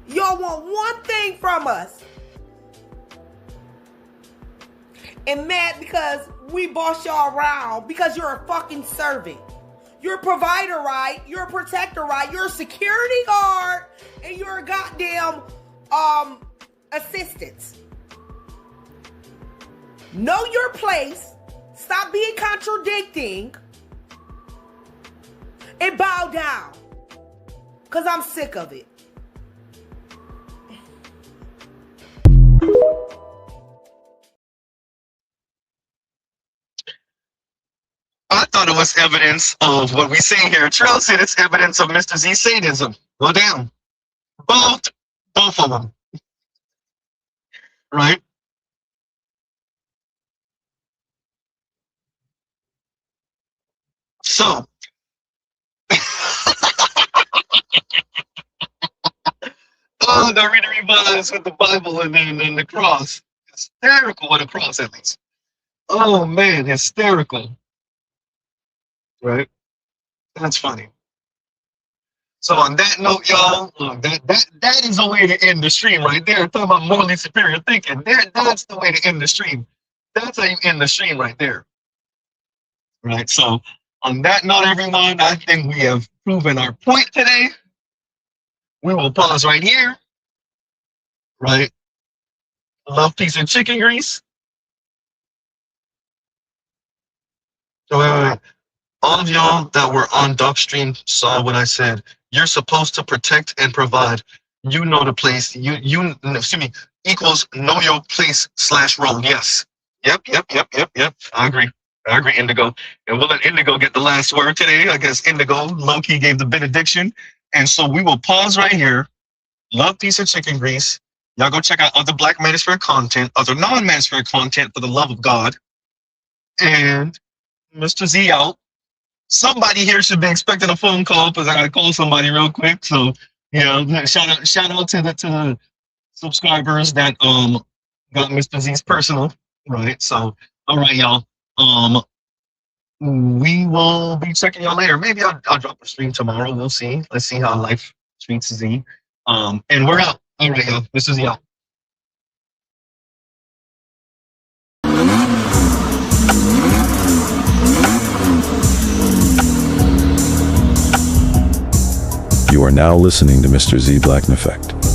S17: Y'all want one thing from us. And mad because we boss y'all around because you're a fucking servant. You're a provider, right? You're a protector, right? You're a security guard and you're a goddamn assistant. Know your place. Stop being contradicting. And bow down. Because I'm sick of it.
S2: I thought it was evidence of what we see here. Trail said it's evidence of Mr. Z sadism. Well, damn. Both of them. Right? So, oh, the reader revised with the Bible and then the cross. Hysterical with a cross, at least. Oh, man, hysterical. Right? That's funny. So on that note, y'all, that is a way to end the stream right there. Talking about morally superior thinking. That's the way to end the stream. That's how you end the stream right there. Right. So on that note, everyone, I think we have proven our point today. We will pause right here. Right. Love, peace, and chicken grease. So wait. All of y'all that were on Dogstream saw what I said. You're supposed to protect and provide. You know the place. You excuse me, equals know your place /role. Yes. Yep. I agree. I agree, Indigo. And we'll let Indigo get the last word today. I guess Indigo, low-key, gave the benediction. And so we will pause right here. Love, peace, and chicken grease. Y'all go check out other Black Manosphere content, other non-Manosphere content, for the love of God. And Mr. Z out. Somebody here should be expecting a phone call because I got to call somebody real quick. So, shout out to the subscribers that got Mr. Z's personal. Right. So, all right, y'all. We will be checking y'all later. Maybe I'll drop a stream tomorrow. We'll see. Let's see how life treats Z. And we're out. All right, y'all. This is y'all.
S1: You are now listening to Mr. Z Blackneffect.